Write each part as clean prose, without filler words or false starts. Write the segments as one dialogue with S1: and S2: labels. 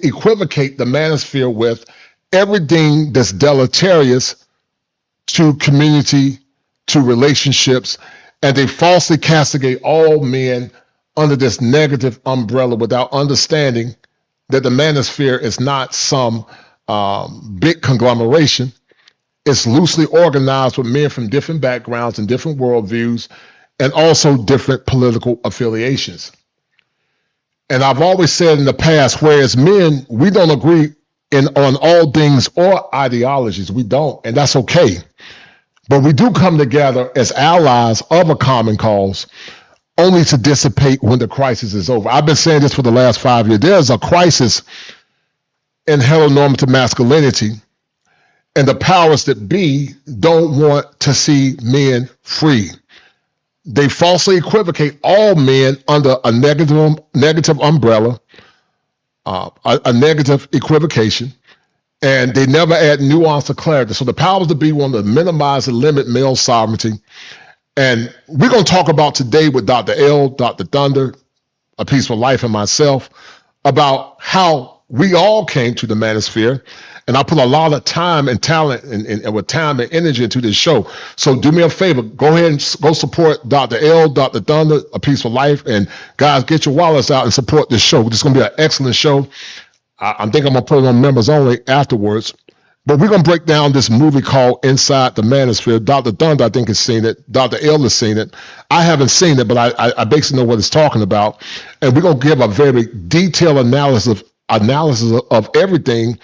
S1: equivocate the manosphere with everything that's deleterious to community, to relationships, and they falsely castigate all men under this negative umbrella without understanding that the manosphere is not some big conglomeration. It's loosely organized with men from different backgrounds and different worldviews, and also different political affiliations. And I've always said in the past, whereas men, we don't agree on all things or ideologies. We don't, and that's okay. But we do come together as allies of a common cause, only to dissipate when the crisis is over. I've been saying this for the last 5 years. There's a crisis in heteronormative masculinity, and the powers that be don't want to see men free. They falsely equivocate all men under a negative umbrella, a negative equivocation, and they never add nuance or clarity. So the powers that be want to minimize and limit male sovereignty. And we're going to talk about today with Dr. L, Dr. Thunder, A Peaceful Life, and myself about how we all came to the manosphere. And I put a lot of time and talent and with time and energy into this show. So do me a favor, go ahead and go support Dr. L, Dr. Thunder, A Peaceful Life. And guys, get your wallets out and support this show. This is going to be an excellent show. I think I'm going to put it on members only afterwards. But we're going to break down this movie called Inside the Manosphere. Dr. Thunder, I think, has seen it. Dr. L has seen it. I haven't seen it, but I basically know what it's talking about. And we're going to give a very detailed analysis of everything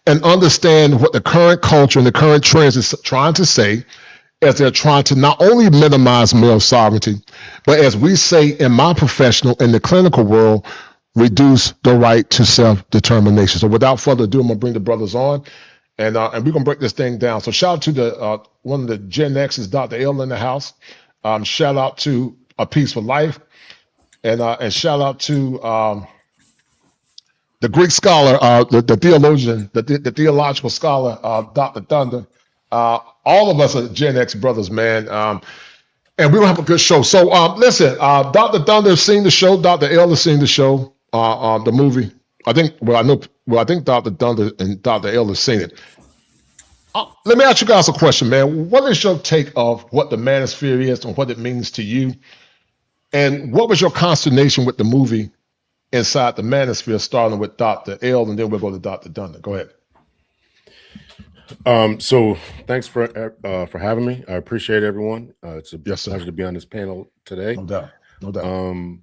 S1: and understand what the current culture and the current trends is trying to say as they're trying to not only minimize male sovereignty, but as we say in my professional and the clinical world, reduce the right to self-determination. So without further ado, I'm going to bring the brothers on. And we're going to break this thing down. So shout out to the one of the Gen X's, Dr. L in the house. Shout out to A Peaceful Life. And shout out to the Greek scholar, the theologian, the theological scholar, Dr. Thunder. All of us are Gen X brothers, man. And we're going to have a good show. So listen, Dr. Thunder has seen the show. Dr. L has seen the show, the movie. I think Dr. Thunder and Dr. L have seen it. Let me ask you guys a question, man. What is your take of what the manosphere is and what it means to you? And what was your consternation with the movie Inside the Manosphere, starting with Dr. L, and then we'll go to Dr. Thunder. Go ahead.
S2: So thanks for having me. I appreciate everyone. It's a pleasure to be on this panel today.
S1: No doubt. No doubt.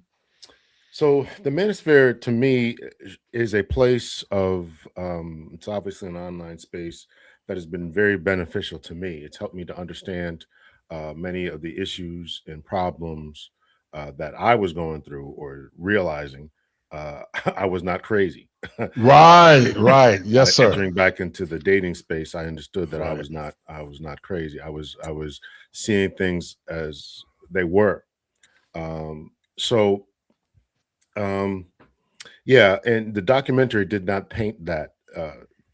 S2: So the Manosphere to me is a place of, it's obviously an online space that has been very beneficial to me. It's helped me to understand many of the issues and problems that I was going through or realizing I was not crazy.
S1: Right. Yes, sir.
S2: Entering back into the dating space, I understood that I was not crazy. I was seeing things as they were. Yeah, and the documentary did not paint that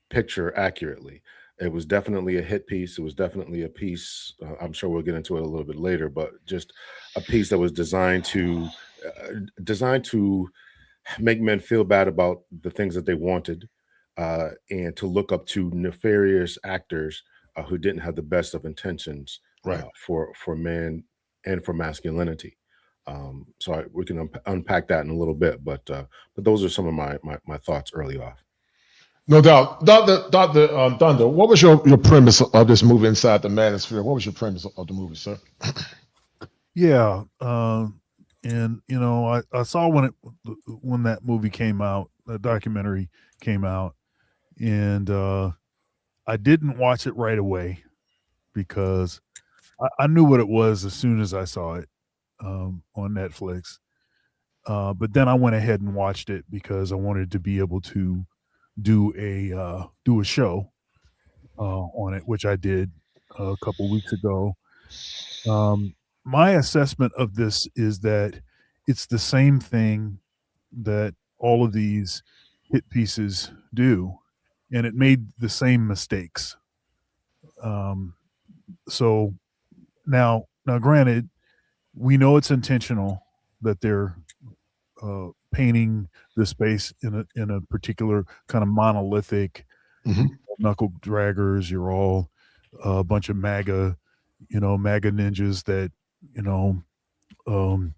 S2: picture accurately. It was definitely a hit piece. It was definitely a piece. I'm sure we'll get into it a little bit later, but just a piece that was designed to make men feel bad about the things that they wanted, and to look up to nefarious actors who didn't have the best of intentions for men and for masculinity. So we can unpack that in a little bit, but those are some of my thoughts early off.
S1: No doubt. Dr. Thunder, what was your premise of this movie Inside the Manosphere? What was your premise of the movie, sir?
S3: Yeah. And you know, I saw when that movie came out, the documentary came out, and I didn't watch it right away because I knew what it was as soon as I saw it on Netflix. But then I went ahead and watched it because I wanted to be able to do a show on it, which I did a couple weeks ago. My assessment of this is that it's the same thing that all of these hit pieces do, and it made the same mistakes. So now, granted, we know it's intentional that they're painting the space in a particular kind of monolithic,
S1: Hmm.
S3: knuckle draggers. You're all a bunch of MAGA, MAGA ninjas that, you know, um,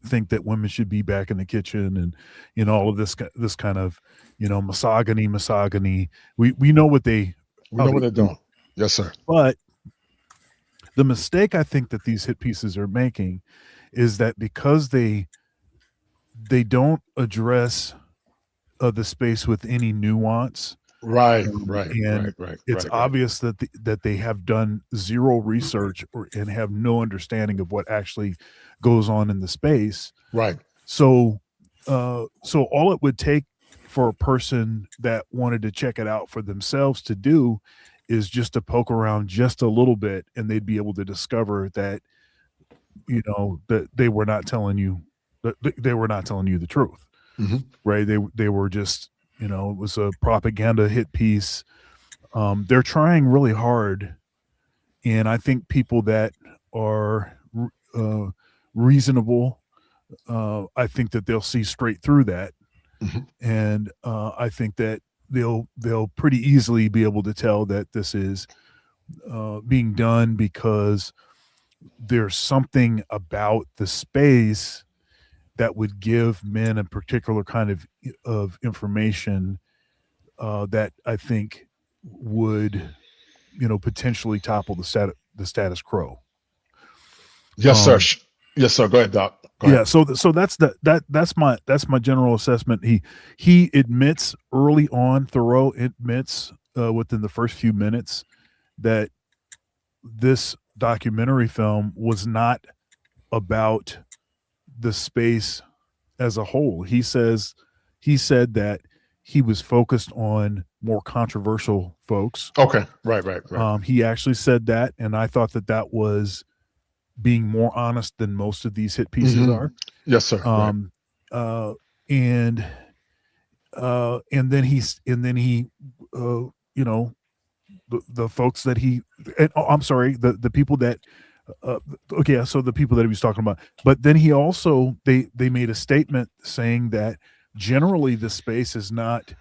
S3: think that women should be back in the kitchen, and all of this kind of misogyny. We know what
S1: We
S3: how
S1: know
S3: they
S1: what they're
S3: do,
S1: doing. Yes, sir.
S3: but the mistake I think that these hit pieces are making is that because they don't address the space with any nuance.
S1: Right, right,
S3: And
S1: right, right,
S3: it's
S1: right, right.
S3: obvious that that they have done zero research and have no understanding of what actually goes on in the space.
S1: Right.
S3: So so all it would take for a person that wanted to check it out for themselves to do is just to poke around just a little bit, and they'd be able to discover that that they were not telling you the truth.
S1: Mhm.
S3: Right? They were just, it was a propaganda hit piece. They're trying really hard, and I think people that are reasonable, I think that they'll see straight through that,
S1: Mhm.
S3: and I think that they'll pretty easily be able to tell that this is being done because there's something about the space that would give men a particular kind of information that I think would, potentially topple the status quo.
S1: Yes, sir. Yes, sir. Go ahead, Doc. Go
S3: Yeah,
S1: ahead.
S3: so that's my general assessment. He admits early on, Thoreau admits within the first few minutes that this documentary film was not about the space as a whole. He said that he was focused on more controversial folks.
S1: Okay. Right, right, right.
S3: He actually said that, and I thought that was being more honest than most of these hit pieces
S1: Mhm.
S3: are.
S1: Yes, sir. Right.
S3: Uh, and then he, the folks that he, and, I'm sorry, the people that, okay, so the people that he was talking about, but then he also they made a statement saying that generally the space is not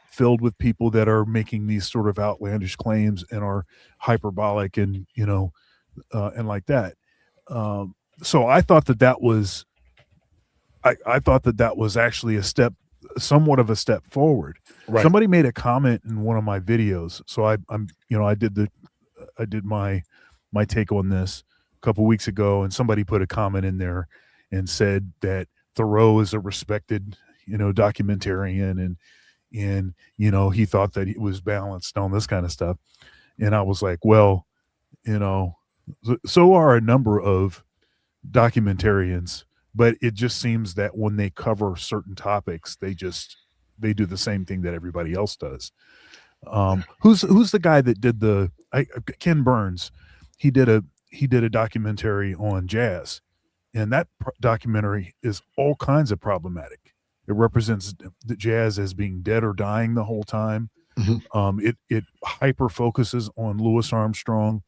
S3: filled with people that are making these sort of outlandish claims and are hyperbolic and and like that. So I thought that was I thought that was actually somewhat of a step forward.
S1: Right.
S3: Somebody made a comment in one of my videos, so I did my take on this a couple weeks ago, and somebody put a comment in there and said that Thoreau is a respected documentarian, and he thought that it was balanced on this kind of stuff, and I was like, well, so are a number of documentarians, but it just seems that when they cover certain topics, they do the same thing that everybody else does. Who's the guy that did Ken Burns? He did a documentary on jazz, and that documentary is all kinds of problematic. It represents the jazz as being dead or dying the whole time.
S1: Mhm.
S3: It hyper focuses on Louis Armstrong,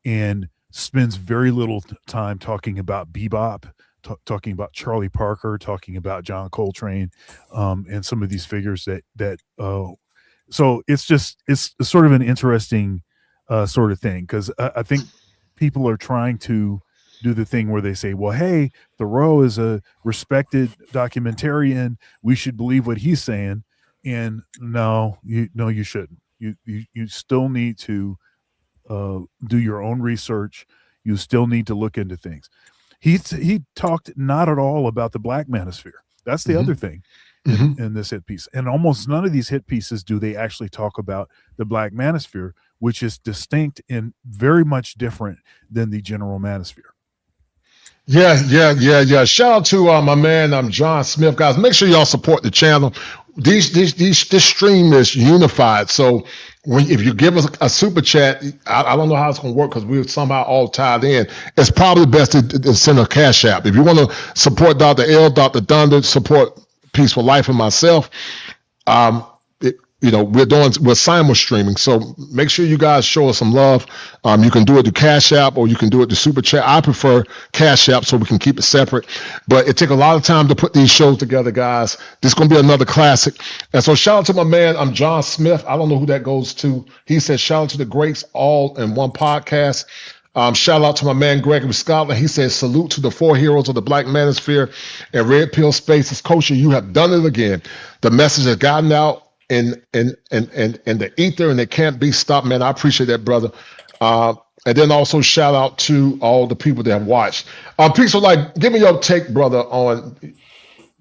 S3: and spends very little time talking about bebop, talking about Charlie Parker, talking about John Coltrane, and some of these figures so it's sort of an interesting sort of thing, because I think people are trying to do the thing where they say, well, hey, Thoreau is a respected documentarian, we should believe what he's saying. And no, you shouldn't. You still need to do your own research. You still need to look into things. He talked not at all about the Black Manosphere. That's the other thing in this hit piece. And almost none of these hit pieces do they actually talk about the Black Manosphere, which is distinct and very much different than the general Manosphere.
S1: Yeah. Shout out to my man, John Smith, guys. Make sure y'all support the channel. This stream is unified. So if you give us a super chat, I don't know how it's going to work because we're somehow all tied in. It's probably best to send a cash app. If you want to support Dr. L, Dr. Thunder, support Peaceful Life and myself, we're simul streaming. So make sure you guys show us some love. You can do it to Cash App or you can do it to Super Chat. I prefer Cash App so we can keep it separate. But it takes a lot of time to put these shows together, guys. This is going to be another classic. And so shout out to my man, I'm John Smith. I don't know who that goes to. He said, shout out to the greats all in one podcast. Shout out to my man Gregory Scotland. He says, salute to the four heroes of the Black Manosphere and Red Pill Spaces. Kosher, you have done it again. The message has gotten out in the ether and it can't be stopped, man. I appreciate that, brother. And then also shout out to all the people that have watched. Peace, so give me your take, brother, on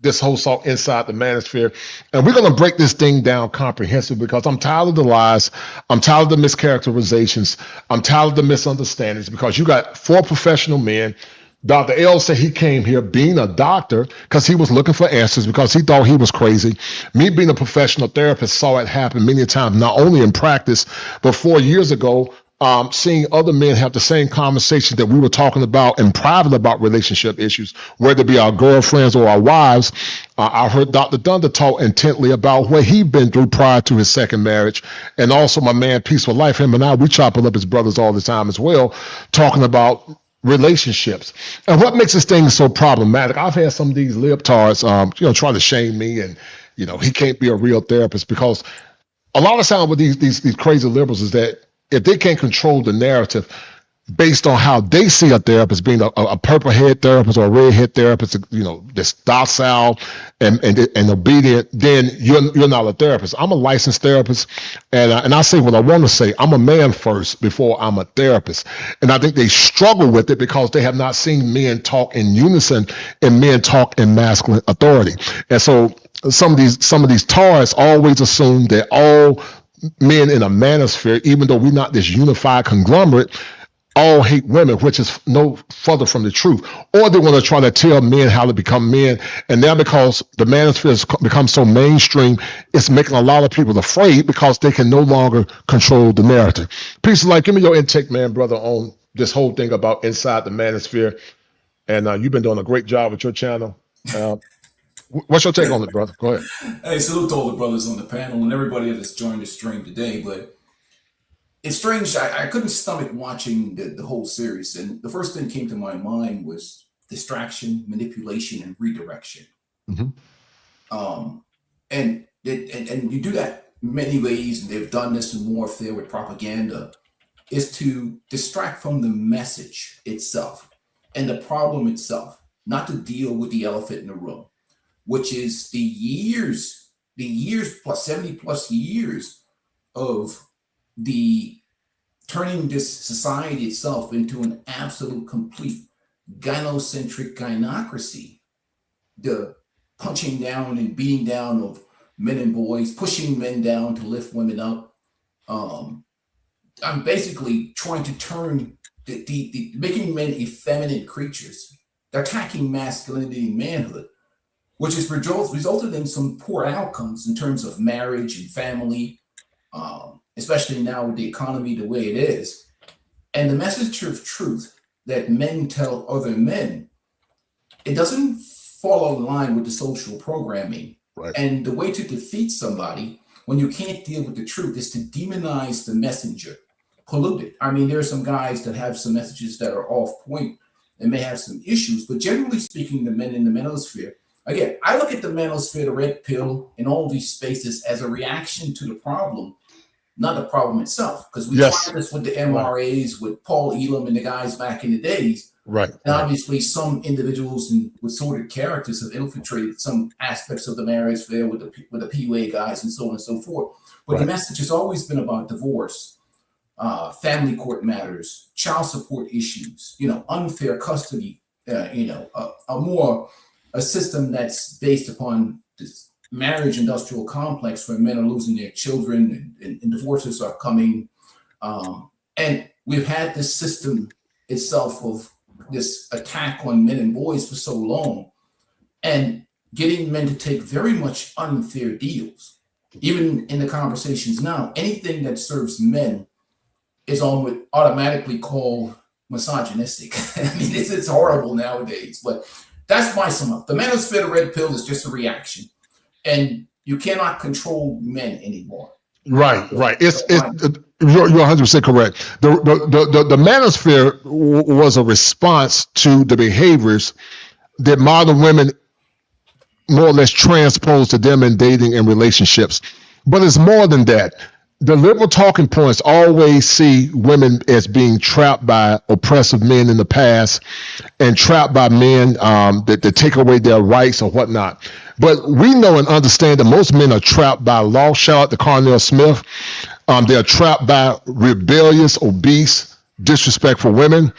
S1: this whole song Inside the Manosphere. And we're going to break this thing down comprehensively because I'm tired of the lies. I'm tired of the mischaracterizations. I'm tired of the misunderstandings because you got four professional men. Dr. L said he came here being a doctor because he was looking for answers because he thought he was crazy. Me being a professional therapist saw it happen many times, not only in practice, but 4 years ago, seeing other men have the same conversation that we were talking about in private about relationship issues, whether it be our girlfriends or our wives. I heard Dr. Dunder talk intently about what he'd been through prior to his second marriage. And also my man, Peaceful Life, him and I, we chop it up as brothers all the time as well, talking about relationships. And what makes this thing so problematic? I've had some of these libtards, try to shame me and, he can't be a real therapist because a lot of time with these crazy liberals is that if they can't control the narrative based on how they see a therapist being a purple head therapist or a red head therapist, that's docile and obedient, then you're not a therapist. I'm a licensed therapist, and I say what I want to say. I'm a man first before I'm a therapist, and I think they struggle with it because they have not seen men talk in unison and men talk in masculine authority. And so some of these tars always assume that all men in a manosphere, even though we're not this unified conglomerate, all hate women, which is no further from the truth. Or they want to try to tell men how to become men. And now because the manosphere has become so mainstream, it's making a lot of people afraid because they can no longer control the narrative. Peace of life, give me your intake, man, brother, on this whole thing about Inside the Manosphere. And you've been doing a great job with your channel. What's your take on it, brother? Go ahead.
S4: Hey, salute to all the brothers on the panel and everybody that's joined the stream today. But it's strange. I couldn't stomach watching the whole series. And the first thing that came to my mind was distraction, manipulation, and redirection. Mm-hmm. And you do that many ways, and they've done this in warfare with propaganda, is to distract from the message itself and the problem itself, not to deal with the elephant in the room, which is the years plus 70 plus years of the turning this society itself into an absolute complete gynocentric gynocracy, the punching down and beating down of men and boys, pushing men down to lift women up. I'm basically trying to turn the making men effeminate creatures, attacking masculinity and manhood, which has resulted in some poor outcomes in terms of marriage and family, especially now with the economy the way it is. And the message of truth that men tell other men, it doesn't fall in line with the social programming. Right. And the way to defeat somebody when you can't deal with the truth is to demonize the messenger, pollute it. I mean, there are some guys that have some messages that are off point and may have some issues, but generally speaking, the men in the manosphere, again, I look at the manosphere, the red pill, and all these spaces as a reaction to the problem, not the problem itself. Because we tried this with the MRAs, with Paul Elam and the guys back in the days. Right. And obviously some individuals with sordid characters have infiltrated some aspects of the manosphere with the PUA guys and so on and so forth. But the message has always been about divorce, family court matters, child support issues, unfair custody, a system that's based upon this marriage industrial complex where men are losing their children and divorces are coming. And we've had this system itself of this attack on men and boys for so long, and getting men to take very much unfair deals. Even in the conversations now, anything that serves men is automatically called misogynistic. I mean, it's horrible nowadays, but that's my sum up. The manosphere, the red pill, is just a reaction. And, You cannot control men anymore.
S1: Right. You're 100% correct. The manosphere was a response to the behaviors that modern women more or less transposed to them in dating and relationships. But it's more than that. The liberal talking points always see women as being trapped by oppressive men in the past and trapped by men that take away their rights or whatnot. But we know and understand that most men are trapped by law. Shout out to Cornell Smith. They're trapped by rebellious, obese, disrespectful women.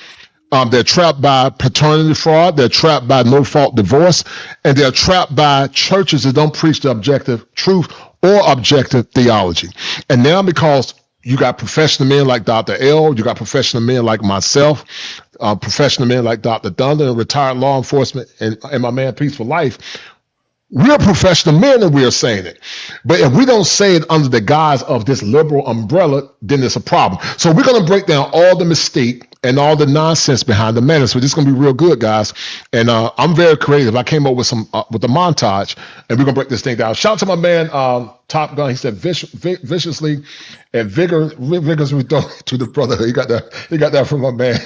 S1: They're trapped by paternity fraud. They're trapped by no-fault divorce. And they're trapped by churches that don't preach the objective truth or objective theology. And now because you got professional men like Dr. L, you got professional men like myself, professional men like Dr. Thunder, and retired law enforcement, and my man Peaceful Life, we're professional men and we're saying it. But if we don't say it under the guise of this liberal umbrella, then it's a problem. So we're going to break down all the mystique and all the nonsense behind the manosphere. This is going to be real good, guys. And I'm very creative. I came up with with a montage, and we're going to break this thing down. Shout out to my man, Top Gun. He said viciously and vigorously to the brother. He got that from my man.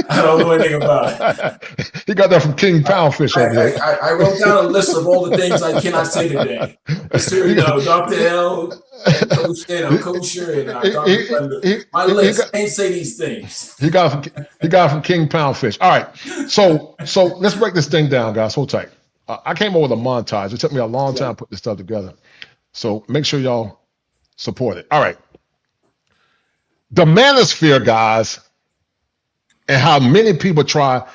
S4: I don't know anything about it.
S1: He got that from King Poundfish over there.
S4: I wrote down a list of all the things I cannot say today. Dr. L, I'm kosher, and my list can't say these things.
S1: He got it from King Poundfish. All right, so let's break this thing down, guys. Hold tight. I came up with a montage. It took me a long time to put this stuff together, so make sure y'all support it. All right, the manosphere, guys, and how many people try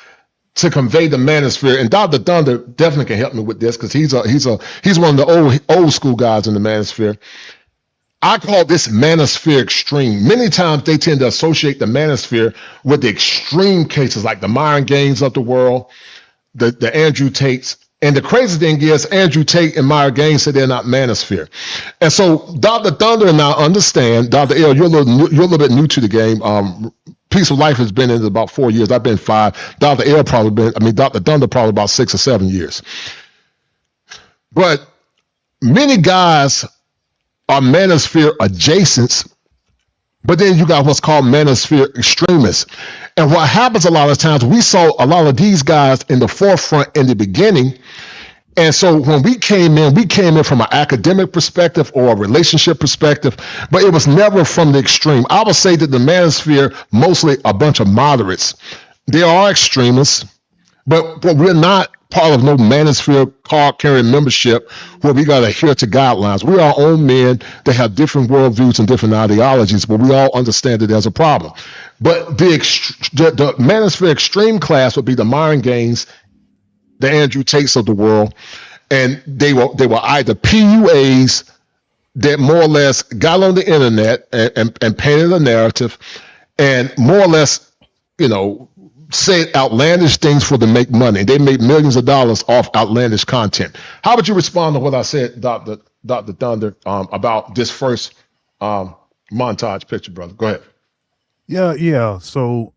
S1: to convey the manosphere, and Dr. Thunder definitely can help me with this because he's one of the old school guys in the manosphere. I call this manosphere extreme. Many times they tend to associate the manosphere with the extreme cases like the Myron Gaines of the world, the Andrew Tates. And the crazy thing is Andrew Tate and Myron Gaines said they're not manosphere. And so Dr. Thunder and I understand, Dr. L, you're a little bit new to the game. Peace of Life has been in it about 4 years. I've been 5. Dr. Thunder probably about 6 or 7 years. But many guys are manosphere adjacents, but then you got what's called manosphere extremists. And what happens a lot of times, we saw a lot of these guys in the forefront in the beginning. And so when we came in from an academic perspective or a relationship perspective, but it was never from the extreme. I would say that the manosphere, mostly a bunch of moderates. There are extremists, but we're not part of no manosphere card-carrying membership where we got to adhere to guidelines. We're our own men that have different worldviews and different ideologies, but we all understand that there's a problem. But the manosphere extreme class would be the Myron Gaines, the Andrew Tates of the world, and they were either PUAs that more or less got on the internet and painted a narrative and more or less, said outlandish things for to make money. They made millions of dollars off outlandish content. How would you respond to what I said, Dr. Thunder, about this first montage picture, brother? Go ahead.
S3: Yeah. So,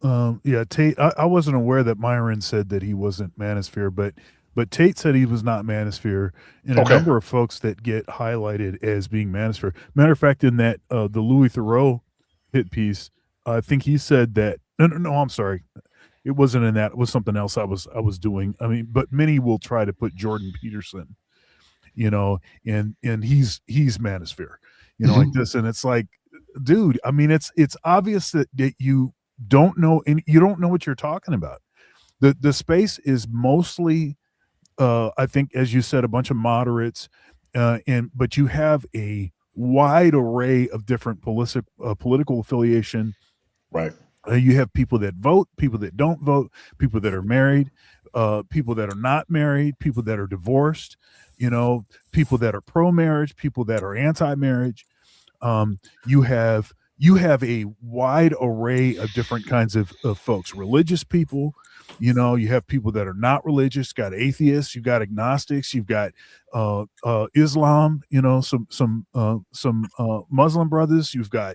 S3: Tate, I wasn't aware that Myron said that he wasn't manosphere, but Tate said he was not manosphere, and a number of folks that get highlighted as being manosphere. Matter of fact, in that the Louis Theroux hit piece, I think he said that. No, I'm sorry. It wasn't in that. It was something else I was doing. I mean, but many will try to put Jordan Peterson, and he's manosphere, like this. And it's like, dude, I mean, it's obvious that you don't know, and you don't know what you're talking about. The space is mostly, I think, as you said, a bunch of moderates, but you have a wide array of different political affiliation.
S1: Right.
S3: You have people that vote, people that don't vote, people that are married, people that are not married, people that are divorced, people that are pro-marriage, people that are anti-marriage. You have a wide array of different kinds of folks, religious people, you have people that are not religious, got atheists, you've got agnostics, you've got Islam, some Muslim brothers, you've got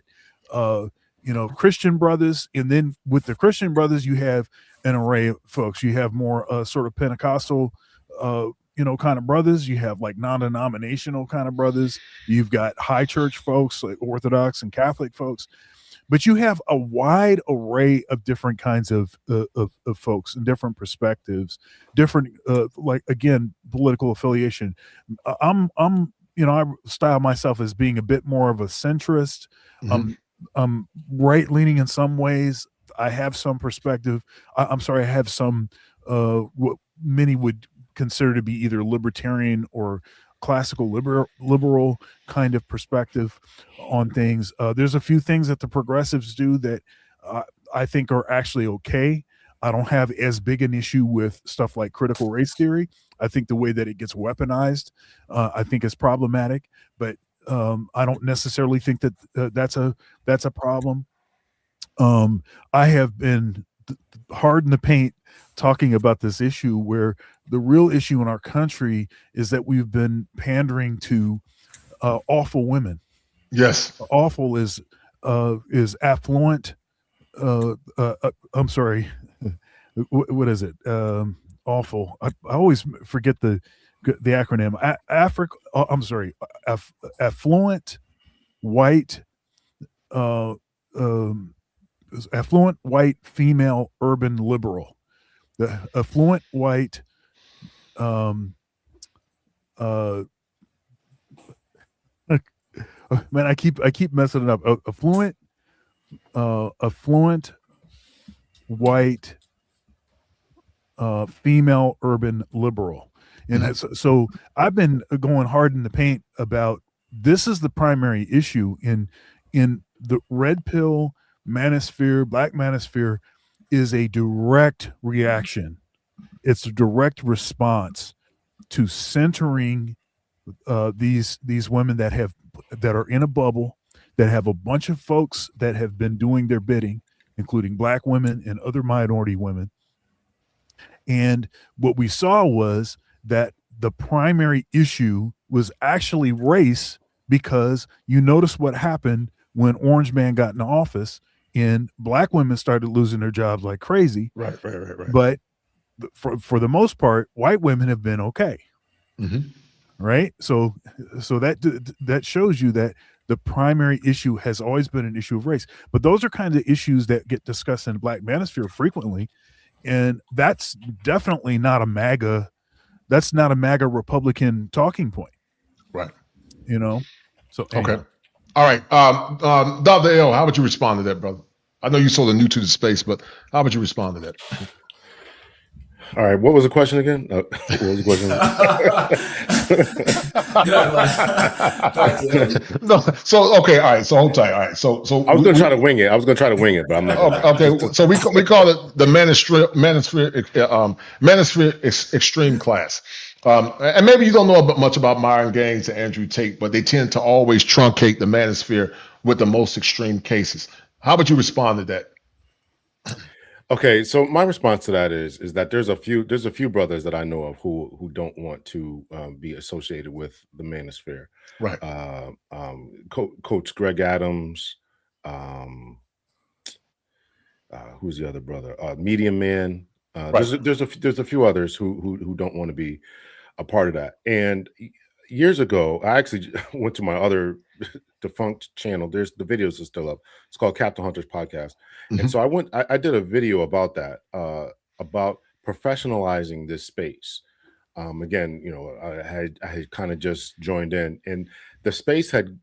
S3: Christian brothers, and then with the Christian brothers, you have an array of folks. You have more sort of Pentecostal kind of brothers. You have like non-denominational kind of brothers. You've got high church folks, like Orthodox and Catholic folks. But you have a wide array of different kinds of folks and different perspectives, different like, again, political affiliation. I'm I style myself as being a bit more of a centrist. I'm right leaning in some ways. I have some perspective. I'm sorry, I have some what many would consider to be either libertarian or classical liberal kind of perspective on things. There's a few things that the progressives do that I think are actually okay. I don't have as big an issue with stuff like critical race theory. I think the way that it gets weaponized, I think is problematic, but I don't necessarily think that that's a problem. I have been hard in the paint talking about this issue, where the real issue in our country is that we've been pandering to awful women.
S1: Yes.
S3: Awful is affluent. I'm sorry. What is it? Awful. I always forget the acronym. I'm sorry. Affluent, white, affluent, white, female, urban liberal. The affluent, white, man, I keep messing it up. Affluent, white, female, urban liberal. And so I've been going hard in the paint about this is the primary issue in the red pill manosphere. Black manosphere is a direct reaction. It's a direct response to centering these women that are in a bubble, that have a bunch of folks that have been doing their bidding, including Black women and other minority women. And what we saw was that the primary issue was actually race, because you notice what happened when Orange Man got in office and Black women started losing their jobs like crazy.
S1: Right.
S3: But for the most part, white women have been okay. Right. So that shows you that the primary issue has always been an issue of race. But those are kind of issues that get discussed in the Black manosphere frequently. And that's definitely not a MAGA. That's not a MAGA Republican talking point.
S1: Right.
S3: So anyway.
S1: Okay. All right. Dr. L, how would you respond to that, brother? I know you're sort of new to the space, but how would you respond to that?
S2: All right. What was the question again? What was the question?
S1: No. So okay. All right. So hold tight. All right. So
S2: I was going to try to wing it. But I'm not.
S1: Okay. So we call it the Manosphere extreme class. And maybe you don't know much about Myron Gaines and Andrew Tate, but they tend to always truncate the manosphere with the most extreme cases. How would you respond to that?
S2: Okay, so my response to that is that there's a few brothers that I know of who don't want to be associated with the manosphere.
S1: Right.
S2: Coach Greg Adams. Who's the other brother? Medium Man.
S1: Right.
S2: There's a few others who don't want to be a part of that. And years ago, I actually went to my other defunct channel. The videos are still up. It's called Captain Hunter's Podcast. And so I did a video about that, about professionalizing this space. Again, I had kind of just joined in, and the space had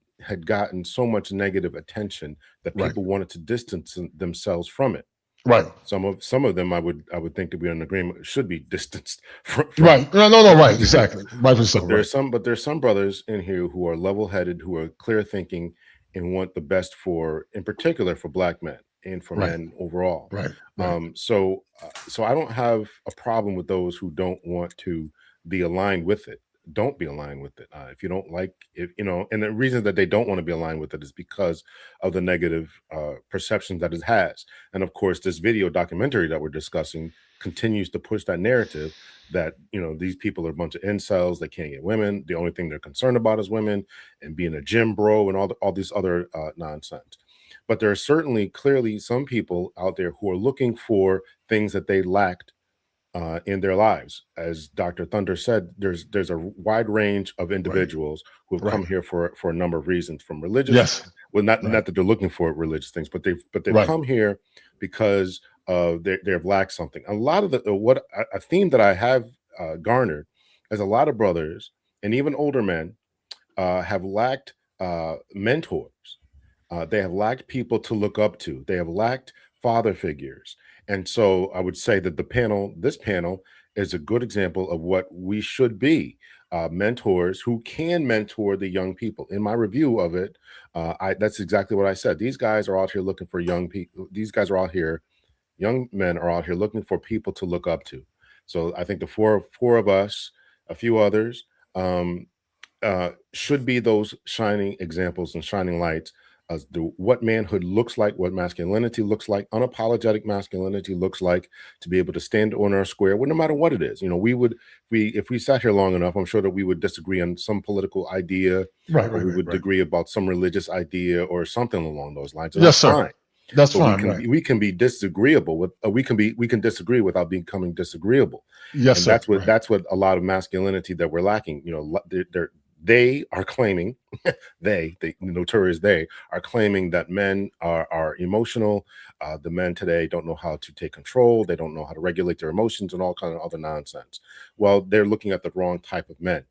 S2: gotten so much negative attention that people wanted to distance themselves from it.
S1: Right.
S2: Some of them I would think that we're in agreement should be distanced from
S1: right. No, right, exactly.
S2: But there's some brothers in here who are level-headed, who are clear thinking, and want the best in particular for Black men and for men overall.
S1: Right.
S2: So I don't have a problem with those who don't want to be aligned with it. Don't be aligned with it. If you don't like it, and the reason that they don't want to be aligned with it is because of the negative perception that it has. And of course, this video documentary that we're discussing continues to push that narrative that, these people are a bunch of incels, they can't get women. The only thing they're concerned about is women and being a gym bro and all these other nonsense. But there are certainly clearly some people out there who are looking for things that they lacked in their lives. As Dr. Thunder said, there's a wide range of individuals who have come
S1: Right.
S2: here for a number of reasons, from religious,
S1: Yes.
S2: well, not
S1: Right.
S2: that they're looking for religious things, but they've
S1: Right.
S2: come here because they've lacked something. A lot of a theme that I have garnered is a lot of brothers and even older men have lacked mentors. They have lacked people to look up to. They have lacked father figures. And so I would say that this panel is a good example of what we should be, mentors who can mentor the young people. In my review of it, that's exactly what I said. These guys are out here looking for young people. These guys are out here, young men are out here looking for people to look up to. So I think the four of us, a few others, should be those shining examples and shining lights as to what manhood looks like, what masculinity looks like, unapologetic masculinity looks like, to be able to stand on our square, well, no matter what it is. You know, if we sat here long enough, I'm sure that we would disagree on some political idea,
S1: Right.
S2: or we would
S1: Right.
S2: disagree about some religious idea or something along those lines. And
S1: Yes,
S2: that's
S1: sir.
S2: fine.
S1: That's
S2: But
S1: fine. Right.
S2: we can be disagreeable with we can disagree without becoming disagreeable.
S1: Yes,
S2: And
S1: sir.
S2: that's what a lot of masculinity that we're lacking. You know, they are claiming the notorious they are claiming that men are emotional. The men today don't know how to take control. They don't know how to regulate their emotions and all kind of other nonsense. Well, they're looking at the wrong type of men.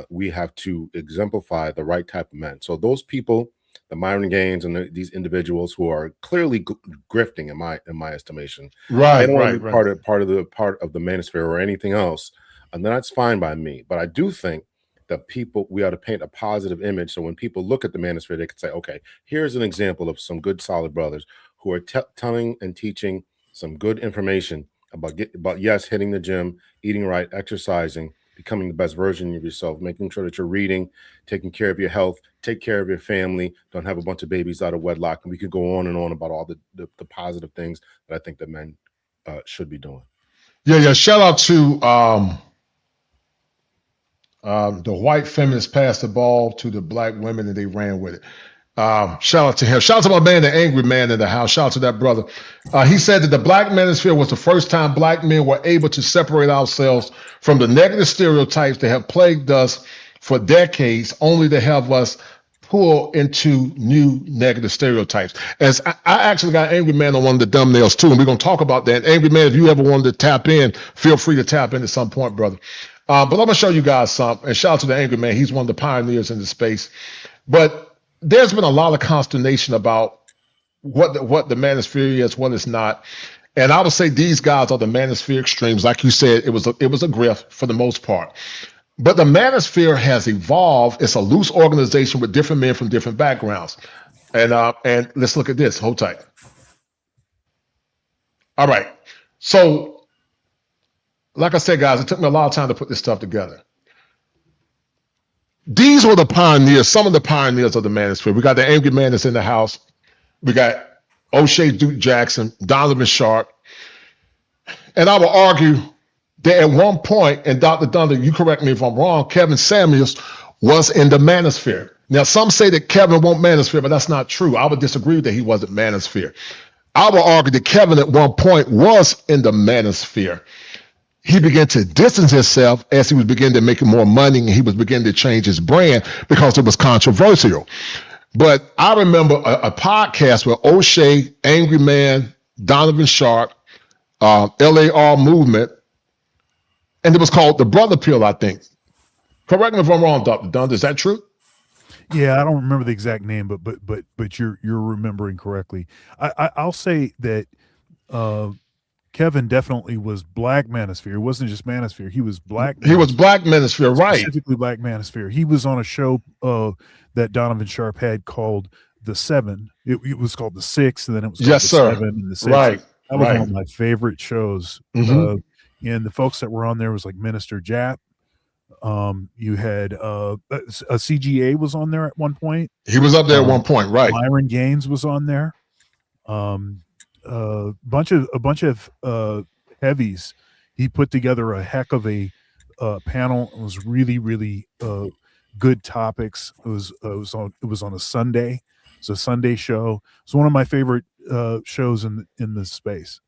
S2: We have to exemplify the right type of men. So those people, the Myron Gaines and these individuals who are clearly grifting, in my estimation,
S1: Right.
S2: they don't want to be
S1: Right.
S2: part of the manosphere or anything else, and that's fine by me. But I do think that we ought to paint a positive image, so when people look at the manosphere, they can say, okay, here's an example of some good, solid brothers who are telling and teaching some good information about yes, hitting the gym, eating right, exercising, becoming the best version of yourself, making sure that you're reading, taking care of your health, take care of your family, don't have a bunch of babies out of wedlock. And we could go on and on about all the positive things that I think that men should be doing.
S1: Yeah. Shout out to the white feminists passed the ball to the black women and they ran with it. Shout out to him. Shout out to my man, the angry man in the house. Shout out to that brother. He said that the black manosphere was the first time black men were able to separate ourselves from the negative stereotypes that have plagued us for decades, only to have us pull into new negative stereotypes. As I actually got Angry Man on one of the thumbnails too, and we're going to talk about that. Angry Man, if you ever wanted to tap in, feel free to tap in at some point, brother. But I'm going to show you guys something. And shout out to the Angry Man. He's one of the pioneers in the space. But there's been a lot of consternation about what the manosphere is, what it's not. And I would say these guys are the manosphere extremes. Like you said, it was a grift for the most part. But the manosphere has evolved. It's a loose organization with different men from different backgrounds. And let's look at this. Hold tight. All right. So, like I said, guys, it took me a lot of time to put this stuff together. These were the pioneers, some of the pioneers of the manosphere. We got the angry man that's in the house. We got O'Shea Duke Jackson, Donovan Sharp. And I will argue that at one point, and Dr. Thunder, you correct me if I'm wrong, Kevin Samuels was in the manosphere. Now, some say that Kevin won't manosphere, but that's not true. I would disagree that he wasn't manosphere. I would argue that Kevin at one point was in the manosphere. He began to distance himself as he was beginning to make more money, and he was beginning to change his brand because it was controversial. But I remember a podcast with O'Shea, Angry Man, Donovan Sharp, LAR Movement, and it was called The Brother Pill, I think. Correct me if I'm wrong, Dr. Dunn. Is that true?
S3: Yeah, I don't remember the exact name, but you're remembering correctly. I'll say that Kevin definitely was Black Manosphere. It wasn't just Manosphere. He was Black.
S1: He was Black Manosphere, right?
S3: Specifically Black Manosphere. He was on a show that Donovan Sharp had called The Seven. It was called The Six, and then it was called
S1: Yes,
S3: The
S1: sir.
S3: Seven and The Six.
S1: Right.
S3: That was
S1: right.
S3: one of my favorite shows.
S1: Mhm.
S3: And the folks that were on there was like Minister Jap. You had a CGA was on there at one point.
S1: He was up there at one point, right?
S3: Myron Gaines was on there. A bunch of heavies. He put together a heck of a panel. It was really good topics. It was on a Sunday. It's a Sunday show. It's one of my favorite shows in this space.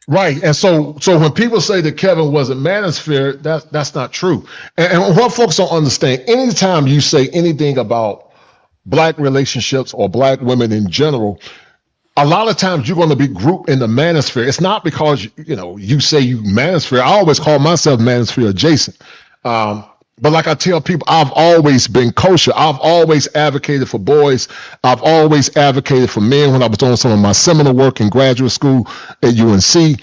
S1: Right. And so when people say that Kevin wasn't Manosphere, that's not true. And what folks don't understand, anytime you say anything about Black relationships or Black women in general, a lot of times you're going to be grouped in the manosphere. It's not because you say you manosphere. I always call myself manosphere adjacent. But like I tell people, I've always been kosher. I've always advocated for boys. I've always advocated for men. When I was doing some of my seminal work in graduate school at UNC,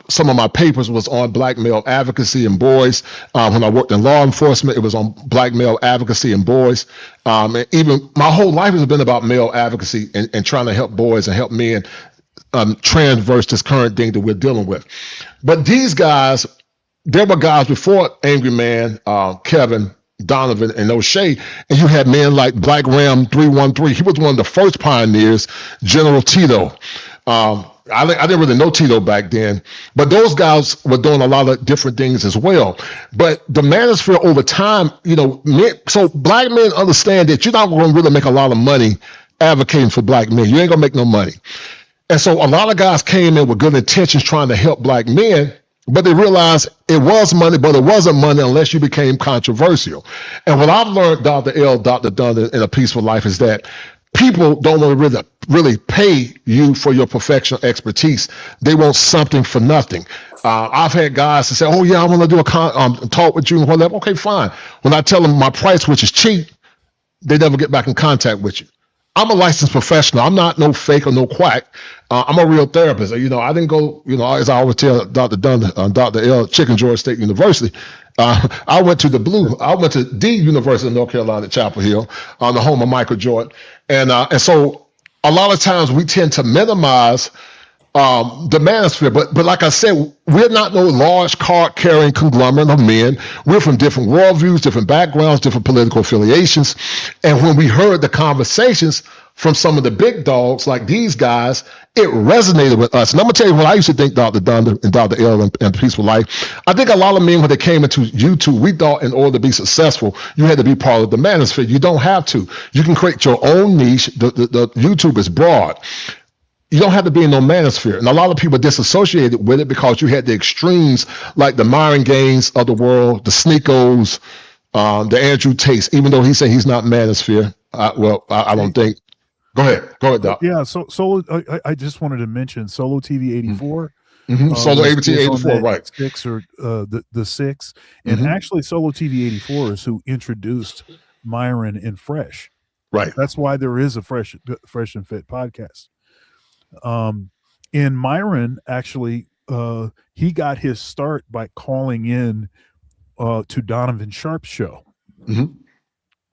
S1: some of my papers was on Black male advocacy and boys. When I worked in law enforcement, it was on Black male advocacy and boys. And even my whole life has been about male advocacy and trying to help boys and help men transverse this current thing that we're dealing with. But these guys, there were guys before Angry Man, Kevin, Donovan, and O'Shea, and you had men like Black Ram 313. He was one of the first pioneers, General Tito. I didn't really know Tito back then, but those guys were doing a lot of different things as well. But the manosphere over time, so Black men understand that you're not going to really make a lot of money advocating for Black men. You ain't going to make no money. And so a lot of guys came in with good intentions trying to help Black men, but they realized it was money, but it wasn't money unless you became controversial. And what I've learned, Dr. L, Dr. Dunn, in A Peaceful Life is that people don't want to really pay you for your professional expertise. They want something for nothing. I've had guys to say, oh, yeah, I want to do a talk with you and whatever. Okay, fine. When I tell them my price, which is cheap, they never get back in contact with you. I'm a licensed professional. I'm not no fake or no quack. I'm a real therapist. I didn't go, as I always tell Dr. Dunn, Dr. L, Chicken George State University. I went to the University of North Carolina at Chapel Hill, the home of Michael Jordan. And so a lot of times we tend to minimize the manosphere, but like I said, we're not no large card-carrying conglomerate of men. We're from different worldviews, different backgrounds, different political affiliations. And when we heard the conversations from some of the big dogs like these guys, it resonated with us. And I'm gonna tell you what I used to think, Dr. Dunn and Dr. L and Peaceful Life. I think a lot of men, when they came into YouTube, we thought in order to be successful, you had to be part of the manosphere. You don't have to. You can create your own niche. The YouTube is broad. You don't have to be in no manosphere. And a lot of people disassociated with it because you had the extremes like the Myron Gaines of the world, the Sneakos, the Andrew Tates, even though he said he's not manosphere. I don't think. Go ahead, Doc.
S3: Yeah, so Solo, I just wanted to mention Solo TV 84.
S1: Solo TV 84, right.
S3: 6 or the 6. And actually Solo TV 84 is who introduced Myron and Fresh.
S1: Right.
S3: That's why there is a Fresh and Fit podcast. And Myron actually he got his start by calling in to Donovan Sharp's show.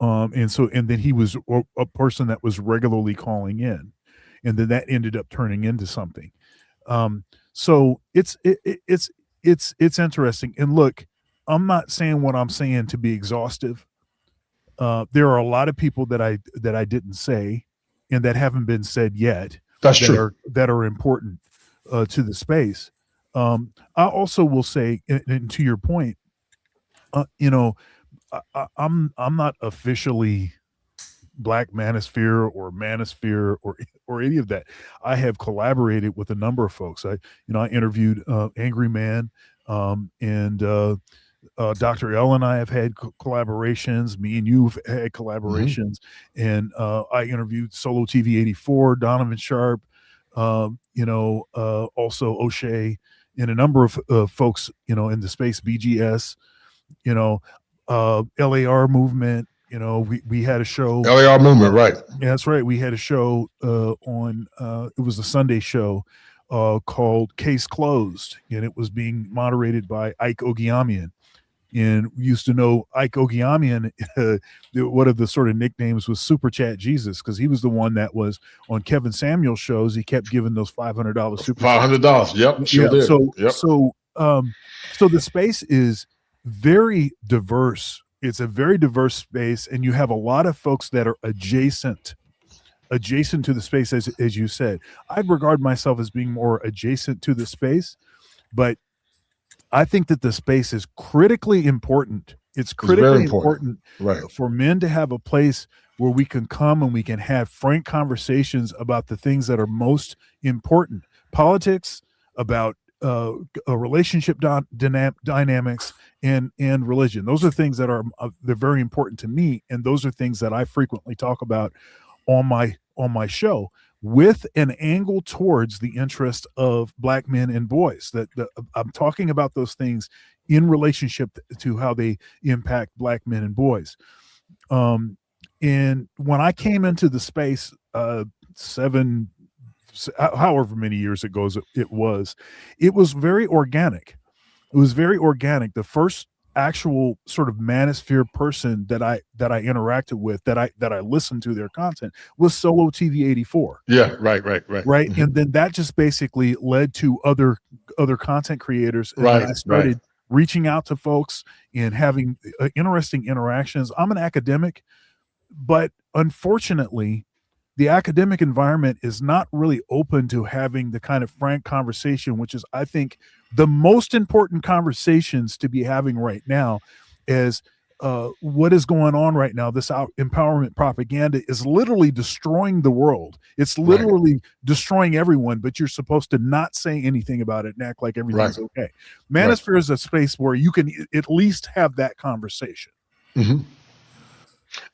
S3: And then he was a person that was regularly calling in, and then that ended up turning into something. So it's interesting. And look, I'm not saying what I'm saying to be exhaustive. There are a lot of people that I didn't say and that haven't been said yet.
S1: That's true.
S3: That are important to the space. I also will say, and to your point, I'm not officially Black Manosphere or any of that. I have collaborated with a number of folks. I interviewed Angry Man and Dr. L and I have had collaborations. Me and you've had collaborations, and I interviewed Solo TV 84, Donovan Sharp, also O'Shea, and a number of folks, in the space, BGS, LAR movement. We had a show.
S1: LAR movement, right?
S3: Yeah, that's right. We had a show on. It was a Sunday show called Case Closed, and it was being moderated by Ike Ogiamian. And we used to know Ike Ogiamian, one of the sort of nicknames was Super Chat Jesus, because he was the one that was on Kevin Samuel's shows. He kept giving those $500 super
S1: $500. Yep, sure did.
S3: So the space is very diverse. It's a very diverse space, and you have a lot of folks that are adjacent to the space, as you said. I'd regard myself as being more adjacent to the space, but I think that the space is critically important. It's critically important
S1: right,
S3: for men to have a place where we can come and we can have frank conversations about the things that are most important. Politics, about relationship dynamics and religion. Those are things that are they're very important to me, and those are things that I frequently talk about on my show, with an angle towards the interest of Black men and boys. That I'm talking about those things in relationship to how they impact Black men and boys. And when I came into the space, however many years ago it was very organic. It was very organic. The first actual sort of Manosphere person that I interacted with, that I listened to their content, was Solo TV 84.
S1: Yeah, right.
S3: Mm-hmm. And then that just basically led to other content creators, and then I started reaching out to folks and having interesting interactions. I'm an academic, but unfortunately, the academic environment is not really open to having the kind of frank conversation, which is, I think, the most important conversations to be having right now. Is what is going on right now. This empowerment propaganda is literally destroying the world. It's literally destroying everyone, but you're supposed to not say anything about it and act like everything's okay. Manosphere is a space where you can at least have that conversation.
S1: Mm-hmm.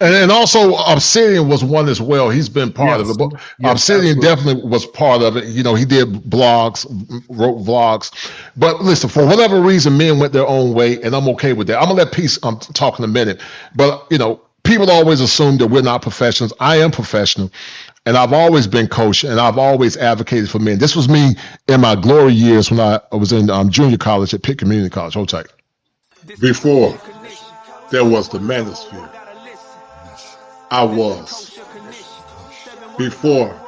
S1: And also Obsidian was one as well. He's been part of it. But Obsidian definitely was part of it. You know, he did blogs, wrote vlogs. But listen, for whatever reason, men went their own way, and I'm okay with that. I'm gonna let Peace talk in a minute. But you know, people always assume that we're not professionals. I am professional, and I've always been kosher, and I've always advocated for men. This was me in my glory years when I was in junior college at Pitt Community College. Hold tight. Before there was the Manosphere, I was. Before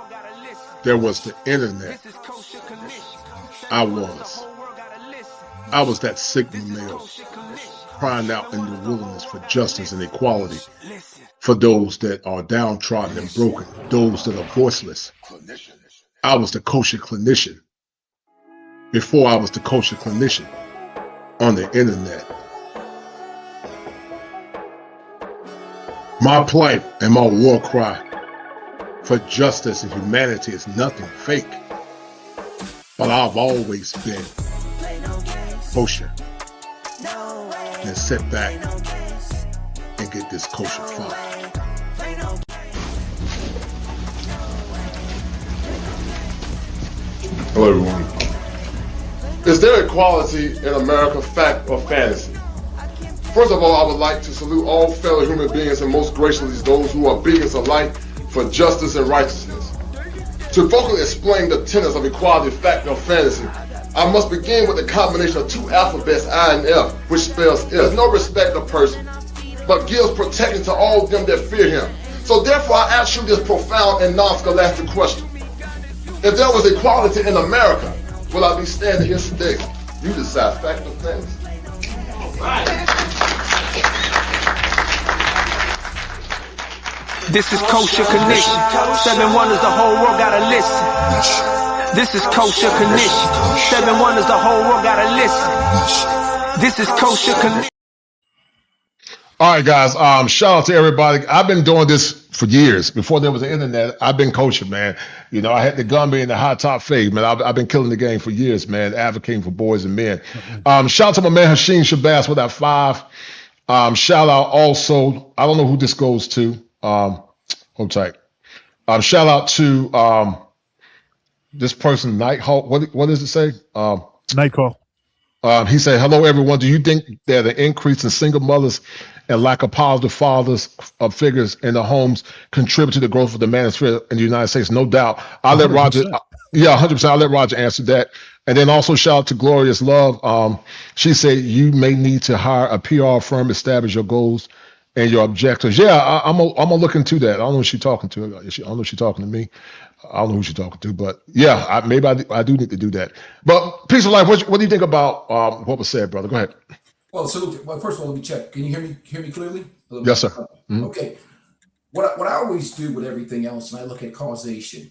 S1: there was the internet, I was. I was that Sigma male crying out in the wilderness for justice and equality for those that are downtrodden and broken, those that are voiceless. I was the kosher clinician before I was the kosher clinician on the internet. My plight and my war cry for justice and humanity is nothing fake. But I've always been kosher. And sit back and get this kosher fun. Hello everyone. Is there equality in America, fact or fantasy? First of all, I would like to salute all fellow human beings, and most graciously those who are beacons of light for justice and righteousness. To vocally explain the tenets of equality, fact, or fantasy, I must begin with the combination of two alphabets, I and F, which spells if. There's no respect of person, but gives protection to all them that fear him. So therefore, I ask you this profound and non-scholastic question. If there was equality in America, will I be standing here today? You decide, fact or fantasy. All right.
S5: This is Kosher Connection. 7 wonders, the whole world gotta listen. This is Kosher Connection. 7 wonders, the whole world gotta listen. This is Kosher Connection.
S1: All right, guys. Shout out to everybody. I've been doing this for years. Before there was the internet, I've been coaching, man. You know, I had the Gumby and the hot top fade, man. I've been killing the game for years, man, advocating for boys and men. Shout out to my man Hashim Shabazz with that 5. Shout out also, I don't know who this goes to. Hold tight. Shout out to this person, Nighthawk. What does it say?
S3: Nightcall.
S1: He said, hello, everyone. Do you think that the increase in single mothers and lack of positive fathers of figures in the homes contribute to the growth of the manosphere in the United States? No doubt. I'll let Roger, 100%. I'll let Roger answer that. And then also shout out to Glorious Love. She said, you may need to hire a PR firm, establish your goals and your objectives. Yeah, I'm gonna look into that. I don't know who she's talking to. I don't know if she's talking to me. I don't know who she's talking to, but yeah, I do need to do that. But Peace of Life, what do you think about what was said, brother? Go ahead.
S4: Well, so first of all, let me check. Can you hear me clearly?
S1: Yes, sir. Mm-hmm.
S4: Okay. What I always do with everything else, and I look at causation,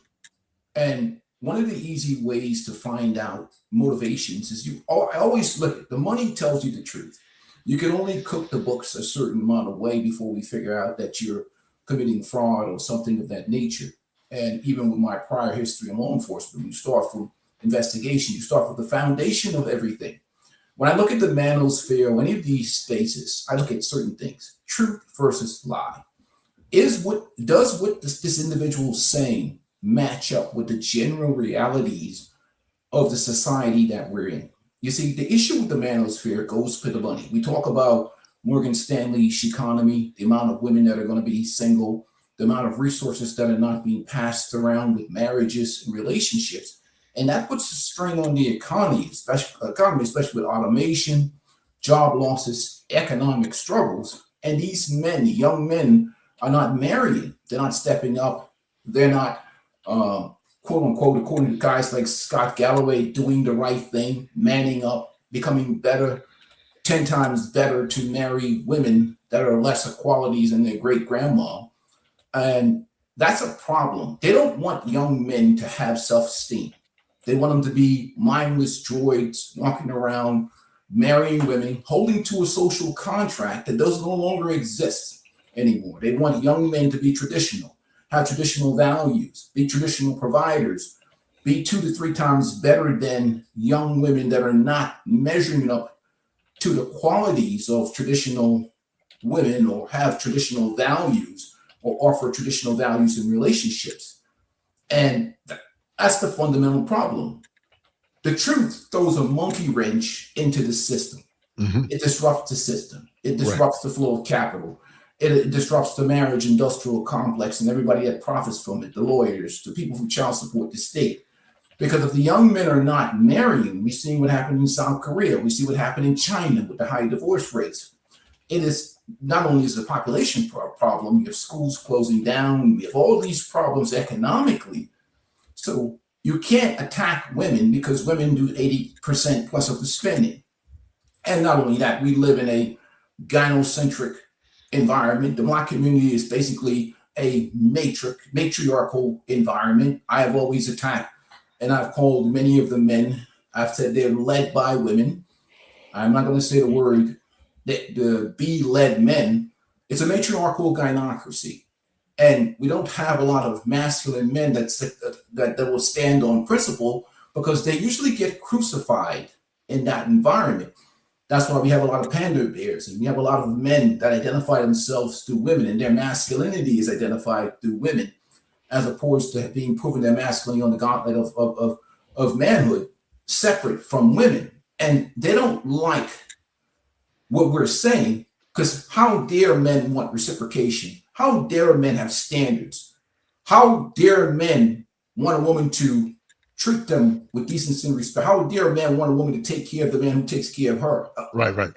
S4: and one of the easy ways to find out motivations is I always look at the money tells you the truth. You can only cook the books a certain amount of way before we figure out that you're committing fraud or something of that nature. And even with my prior history in law enforcement, you start from investigation. You start with the foundation of everything. When I look at the manosphere or any of these spaces, I look at certain things: truth versus lie. Does what this individual is saying match up with the general realities of the society that we're in? You see, the issue with the manosphere goes to the money. We talk about Morgan Stanley's economy, the amount of women that are going to be single, the amount of resources that are not being passed around with marriages and relationships. And that puts a strain on the economy, especially with automation, job losses, economic struggles. And these men, young men, are not marrying. They're not stepping up. They're not, quote unquote, according to guys like Scott Galloway, doing the right thing, manning up, becoming better, 10 times better to marry women that are lesser qualities than their great grandma. And that's a problem. They don't want young men to have self-esteem. They want them to be mindless droids walking around, marrying women, holding to a social contract that does no longer exist anymore. They want young men to be traditional, have traditional values, be traditional providers, be 2 to 3 times better than young women that are not measuring up to the qualities of traditional women or have traditional values or offer traditional values in relationships. And that's the fundamental problem. The truth throws a monkey wrench into the system.
S1: Mm-hmm.
S4: It disrupts the system. It disrupts the flow of capital. It disrupts the marriage industrial complex and everybody that profits from it, the lawyers, the people from child support, the state. Because if the young men are not marrying, we see what happened in South Korea. We see what happened in China with the high divorce rates. It is not only is a population problem, we have schools closing down, we have all these problems economically. So you can't attack women because women do 80% plus of the spending. And not only that, we live in a gynocentric environment. The Black community is basically a matriarchal environment. I have always attacked, and I've called many of the men, I've said they're led by women. I'm not going to say the word, the be-led men. It's a matriarchal gynocracy. And we don't have a lot of masculine men that will stand on principle because they usually get crucified in that environment. That's why we have a lot of pander bears, and we have a lot of men that identify themselves through women, and their masculinity is identified through women, as opposed to being proven their masculinity on the gauntlet of manhood, separate from women. And they don't like what we're saying, because how dare men want reciprocation? How dare men have standards? How dare men want a woman to treat them with decency and respect? How dare a man want a woman to take care of the man who takes care of her?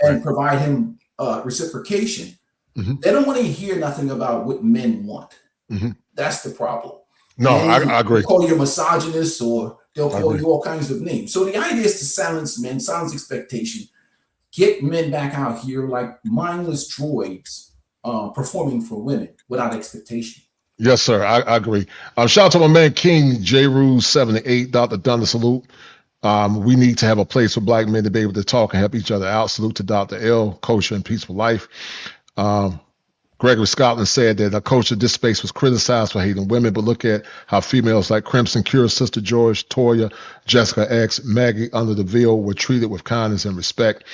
S4: And provide him reciprocation. Mm-hmm. They don't want to hear nothing about what men want. Mm-hmm. That's the problem.
S1: No, I agree.
S4: They'll call you a misogynist, or they'll call you all kinds of names. So the idea is to silence men, silence expectation, get men back out here like mindless droids performing for women without expectation.
S1: Yes, sir. I agree. Shout out to my man King, J. Ruse 78, Dr. Dunn, salute. We need to have a place for Black men to be able to talk and help each other out. Salute to Dr. L, Kosher and Peaceful Life. Gregory Scotland said that Kosher, this space was criticized for hating women, but look at how females like Crimson Cure, Sister George, Toya, Jessica X, Maggie Under the Veil were treated with kindness and respect.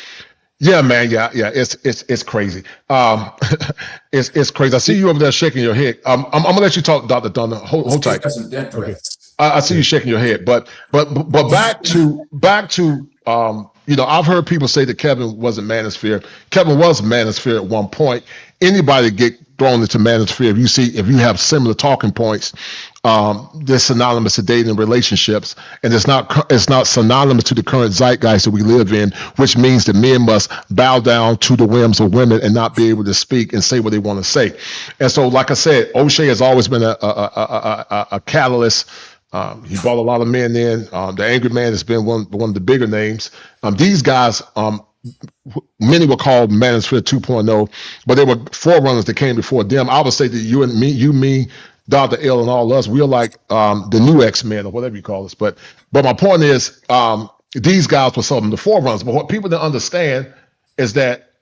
S1: Yeah, man. Yeah. It's crazy. It's crazy. I see you over there shaking your head. I'm gonna let you talk, Dr. Dunn. Hold tight.
S4: Okay.
S1: I see you shaking your head, but back to I've heard people say that Kevin wasn't Manosphere. Kevin was Manosphere at one point. Anybody get thrown into Manosphere if you have similar talking points, they're synonymous to dating and relationships, and it's not synonymous to the current zeitgeist that we live in, which means that men must bow down to the whims of women and not be able to speak and say what they want to say. And so, like I said, O'Shea has always been a catalyst. He brought a lot of men in. The Angry Man has been one of the bigger names. These guys, many were called Manosphere 2.0, but they were forerunners that came before them. I would say that you, me, Dr. L, and all us, we're like the new X-Men or whatever you call us. But my point is, these guys were some of the forerunners. But what people didn't understand is that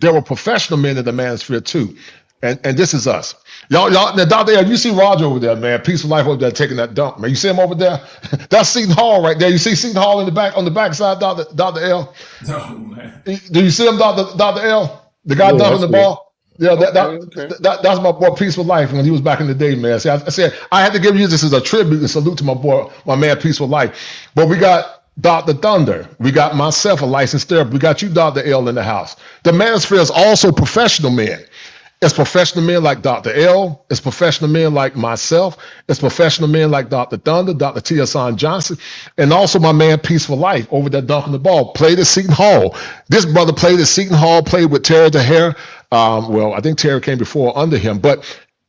S1: there were professional men in the Manosphere too. And this is us. Y'all, now, Dr. L, you see Roger over there, man. Peaceful Life over there taking that dump, man. You see him over there? That's Seton Hall right there. You see Seton Hall in the back, on the back side, Dr. L?
S4: No, man.
S1: Do you see him, Dr. L? The guy
S2: Yeah,
S1: dunking the
S2: that's
S1: ball? Yeah,
S2: Okay.
S1: that's my boy Peaceful Life when he was back in the day, man. See, I said I had to give you this as a tribute and salute to my boy, my man Peaceful Life. But we got Dr. Thunder. We got myself, a licensed therapist. We got you, Dr. L, in the house. The Manosphere is also professional men. It's professional men like Dr. L. It's professional men like myself. It's professional men like Dr. Thunder, Dr. T. Hassan Johnson, and also my man Peaceful Life over there dunking the ball. Played at Seton Hall. This brother played at Seton Hall, played with Terry DeHare. Well, I think Terry came before or under him, but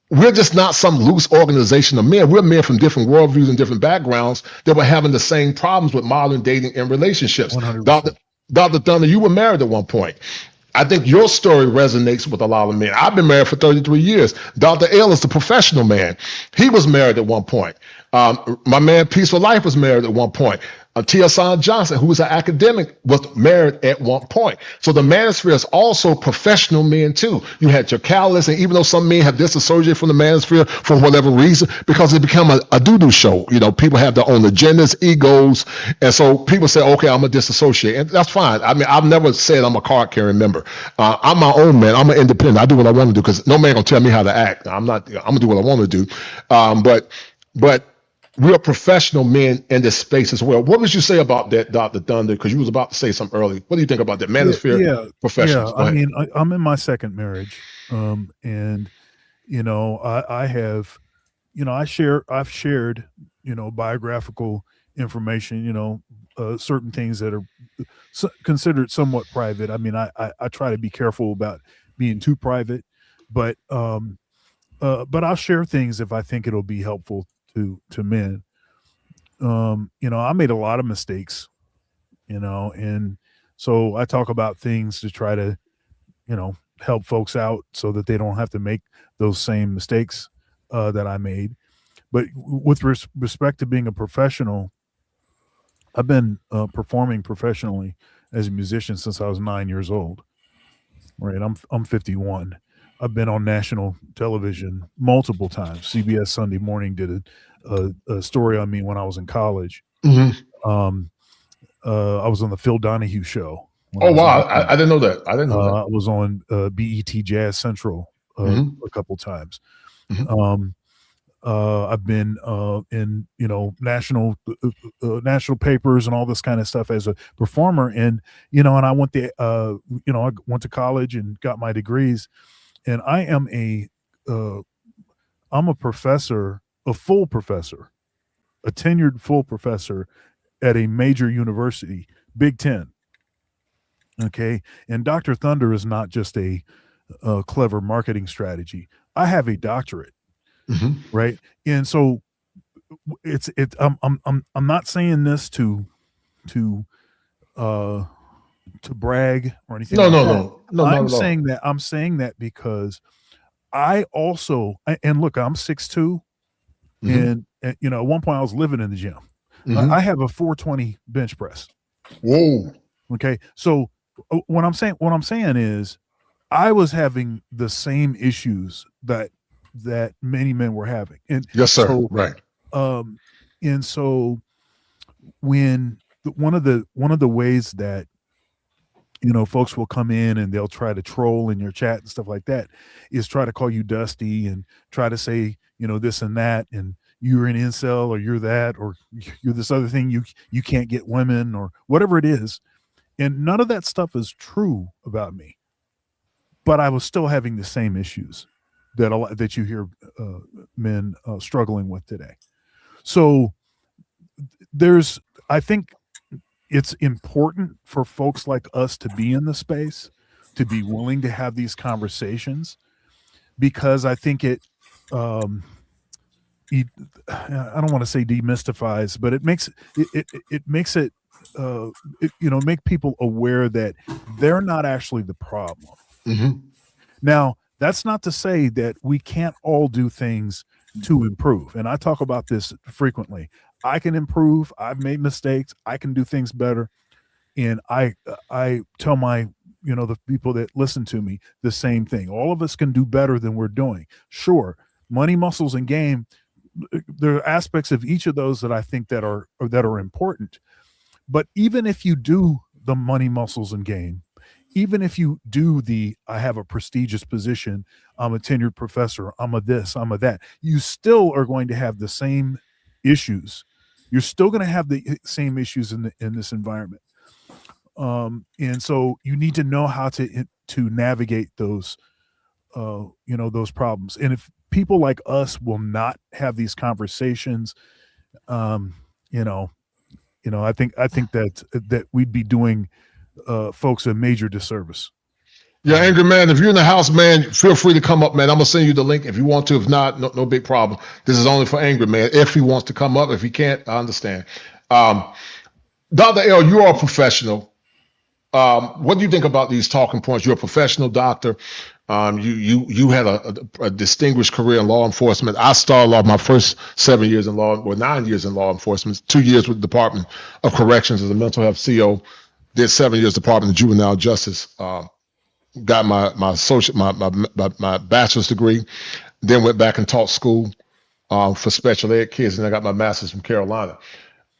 S1: we're just not some loose organization of men. We're men from different worldviews and different backgrounds that were having the same problems with modern dating and relationships.
S3: 100%.
S1: Dr. Thunder, you were married at one point. I think your story resonates with a lot of men. I've been married for 33 years. Dr. L is the professional man. He was married at one point. My man Peaceful Life was married at one point. T. Hassan Johnson, who was an academic, was married at one point. So the Manosphere is also professional men too. You had your callous, and even though some men have disassociated from the Manosphere for whatever reason, because it become a doo-doo show. You know, people have their own agendas, egos, and so people say, okay, I'm gonna disassociate, and that's fine. I mean, I've never said I'm a card-carrying member. I'm my own man. I'm an independent. I do what I want to do because no man gonna tell me how to act. I'm gonna do what I want to do. But we are professional men in this space as well. What would you say about that, Dr. Thunder? Because you was about to say something early. What do you think about that? Manosphere professionals.
S3: Yeah. I mean, I'm in my second marriage, and you know, I have, you know, I've shared, you know, biographical information, you know, certain things that are considered somewhat private. I mean, I try to be careful about being too private, but I'll share things if I think it'll be helpful to men. You know, I made a lot of mistakes, you know, and so I talk about things to try to, you know, help folks out so that they don't have to make those same mistakes that I made. But with respect to being a professional, I've been performing professionally as a musician since I was 9 years old. Right, I'm 51. I've been on national television multiple times. CBS Sunday Morning did a story on me when I was in college.
S1: Mm-hmm.
S3: I was on the Phil Donahue show.
S1: Oh wow, I didn't know that. I didn't know that.
S3: I was on BET Jazz Central a couple times.
S1: Mm-hmm.
S3: I've been in, you know, national papers and all this kind of stuff as a performer, and you know, and I went to you know, I went to college and got my degrees, and I am I'm a professor, a full professor, a tenured full professor at a major university, Big Ten. Okay, and Dr. Thunder is not just a clever marketing strategy. I have a doctorate.
S1: Mm-hmm.
S3: Right. And so I'm not saying this to brag or anything.
S1: No.
S3: I'm saying that because I also, and look, I'm 6'2", and you know, at one point I was living in the gym. I have a 420 bench press.
S1: Whoa.
S3: Okay. So what I'm saying is I was having the same issues that many men were having. And
S1: yes, sir.
S3: So,
S1: right.
S3: And so when one of the ways that, you know, folks will come in and they'll try to troll in your chat and stuff like that is try to call you dusty and try to say, you know, this and that, and you're an incel, or you're that, or you're this other thing, you can't get women, or whatever it is. And none of that stuff is true about me, but I was still having the same issues that you hear men struggling with today. So I think it's important for folks like us to be in the space, to be willing to have these conversations, because I think I don't want to say demystifies, but it makes it you know, make people aware that they're not actually the problem. Now, that's not to say that we can't all do things to improve. And I talk about this frequently. I can improve. I've made mistakes. I can do things better. And I tell my the people that listen to me the same thing. All of us can do better than we're doing. Sure, money, muscles, and game. There are aspects of each of those that I think that are important. But even if you do the money, muscles, and game, even if you do I have a prestigious position, I'm a tenured professor, I'm a this, I'm a that, you still are going to have the same issues. You're still going to have the same issues in this environment. And so you need to know how to navigate those, those problems. And if people like us will not have these conversations, I think that we'd be doing folks a major disservice.
S1: Yeah, Angry Man, if you're in the house, man, feel free to come up, man. I'm going to send you the link if you want to. If not, no big problem. This is only for Angry Man. If he wants to come up, if he can't, I understand. Dr. L, you are a professional. What do you think about these talking points? You're a professional doctor. You had a distinguished career in law enforcement. I started off my first 7 years in 9 years in law enforcement, 2 years with the Department of Corrections as a mental health CO, did 7 years Department of Juvenile Justice. Got my bachelor's degree, then went back and taught school for special ed kids, and I got my master's from Carolina.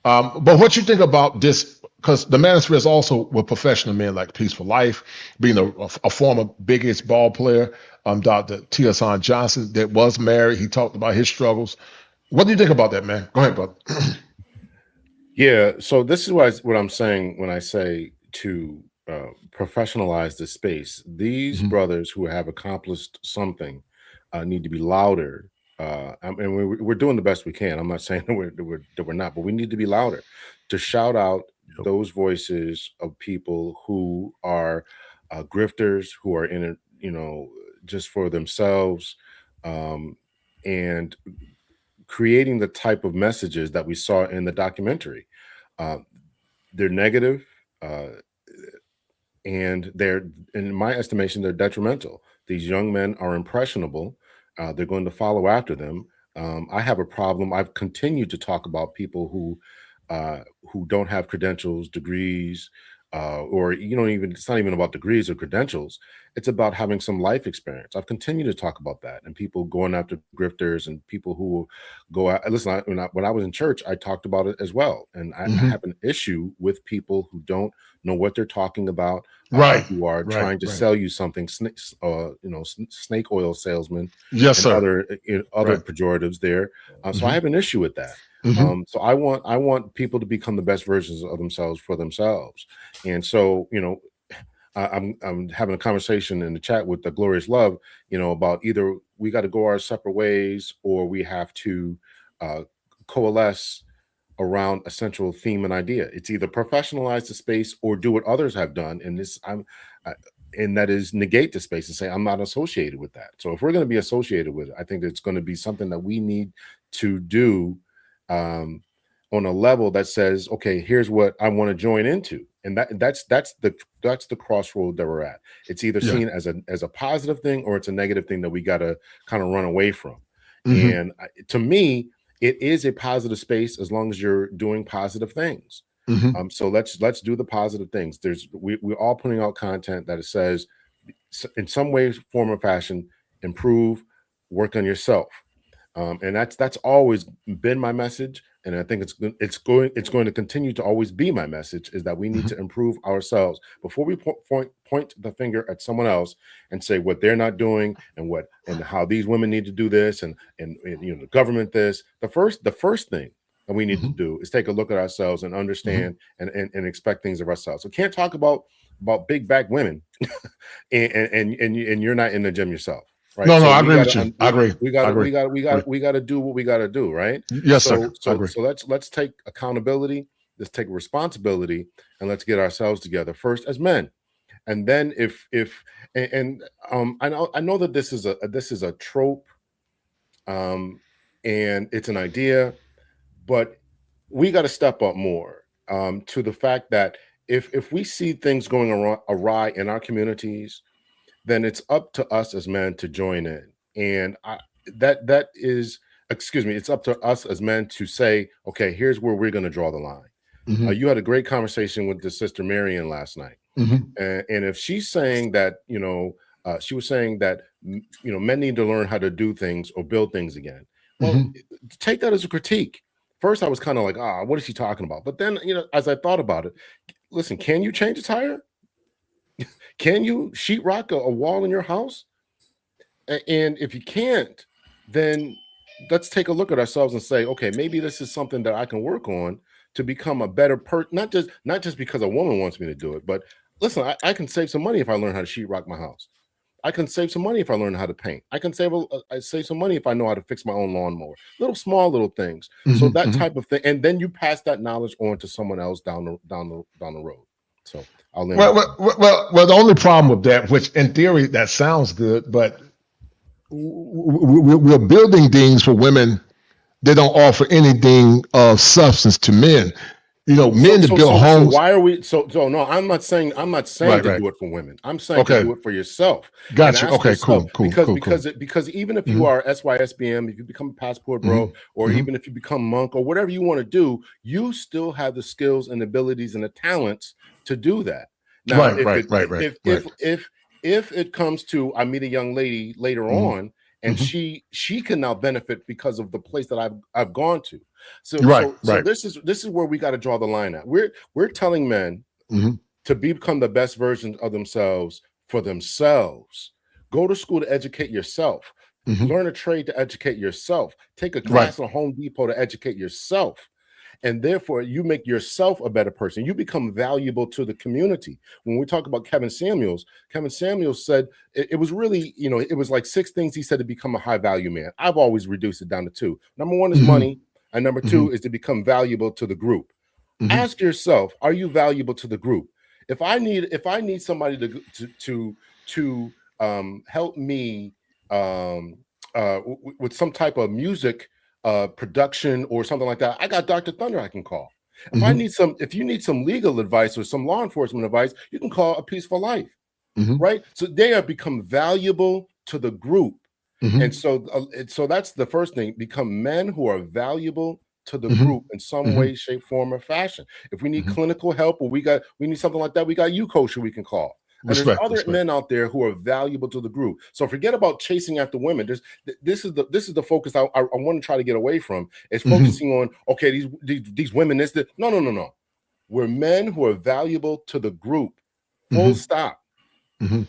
S1: But what you think about this? Because the Manosphere is also with professional men like Peaceful Life, being a former Big East ball player, Dr. T.S. Johnson, that was married. He talked about his struggles. What do you think about that, man? Go ahead, brother.
S2: Yeah, so this is what I'm saying when I say to professionalize the space. These brothers who have accomplished something need to be louder. And we're doing the best we can. I'm not saying that we're not, but we need to be louder to shout out those voices of people who are grifters, who are in it, just for themselves, and creating the type of messages that we saw in the documentary. They're negative, and they're, in my estimation, they're detrimental. These young men are impressionable. They're going to follow after them. I have a problem. I've continued to talk about people who don't have credentials, degrees, or it's not even about degrees or credentials. It's about having some life experience. I've continued to talk about that, and people going after grifters and people who go out. Listen, when I was in church, I talked about it as well, and I have an issue with people who don't know what they're talking about, who are trying to sell you something, snake oil salesman,
S1: yes,
S2: and
S1: sir.
S2: other pejoratives there. So I have an issue with that. So I want people to become the best versions of themselves for themselves. And so, I'm having a conversation in the chat with the Glorious Love, about either we got to go our separate ways or we have to coalesce around a central theme and idea. It's either professionalize the space or do what others have done. And and that is negate the space and say, I'm not associated with that. So if we're going to be associated with it, I think it's going to be something that we need to do on a level that says, okay, here's what I want to join into. And that's the crossroad that we're at. It's either seen as a positive thing or it's a negative thing that we got to kind of run away from. And to me, it is a positive space as long as you're doing positive things. So let's do the positive things. We're all putting out content that it says, in some way, form, or fashion, improve, work on yourself. And that's always been my message, and I think it's going to continue to always be my message, is that we need to improve ourselves before we point the finger at someone else and say what they're not doing and how these women need to do this and the government this. The first thing that we need to do is take a look at ourselves and understand and expect things of ourselves. So can't talk about big back women and you're not in the gym yourself. Right.
S1: No, I agree with you. I agree.
S2: We got to do what we got to do. Right.
S1: Yes, sir.
S2: So let's take accountability. Let's take responsibility, and let's get ourselves together first as men. And then I know that this is a trope, and it's an idea, but we got to step up more to the fact that if we see things going awry in our communities, then it's up to us as men to join in. And it's up to us as men to say, okay, here's where we're going to draw the line. You had a great conversation with the sister Marion last night. And if she's saying that, she was saying that, men need to learn how to do things or build things again. Well, take that as a critique. First, I was kind of like, what is she talking about? But then, as I thought about it, listen, can you change a tire? Can you sheetrock a wall in your house? And if you can't, then let's take a look at ourselves and say, okay, maybe this is something that I can work on to become a better person. Not just because a woman wants me to do it, but listen, I can save some money if I learn how to sheetrock my house. I can save some money if I learn how to paint. I can save some money if I know how to fix my own lawnmower. Small things. So that type of thing, and then you pass that knowledge on to someone else down the road. So I'll end.
S1: Well, the only problem with that, which in theory that sounds good, but we're building things for women. They don't offer anything of substance to men. Men to build homes.
S2: So why are we? So no, I'm not saying to do it for women. I'm saying to do it for yourself.
S1: Gotcha. Okay, cool.
S2: Because even if you are SYSBM, if you become a passport bro, or even if you become monk or whatever you want to do, you still have the skills and abilities and the talents to do that. Now, if it comes to, I meet a young lady later on, and she can now benefit because of the place that I've gone to. So this is where we got to draw the line at. We're telling men to become the best version of themselves for themselves. Go to school to educate yourself. Learn a trade to educate yourself. Take a class at Home Depot to educate yourself. And therefore, you make yourself a better person. You become valuable to the community. When we talk about Kevin Samuels said it was really, it was like 6 things he said to become a high value man. I've always reduced it down to 2. Number 1 is money. And number 2 is to become valuable to the group. Ask yourself, are you valuable to the group? If I need somebody to help me with some type of music production or something like that, I got Dr. Thunder I can call. If you need some legal advice or some law enforcement advice, you can call A Peaceful Life, right? So they have become valuable to the group. And so that's the first thing. Become men who are valuable to the group in some way, shape, form, or fashion. If we need clinical help or we need something like that, we got you, kosher, we can call. And there's other men out there who are valuable to the group. So forget about chasing after women. This is the focus I want to try to get away from. Is focusing on, okay, these women. No. We're men who are valuable to the group. Full stop.
S1: Okay.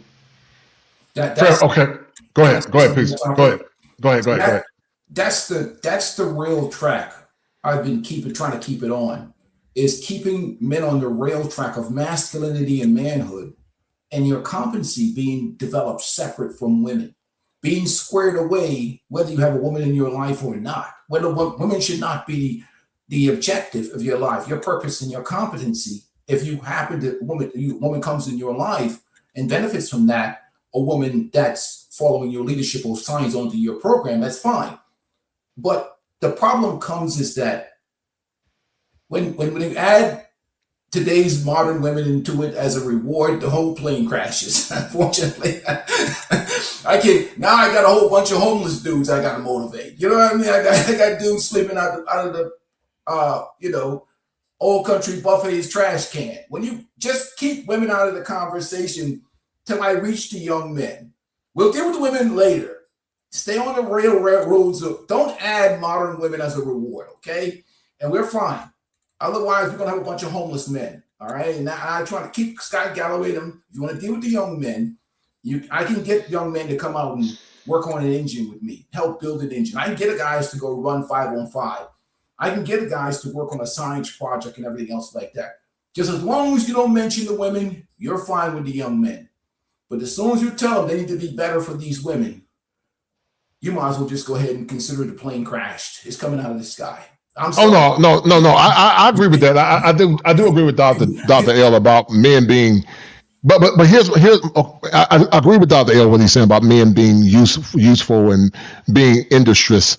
S1: Go ahead, please. Go ahead.
S4: That's the real track I've been trying to keep it on, is keeping men on the rail track of masculinity and manhood, and your competency being developed separate from women, being squared away, whether you have a woman in your life or not. Whether women should not be the objective of your life, your purpose and your competency. If you happen to woman comes in your life and benefits from that, a woman that's following your leadership or signs onto your program, that's fine. But the problem comes is that when you add today's modern women into it as a reward, the whole plane crashes. Unfortunately, I got a whole bunch of homeless dudes I got to motivate. You know what I mean? I got dudes sleeping out of the old country buffet's trash can. When you just keep women out of the conversation till I reach the young men. We'll deal with the women later. Stay on the railroads. Don't add modern women as a reward, okay? And we're fine. Otherwise, we're going to have a bunch of homeless men, all right? And I'm trying to keep Scott Galloway them. If you want to deal with the young men, I can get young men to come out and work on an engine with me, help build an engine. I can get guys to go run 5-on-5. I can get guys to work on a science project and everything else like that. Just as long as you don't mention the women, you're fine with the young men. But as soon as you tell them they need to be better for these women, you might as well just go ahead and consider the plane crashed. It's coming out of the sky. I'm sorry.
S1: No. I agree with that. I do agree with Dr. L about men being, but here's I agree with Dr. L what he's saying about men being useful and being industrious.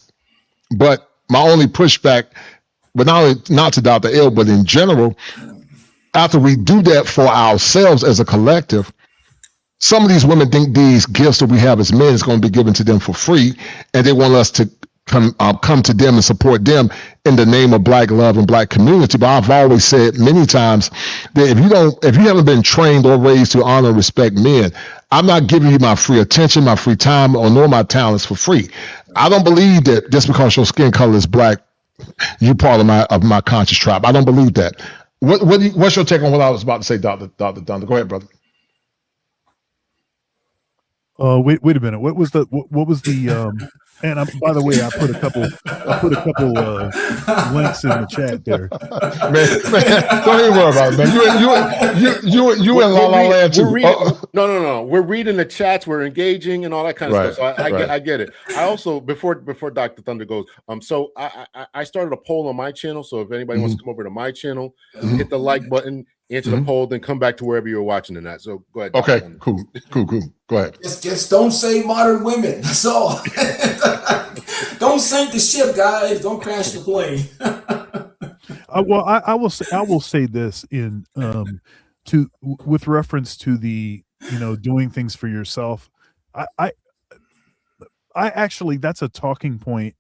S1: But my only pushback, but not to Dr. L, but in general, after we do that for ourselves as a collective, some of these women think these gifts that we have as men is going to be given to them for free, and they want us to come to them and support them in the name of Black love and Black community. But I've always said many times that if you haven't been trained or raised to honor and respect men, I'm not giving you my free attention, my free time, or nor my talents for free. I don't believe that just because your skin color is Black, you part of my conscious tribe. I don't believe that. What's your take on what I was about to say, Dr. Thunder? Go ahead, brother.
S3: Wait a minute. What was the and by the way, I put a couple links in the chat there.
S1: Man, don't even worry about it, man. You in La La Land too.
S2: No. We're reading the chats. We're engaging and all that kind of stuff. So I get it. I also before Dr. Thunder goes, so I started a poll on my channel. So if anybody wants to come over to my channel, hit the like button, answer the poll, then come back to wherever you're watching in that. So go ahead.
S1: Okay, cool. Go ahead.
S4: Just don't say modern women. That's all. Don't sink the ship, guys. Don't crash the plane.
S3: Well, I will say this in with reference to the doing things for yourself. I actually, that's a talking point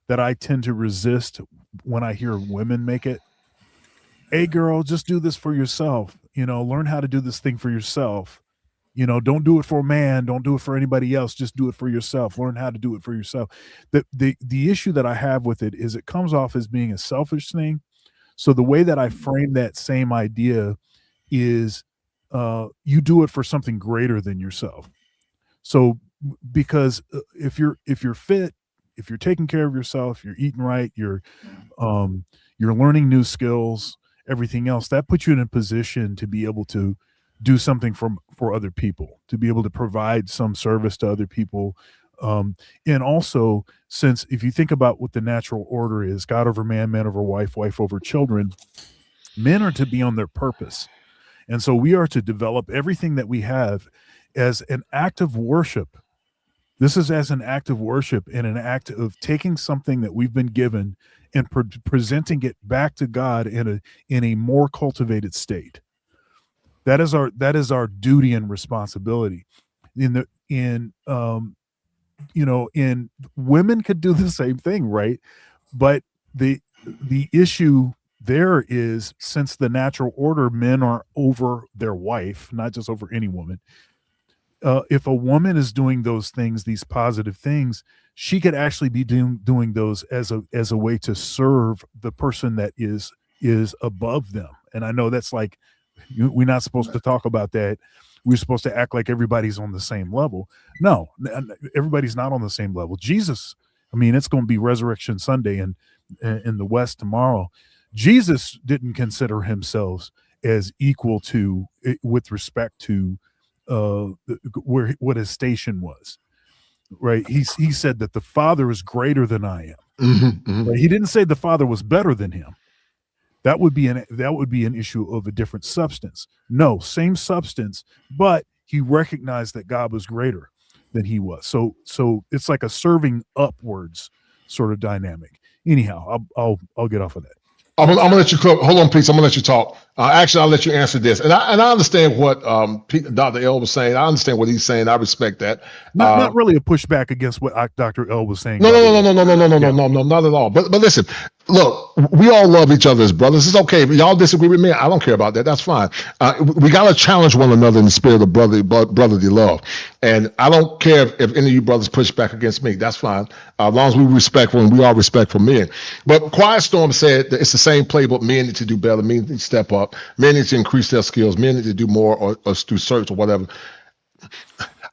S3: that I tend to resist when I hear women make it. Hey, girl, just do this for yourself. Learn how to do this thing for yourself. Don't do it for a man. Don't do it for anybody else. Just do it for yourself. Learn how to do it for yourself. The issue that I have with it is it comes off as being a selfish thing. So the way that I frame that same idea is you do it for something greater than yourself. So because if you're fit, if you're taking care of yourself, you're eating right, you're learning new skills, everything else, that puts you in a position to be able to do something for other people, to be able to provide some service to other people. And also, since if you think about what the natural order is, God over man, man over wife, wife over children, men are to be on their purpose. And so we are to develop everything that we have as an act of worship. This is as an act of worship and an act of taking something that we've been given and presenting it back to God in a more cultivated state. That is our duty and responsibility. And women could do the same thing, right? But the issue there is, since the natural order, men are over their wife, not just over any woman. If a woman is doing those things, these positive things, she could actually be doing those as a way to serve the person that is above them. And I know that's like, we're not supposed to talk about that. We're supposed to act like everybody's on the same level. No, everybody's not on the same level. Jesus, I mean, it's going to be Resurrection Sunday in the West tomorrow. Jesus didn't consider himself as equal to, with respect to what his station was, right? He said that the Father is greater than I am. Right? He didn't say the Father was better than him. That would be an issue of a different substance. No, same substance, but he recognized that God was greater than he was. So it's like a serving upwards sort of dynamic. Anyhow, I'll get off of that.
S1: I'm gonna let you hold on, please. I'm gonna let you talk. Actually, I'll let you answer this, and I understand what Dr. L was saying. I understand what he's saying. I respect that.
S3: Not really a pushback against what Dr. L was saying.
S1: No, not at all. But listen, look, we all love each other as brothers. It's okay if y'all disagree with me. I don't care about that. That's fine. We gotta challenge one another in the spirit of brotherly love, and I don't care if any of you brothers push back against me. That's fine, as long as we respectful and we are respectful men. But Quiet Storm said that it's the same playbook. Men need to do better. Men need to step up. Men need to increase their skills. Men need to do more or do search or whatever.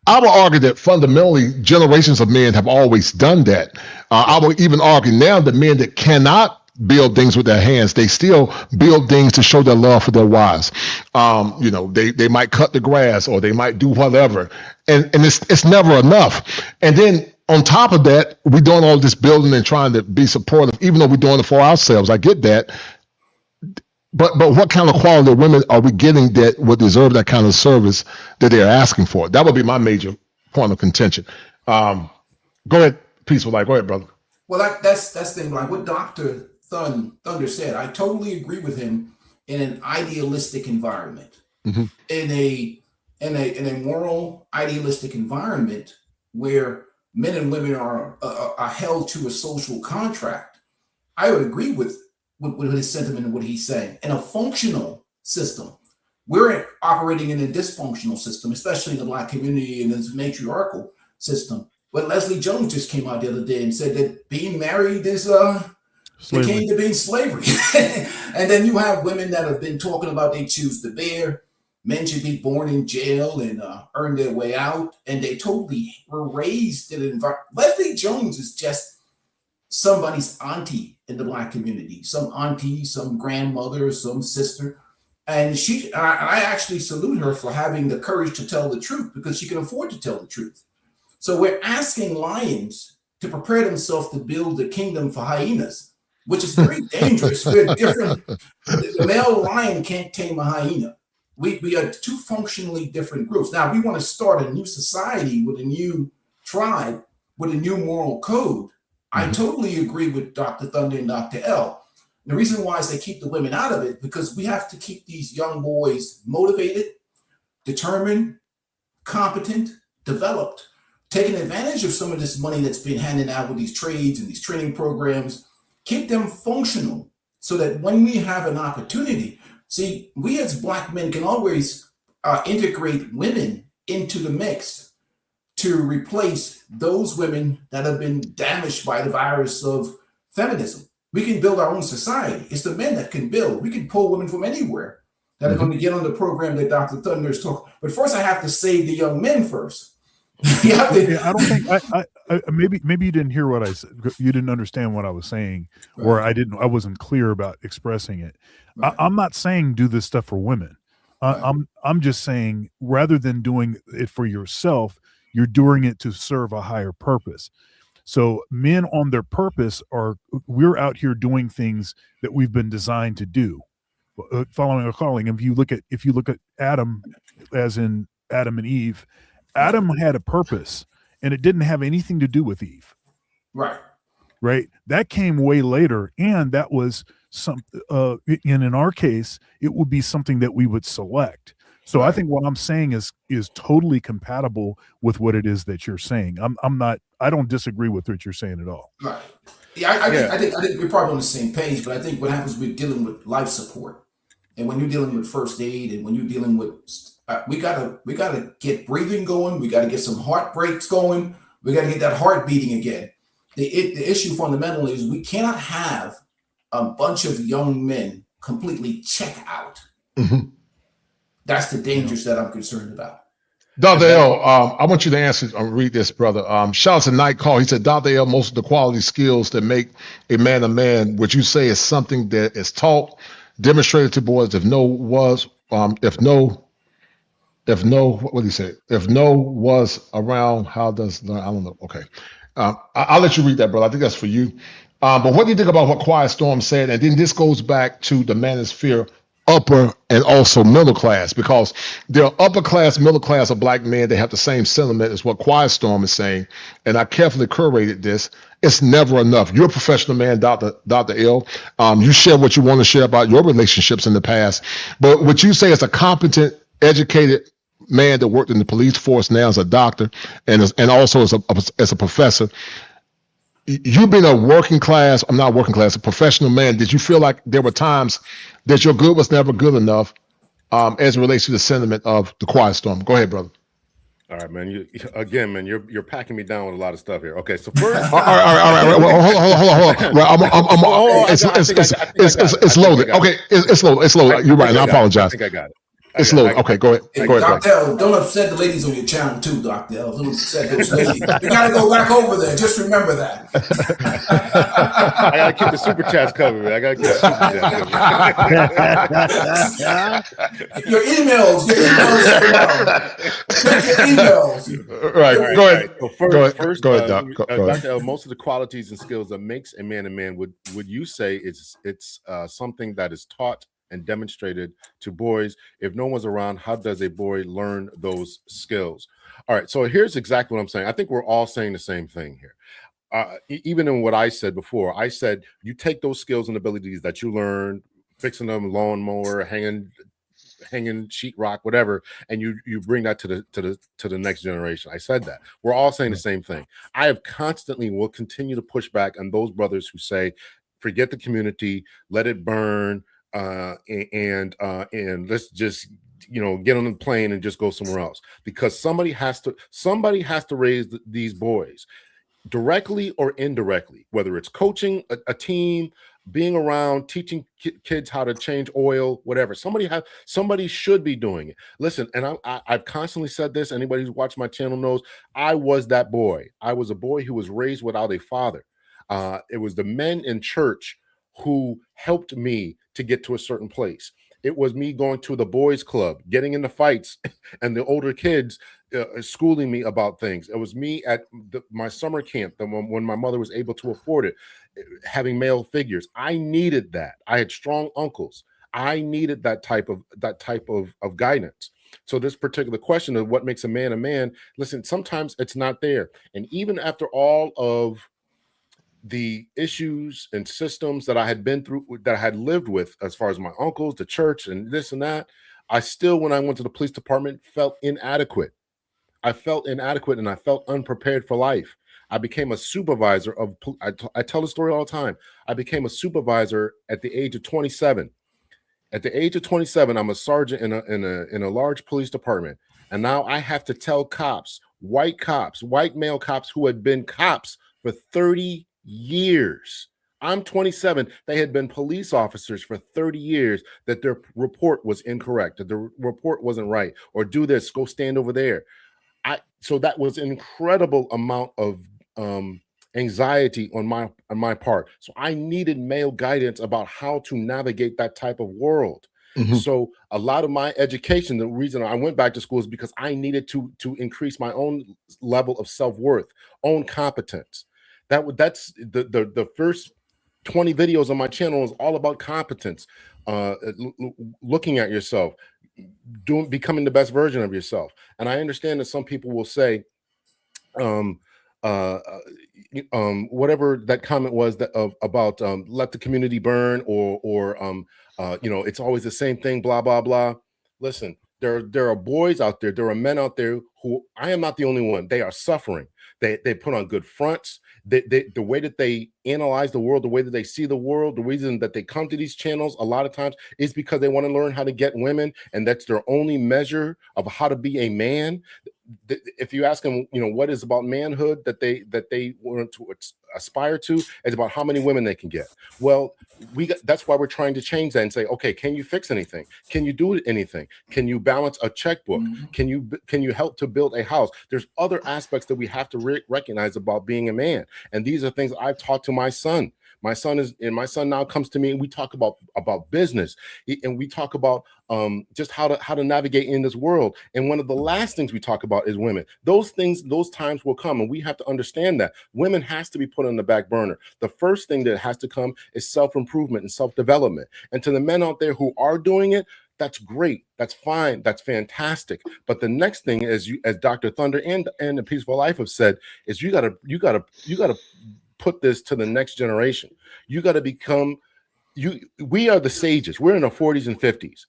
S1: I would argue that fundamentally generations of men have always done that. I would even argue now that men that cannot build things with their hands, they still build things to show their love for their wives. They might cut the grass or they might do whatever. And it's never enough. And then on top of that, we're doing all this building and trying to be supportive, even though we're doing it for ourselves. I get that. But what kind of quality of women are we getting that would deserve that kind of service that they're asking for? That would be my major point of contention. Go ahead, Peaceful Life. Go ahead, brother.
S4: Well, that's the thing. Like what Dr. Thunder said, I totally agree with him in an idealistic environment. In a moral idealistic environment where men and women are held to a social contract. I would agree with his sentiment and what he's saying. In a functional system, we're operating in a dysfunctional system, especially in the Black community and this matriarchal system. But Leslie Jones just came out the other day and said that being married is akin to being slavery. And then you have women that have been talking about they choose to bear. Men should be born in jail and earn their way out. And they totally were raised in an environment. Leslie Jones is just somebody's auntie in the Black community, some auntie, some grandmother, some sister. And I actually salute her for having the courage to tell the truth, because she can afford to tell the truth. So we're asking lions to prepare themselves to build a kingdom for hyenas, which is very dangerous. We're different. The male lion can't tame a hyena. We are two functionally different groups. Now, we want to start a new society with a new tribe, with a new moral code. I totally agree with Dr. Thunder and Dr. L. The reason why is they keep the women out of it, because we have to keep these young boys motivated, determined, competent, developed, taking advantage of some of this money that's been handed out with these trades and these training programs, keep them functional so that when we have an opportunity, see, we as Black men can always integrate women into the mix to replace those women that have been damaged by the virus of feminism. We can build our own society. It's the men that can build. We can pull women from anywhere that are going to get on the program that Dr. Thunder is talking. But first, I have to save the young men first.
S3: I don't think I maybe you didn't hear what I said. You didn't understand what I was saying, or I wasn't clear about expressing it. Right. I'm not saying do this stuff for women. Right. I'm just saying, rather than doing it for yourself, you're doing it to serve a higher purpose. So men on their purpose we're out here doing things that we've been designed to do, following a calling. If you look at Adam, as in Adam and Eve, Adam had a purpose, and it didn't have anything to do with Eve. Right. That came way later, and that was in our case, it would be something that we would select. So I think what I'm saying is totally compatible with what it is that you're saying. I don't disagree with what you're saying at all.
S4: Right. Yeah, I think we're probably on the same page, but I think what happens, we're dealing with life support. And when you're dealing with first aid, and when you're dealing with, we gotta get breathing going. We gotta get some heart breaks going. We gotta get that heart beating again. The issue fundamentally is we cannot have a bunch of young men completely check out. That's the dangers that I'm concerned about.
S1: Dr. L, I want you to answer, read this, brother. Shout out to Night Call. He said, Dr. L, most of the quality skills that make a man, would you say is something that is taught, demonstrated to boys? If no was around, how does, I don't know. Okay. I'll let you read that, brother. I think that's for you. But what do you think about what Quiet Storm said? And then this goes back to the Manosphere upper and also middle class, because there are upper class, middle class of Black men that have the same sentiment as what Quiet Storm is saying. And I carefully curated this. It's never enough. You're a professional man, Dr. L. You share what you want to share about your relationships in the past. But what you say is a competent, educated man that worked in the police force, now as a doctor and also as a professor. You being a a professional man, did you feel like there were times that your good was never good enough as it relates to the sentiment of the Quiet Storm? Go ahead, brother.
S2: All right, man. You're packing me down with a lot of stuff here. Okay, so first,
S1: all right. Well, it's loaded. Okay, it's loaded. You're right. And I apologize.
S2: I think I got it.
S1: It's loaded. Okay, go ahead.
S4: Hey, Dr. L, don't upset the ladies on your channel too, Dr. L. Don't upset those ladies. You gotta go back over there. Just remember that.
S2: I gotta keep the super chats covered. Man. I gotta keep the super chats covered.
S4: Your emails. Check your emails.
S1: Right. Go ahead.
S2: Right. So first,
S1: Doc.
S2: Dr. L, most of the qualities and skills that makes a man, would you say it's something that is taught and demonstrated to boys? If no one's around, how does a boy learn those skills? All right, so here's exactly what I'm saying. I think we're all saying the same thing here. Even in what I said before, I said you take those skills and abilities that you learned, fixing them, lawnmower, hanging hanging sheetrock, whatever, and you bring that to the next generation. I said that. We're all saying the same thing. I have constantly will continue to push back on those brothers who say, forget the community, let it burn, and let's just get on the plane and just go somewhere else, because somebody has to raise these boys, directly or indirectly, whether it's coaching a team, being around, teaching kids how to change oil, whatever. Somebody should be doing it. Listen, and I've constantly said this. Anybody who's watched my channel knows I was that boy. I was a boy who was raised without a father. It was the men in church who helped me to get to a certain place. It was me going to the boys club, getting into fights, and the older kids schooling me about things. It was me at my summer camp, when my mother was able to afford it, having male figures. I needed that. I had strong uncles. I needed that type of guidance. So this particular question of what makes a man, listen, sometimes it's not there. And even after all of the issues and systems that I had been through, that I had lived with, as far as my uncles, the church, and this and that, I still, when I went to the police department, felt inadequate. I felt inadequate, and I felt unprepared for life. I became a supervisor of, I tell the story all the time. I became a supervisor at the age of 27. At the age of 27, I'm a sergeant in a large police department. And now I have to tell cops, white male cops who had been cops for 30 years. I'm 27. They had been police officers for 30 years, that their report was incorrect, that the report wasn't right, or do this, go stand over there. So that was an incredible amount of anxiety on my part. So I needed male guidance about how to navigate that type of world. Mm-hmm. So a lot of my education, the reason I went back to school, is because I needed to increase my own level of self-worth, own competence. That's the first 20 videos on my channel is all about competence, looking at yourself, becoming the best version of yourself. And I understand that some people will say, whatever that comment was that about let the community burn, or it's always the same thing, blah blah blah. Listen, there are boys out there, there are men out there who, I am not the only one, they are suffering. They put on good fronts. The way that they analyze the world, the way that they see the world, the reason that they come to these channels a lot of times is because they want to learn how to get women, and that's their only measure of how to be a man. If you ask them, what is about manhood that they want to aspire to, it's about how many women they can get. Well, that's why we're trying to change that and say, okay, can you fix anything? Can you do anything? Can you balance a checkbook? Mm-hmm. Can you help to build a house? There's other aspects that we have to recognize about being a man, and these are things I've taught to my son. My son now comes to me, and we talk about business, and we talk about just how to navigate in this world. And one of the last things we talk about is women. Those times will come, and we have to understand that women has to be put on the back burner. The first thing that has to come is self-improvement and self-development. And to the men out there who are doing it, that's great. That's fine. That's fantastic. But the next thing, as Dr. Thunder and the Peaceful Life have said, is you gotta put this to the next generation. You got to become, we are the sages. We're in the 40s and 50s.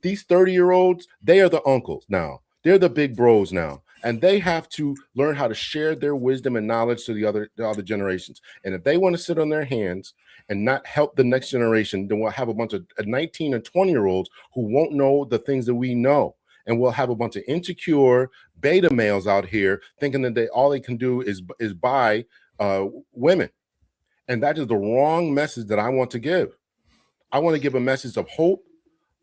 S2: These 30-year-olds, they are the uncles now. They're the big bros now. And they have to learn how to share their wisdom and knowledge to the other generations. And if they want to sit on their hands and not help the next generation, then we'll have a bunch of 19 and 20-year-olds who won't know the things that we know. And we'll have a bunch of insecure beta males out here thinking that all they can do is buy women. And that is the wrong message that I want to give. I want to give a message of hope,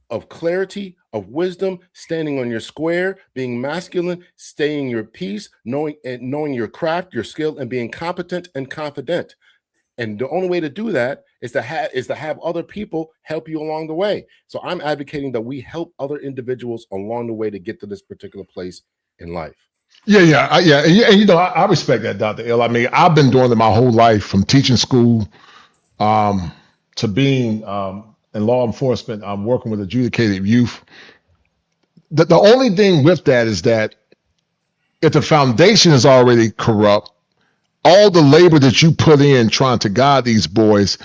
S2: of clarity, of wisdom, standing on your square, being masculine, staying your peace, knowing your craft, your skill, and being competent and confident. And the only way to do that is to have other people help you along the way. So I'm advocating that we help other individuals along the way to get to this particular place in life.
S1: Yeah. And I respect that, Dr. L. I mean, I've been doing it my whole life, from teaching school to being in law enforcement. I'm working with adjudicated youth. The only thing with that is that if the foundation is already corrupt, all the labor that you put in trying to guide these boys,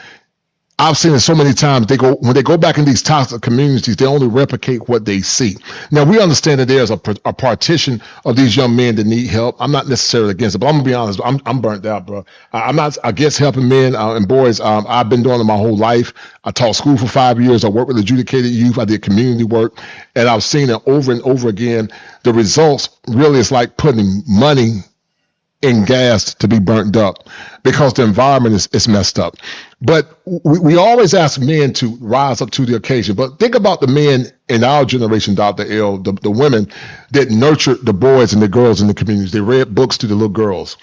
S1: I've seen it so many times. When they go back in these toxic communities, they only replicate what they see. Now we understand that there's a partition of these young men that need help. I'm not necessarily against it, but I'm gonna be honest. I'm burnt out, bro. I'm not against helping men and boys. I've been doing it my whole life. I taught school for 5 years. I worked with adjudicated youth. I did community work, and I've seen it over and over again. The results really is like putting money in gas to be burnt up because the environment is messed up. But we always ask men to rise up to the occasion. But think about the men in our generation, Dr. L, the women that nurtured the boys and the girls in the communities. They read books to the little girls.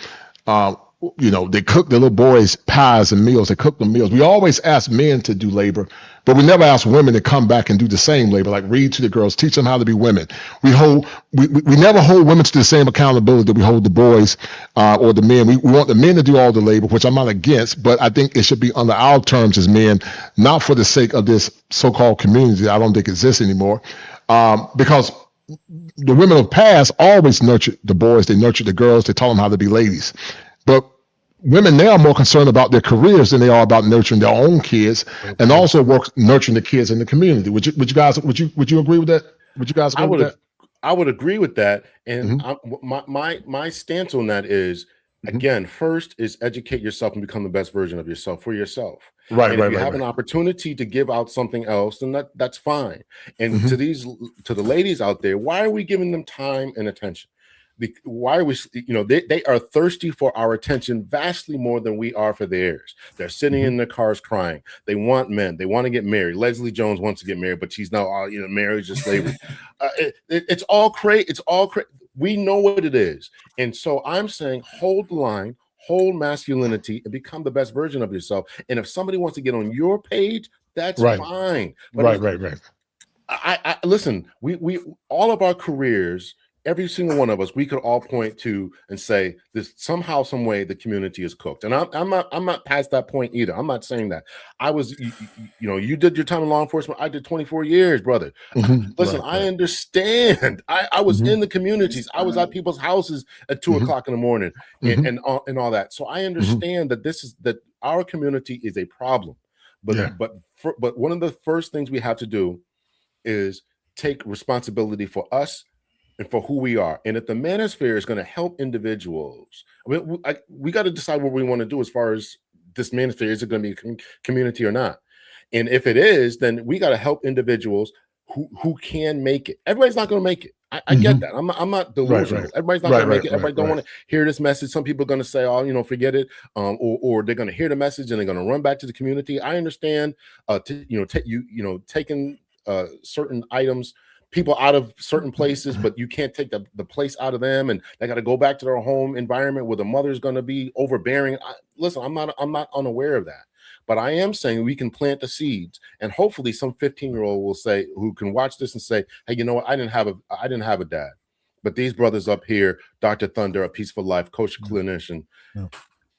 S1: They cook the little boys pies and meals. They cook them meals. We always ask men to do labor, but we never ask women to come back and do the same labor, like read to the girls, teach them how to be women. We never hold women to the same accountability that we hold the boys or the men. We want the men to do all the labor, which I'm not against, but I think it should be under our terms as men, not for the sake of this so-called community that I don't think exists anymore, because the women of the past always nurtured the boys. They nurtured the girls. They taught them how to be ladies. But women now are more concerned about their careers than they are about nurturing their own kids, and also nurturing the kids in the community. Would you agree with that? Would you guys agree with that?
S2: I would agree with that. And my stance on that is, again, first is educate yourself and become the best version of yourself for yourself.
S1: Right.
S2: And if you have an opportunity to give out something else, then that's fine. And to the ladies out there, why are we giving them time and attention? Why are we, they are thirsty for our attention vastly more than we are for theirs. They're sitting in their cars crying. They want men. They want to get married. Leslie Jones wants to get married, but she's now, marriage is slavery. It's all crazy. It's all crazy. We know what it is. And so I'm saying, hold the line, hold masculinity, and become the best version of yourself. And if somebody wants to get on your page, that's fine. But
S1: Right.
S2: I listen, we all of our careers, every single one of us, we could all point to and say this somehow, some way the community is cooked. And I'm not past that point either. I'm not saying that. I was, you did your time in law enforcement. I did 24 years, brother. Listen, I understand. I was in the communities. I was at people's houses at 2 o'clock in the morning and all that. So I understand that our community is a problem. But one of the first things we have to do is take responsibility for us and for who we are. And if the Manosphere is going to help individuals, we got to decide what we want to do as far as this Manosphere. Is it going to be a community or not? And if it is, then we got to help individuals who can make it. Everybody's not going to make it. I get that. I'm not delusional. Right. Everybody's not going to make it. Everybody don't want to hear this message. Some people are going to say, "Oh, forget it," or they're going to hear the message and they're going to run back to the community. I understand, taking certain items, people out of certain places, but you can't take the place out of them, and they got to go back to their home environment where the mother's going to be overbearing. Listen, I'm not unaware of that, but I am saying we can plant the seeds, and hopefully some 15-year-old will say, who can watch this and say, "Hey, you know what? I didn't have a dad, but these brothers up here, Dr. Thunder, A Peaceful Life, kosher clinician."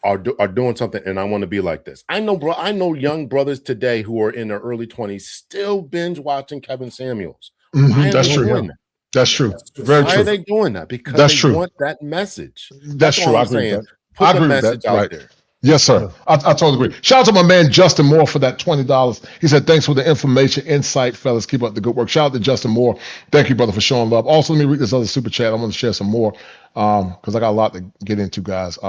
S2: Are doing something, and I want to be like this. I know young brothers today who are in their early 20s still binge watching Kevin Samuels.
S1: That's true. That's true. Very true.
S2: Why are they doing that? Because they want that message.
S1: That's true. I agree with that.
S2: Put the message out there.
S1: Yes, sir. I totally agree. Shout out to my man Justin Moore for that $20. He said, "Thanks for the information, insight, fellas. Keep up the good work." Shout out to Justin Moore. Thank you, brother, for showing love. Also, let me read this other super chat. I'm going to share some more because I got a lot to get into, guys.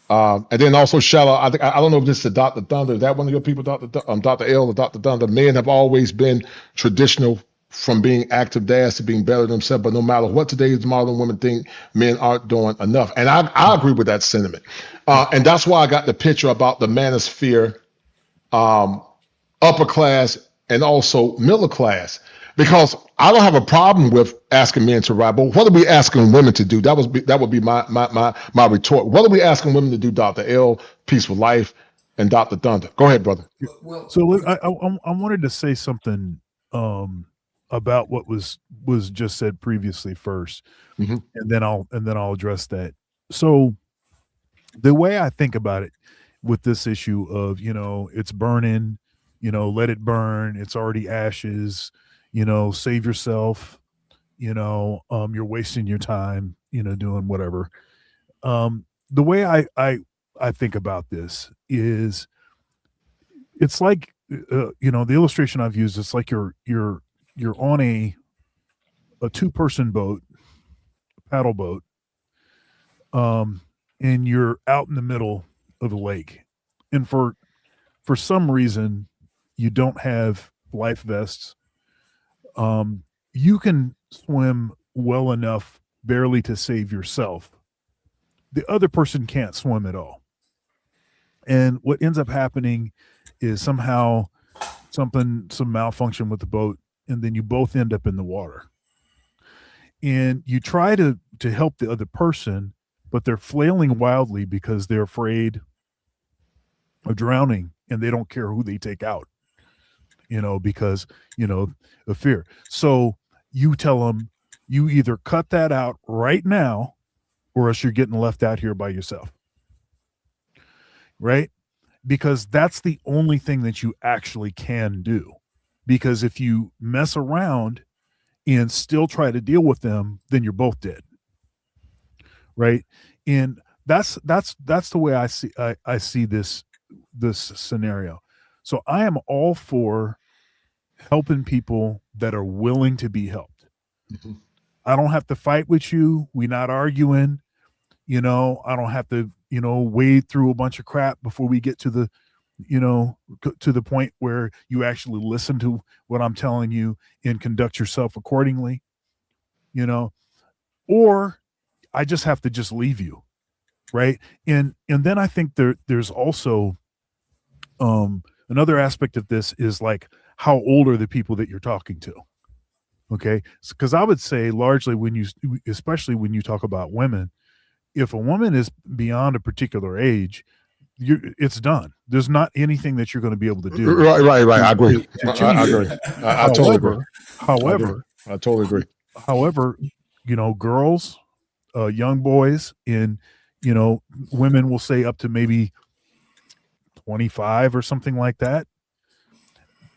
S1: And then also shout out, I don't know if this is Dr. Thunder. Is that one of your people, Dr. L or Dr. Thunder? Men have always been traditional, from being active dads to being better than themselves. But no matter what today's modern women think, men aren't doing enough. And I agree with that sentiment. And that's why I got the picture about the Manosphere, upper class and also middle class. Because I don't have a problem with asking men to ride, but what are we asking women to do? That would be my retort. What are we asking women to do, Dr. L, Peaceful Life, and Dr. Thunder? Go ahead, brother.
S3: So I wanted to say something about what was just said previously first, and then I'll address that. So the way I think about it with this issue of it's burning, let it burn. It's already ashes. Save yourself, you're wasting your time, doing whatever. The way I think about this is it's like, you know, the illustration I've used, it's like you're on a 2-person boat, paddle boat, and you're out in the middle of a lake, and for some reason you don't have life vests. You can swim well enough barely to save yourself. The other person can't swim at all. And what ends up happening is somehow some malfunction with the boat, and then you both end up in the water. And you try to help the other person, but they're flailing wildly because they're afraid of drowning, and they don't care who they take out, you know, because, you know, of fear. So you tell them, you either cut that out right now, or else you're getting left out here by yourself. Right? Because that's the only thing that you actually can do. Because if you mess around and still try to deal with them, then you're both dead. Right? And that's the way I see this scenario. So I am all for helping people that are willing to be helped.
S1: Mm-hmm.
S3: I don't have to fight with you. We're not arguing. You know, I don't have to, you know, wade through a bunch of crap before we get to the, you know, to the point where you actually listen to what I'm telling you and conduct yourself accordingly, you know, or I just have to just leave you. Right. And then I think there's also another aspect of this is like, how old are the people that you're talking to? Okay. Because I would say largely especially when you talk about women, if a woman is beyond a particular age, it's done. There's not anything that you're going to be able to do.
S1: Right. I agree. I agree. I totally agree.
S3: However,
S1: I totally agree.
S3: However, you know, girls, young boys, and, you know, women will say up to maybe 25 or something like that.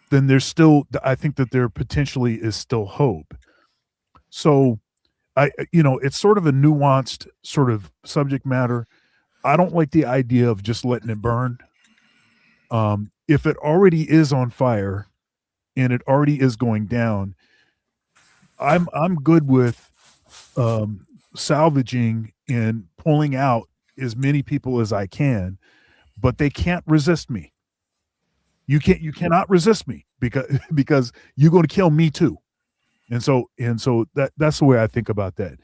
S3: Then there's still, I think that there potentially is still hope. So you know, it's sort of a nuanced sort of subject matter. I don't like the idea of just letting it burn. If it already is on fire and it already is going down, I'm good with salvaging and pulling out as many people as I can, but they can't resist me. You cannot resist me because you're going to kill me too. And so that's the way I think about that.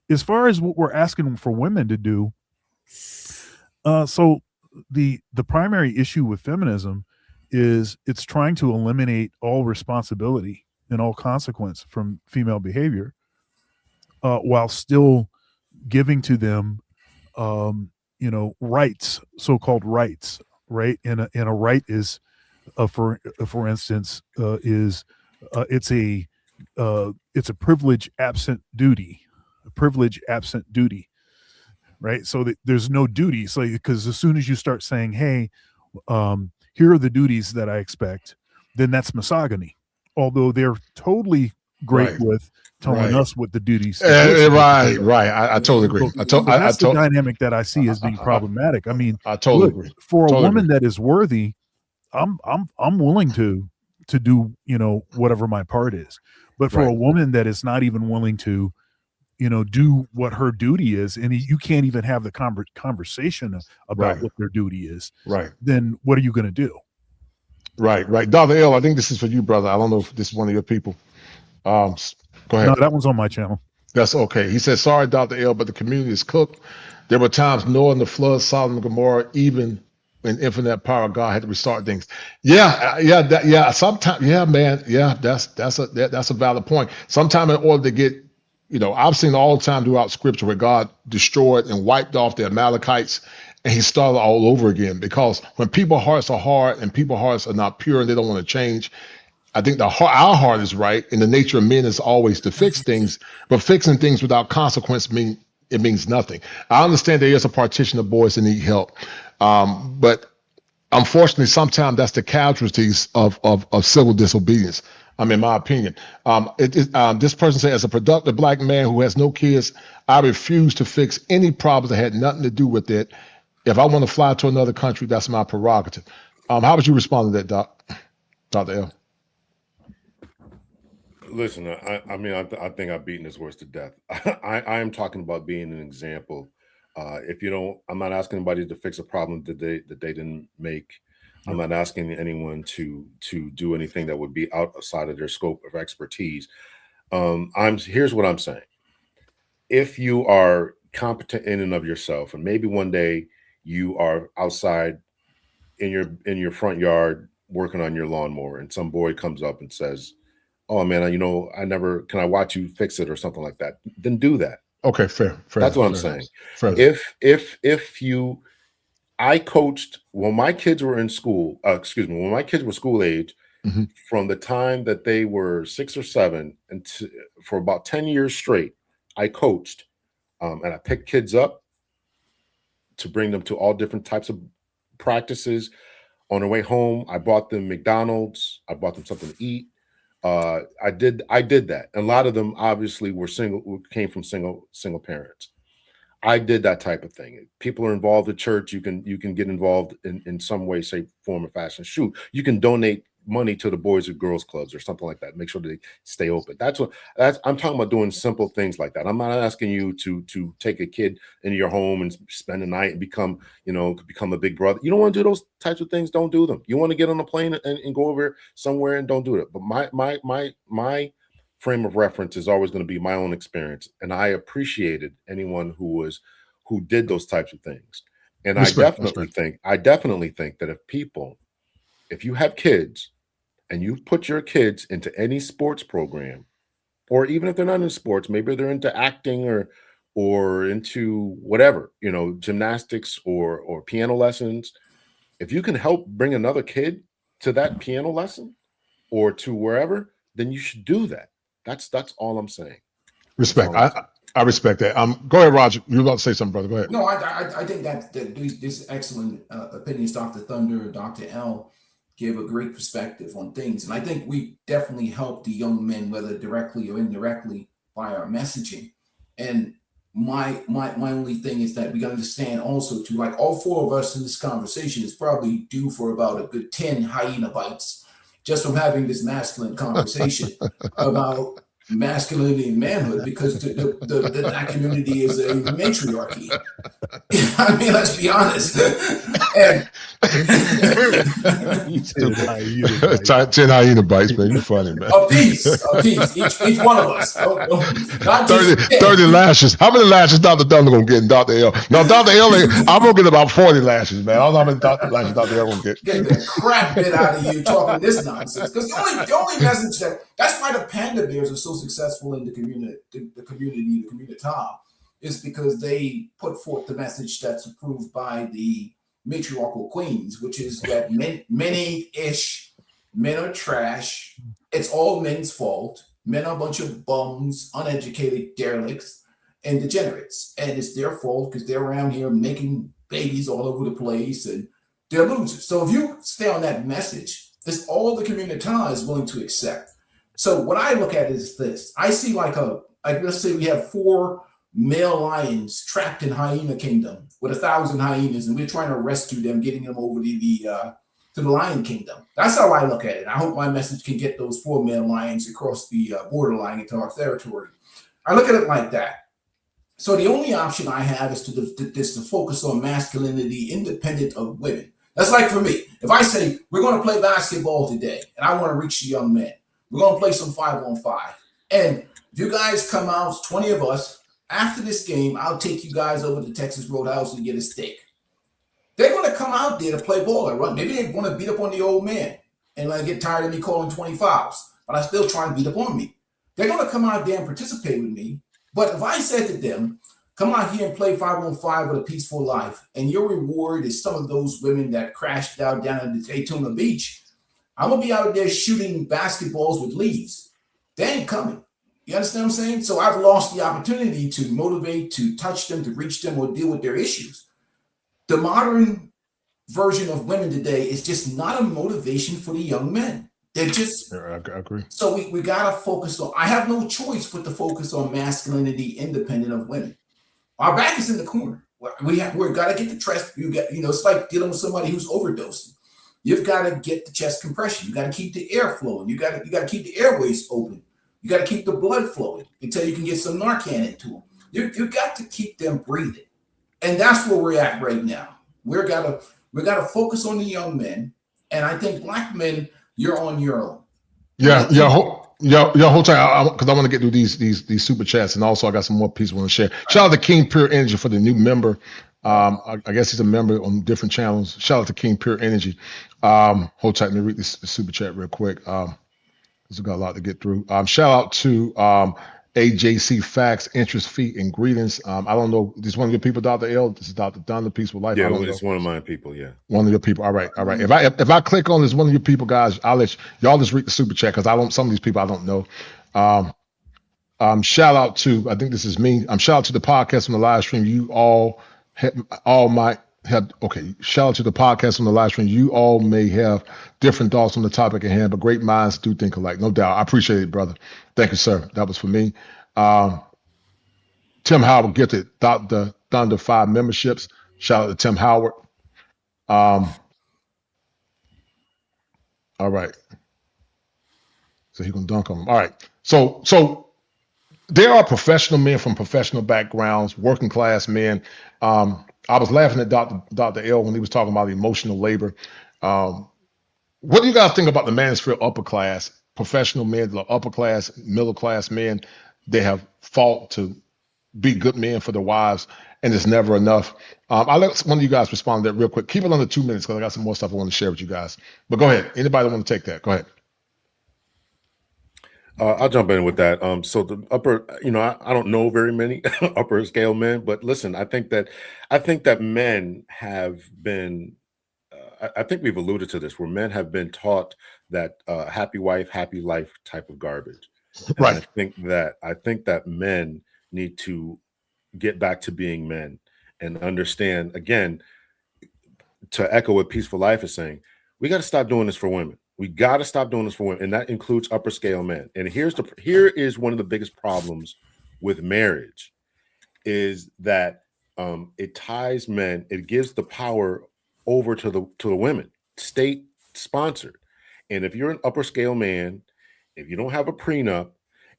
S3: As far as what we're asking for women to do, so the primary issue with feminism is it's trying to eliminate all responsibility and all consequence from female behavior, while still giving to them, you know, rights, so-called rights, right? And a right is, for instance, is it's a privilege absent duty, right? So that there's no duty. So because as soon as you start saying, hey, here are the duties that I expect, then that's misogyny. Although they're totally great with telling us what the duties.
S1: Right. I totally agree.
S3: That's the dynamic that I see as being problematic. I mean,
S1: I totally agree.
S3: For a woman that is worthy, I'm willing to do, you know, whatever my part is. But for a woman that is not even willing to, you know, do what her duty is, and you can't even have the conversation about what their duty is, then what are you going to do? Right.
S1: Dr. L, I think this is for you, brother. I don't know if this is one of your people. Go ahead.
S3: No, that one's on my channel.
S1: That's okay. He says, sorry, Dr. L, but the community is cooked. There were times Noah and the flood, Sodom and Gomorrah, even in infinite power of God had to restart things. Sometimes, man. Yeah, that's a valid point. Sometimes in order to get, you know, I've seen all the time throughout scripture where God destroyed and wiped off the Amalekites, and he started all over again, because when people's hearts are hard and people's hearts are not pure and they don't want to change, I think our heart is right, and the nature of men is always to fix things, but fixing things without consequence means nothing. I understand there is a partition of boys that need help, but unfortunately, sometimes that's the casualties of civil disobedience. In my opinion, this person said, as a productive black man who has no kids, I refuse to fix any problems that had nothing to do with it. If I want to fly to another country, that's my prerogative. How would you respond to that, Dr. L?
S2: Listen, I mean, I think I've beaten this horse to death. I am talking about being an example. If you don't, I'm not asking anybody to fix a problem that they didn't make. I'm not asking anyone to do anything that would be outside of their scope of expertise. Here's what I'm saying. If you are competent in and of yourself, and maybe one day you are outside in your front yard working on your lawnmower, and some boy comes up and says, "Oh man, can I watch you fix it," or something like that, then do that.
S1: Okay, fair.
S2: That's what I'm saying. I coached when my kids were in school, when my kids were school age, from the time that they were 6 or 7 and for about 10 years straight, I coached, and I picked kids up to bring them to all different types of practices. On their way home, I bought them McDonald's. I bought them something to eat. I did that. And a lot of them obviously came from single parents. I did that type of thing. People are involved at church. You can get involved in some way, shape, form, or fashion. Shoot, you can donate money to the Boys or Girls Clubs or something like that. Make sure they stay open. I'm talking about doing simple things like that. I'm not asking you to take a kid into your home and spend the night and become a big brother. You don't want to do those types of things. Don't do them. You want to get on a plane and go over somewhere and don't do it. But my frame of reference is always going to be my own experience. And I appreciated anyone who did those types of things. And I definitely think that if you have kids and you put your kids into any sports program, or even if they're not in sports, maybe they're into acting or into whatever, gymnastics or piano lessons. If you can help bring another kid to that piano lesson or to wherever, then you should do that. That's all I'm saying.
S1: Respect. I respect that. Go ahead, Roger. You were about to say something, brother. Go ahead.
S4: No, I think that these excellent opinions, Dr. Thunder, Dr. L, give a great perspective on things. And I think we definitely help the young men, whether directly or indirectly, by our messaging. And my only thing is that we got to understand also too, like all 4 of us in this conversation is probably due for about a good 10 hyena bites just from having this masculine conversation about masculinity and manhood, because that community is a matriarchy. I mean, let's be honest. And
S1: 10 hyena bites, man. You funny, man.
S4: A piece, each one of us. Not
S1: 30 lashes. How many lashes Dr. Thunder gonna get in Dr. L? No, Dr. L, I'm gonna get about 40 lashes, man. I don't know how many lashes Dr. L gonna get.
S4: Get the crap bit out of you talking this nonsense. Because the only message that's why the panda bears are so successful in the community, is because they put forth the message that's approved by the matriarchal queens, which is that men are trash. It's all men's fault. Men are a bunch of bums, uneducated derelicts, and degenerates. And it's their fault because they're around here making babies all over the place and they're losers. So if you stay on that message, this all the community is willing to accept. So what I look at is this. I see let's say we have 4 male lions trapped in hyena kingdom with 1,000 hyenas, and we're trying to rescue them, getting them over to the lion kingdom. That's how I look at it. I hope my message can get those 4 male lions across the borderline into our territory. I look at it like that. So the only option I have is to focus on masculinity independent of women. That's like for me. If I say we're going to play basketball today and I want to reach the young men, we're going to play some 5-on-5. And if you guys come out, 20 of us, after this game, I'll take you guys over to Texas Roadhouse and get a steak. They're going to come out there to play ball and run. Maybe they want to beat up on the old man and get tired of me calling 20 fouls, but I still try and beat up on me. They're going to come out there and participate with me. But if I said to them, come out here and play 5-on-5 with a peaceful life, and your reward is some of those women that crashed down at the Daytona Beach, I'm going to be out there shooting basketballs with leaves. They ain't coming. You understand what I'm saying? So I've lost the opportunity to motivate, to touch them, to reach them, or deal with their issues. The modern version of women today is just not a motivation for the young men. They're just...
S1: I agree.
S4: So we got to focus on... I have no choice but to focus on masculinity independent of women. Our back is in the corner. We've got to get the trust. It's like dealing with somebody who's overdosing. You've got to get the chest compression. You got to keep the air flowing. You got to keep the airways open. You got to keep the blood flowing until you can get some Narcan into them. You got to keep them breathing, and that's where we're at right now. We got to focus on the young men, and I think black men, you're on your own.
S1: Hold tight, because I want to get through these super chats, and also I got some more pieces I want to share. Shout out to King Pure Energy for the new member. I guess he's a member on different channels. Shout out to King Pure Energy. Hold tight, let me read this super chat real quick. We've got a lot to get through. Shout out to AJC Facts, Interest, Feet, and Greetings. I don't know. This is one of your people, Dr. L. This is Dr. Don, the Peaceful Life.
S2: Yeah, it's one of my people. Yeah,
S1: one of your people. All right. If I click on this one of your people, guys, I'll let y'all just read the super chat because some of these people I don't know. Shout out to, I think this is me. Shout out to the podcast on the live stream. You shout out to the podcast on the live stream. You all may have different thoughts on the topic at hand, but great minds do think alike. No doubt. I appreciate it, brother. Thank you, sir. That was for me. Tim Howard gifted the Thunder 5 memberships. Shout out to Tim Howard. All right. So he's gonna dunk on him. All right. So there are professional men from professional backgrounds, working class men. I was laughing at Dr. L when he was talking about emotional labor. What do you guys think about the Manosphere upper class, professional men, the upper class, middle class men? They have fought to be good men for their wives, and it's never enough. I'll let one of you guys respond to that real quick. Keep it under 2 minutes because I got some more stuff I want to share with you guys. But go ahead. Anybody want to take that? Go ahead.
S2: I'll jump in with that. So the upper, I don't know very many upper scale men, but listen, I think that men have been, I think we've alluded to this, where men have been taught that happy wife, happy life type of garbage. And
S1: right.
S2: I think that men need to get back to being men and understand, again, to echo what Peaceful Life is saying, we got to stop doing this for women. We got to stop doing this for women, and that includes upper scale men. And here is one of the biggest problems with marriage, is that it ties men, it gives the power over to the women, state sponsored. And if you're an upper scale man, if you don't have a prenup,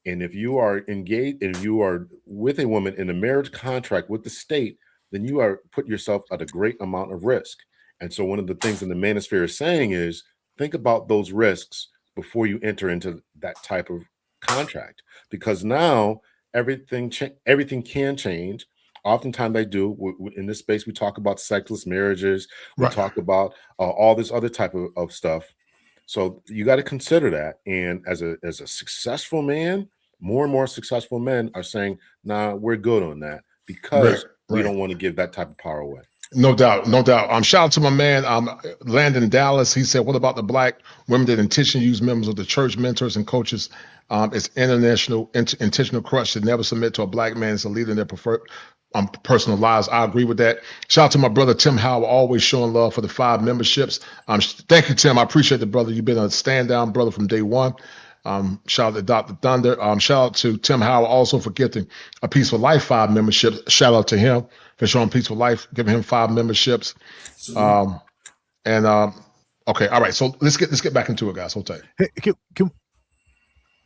S2: and if you are engaged and you are with a woman in a marriage contract with the state, then you are put yourself at a great amount of risk. And so one of the things in the Manosphere is saying is, think about those risks before you enter into that type of contract, because now everything can change. Oftentimes they do. In this space, we talk about sexless marriages. We talk about all this other type of stuff. So you got to consider that. And as a successful man, more and more successful men are saying, nah, we're good on that, because we don't want to give that type of power away.
S1: No doubt. Shout out to my man, Landon Dallas. He said, what about the black women that intentionally use members of the church, mentors, and coaches? It's intentional crush should never submit to a black man as a leader in their preferred personal lives. I agree with that. Shout out to my brother, Tim Howard, always showing love for the 5 memberships. Thank you, Tim. I appreciate the brother. You've been a stand down brother from day one. Shout out to Dr. Thunder. Shout out to Tim Howard also for gifting a Peaceful Life 5 memberships. Shout out to him for showing Peaceful Life, giving him 5 memberships. Okay, all right. So let's get back into it, guys. Hold tight.
S3: Hey,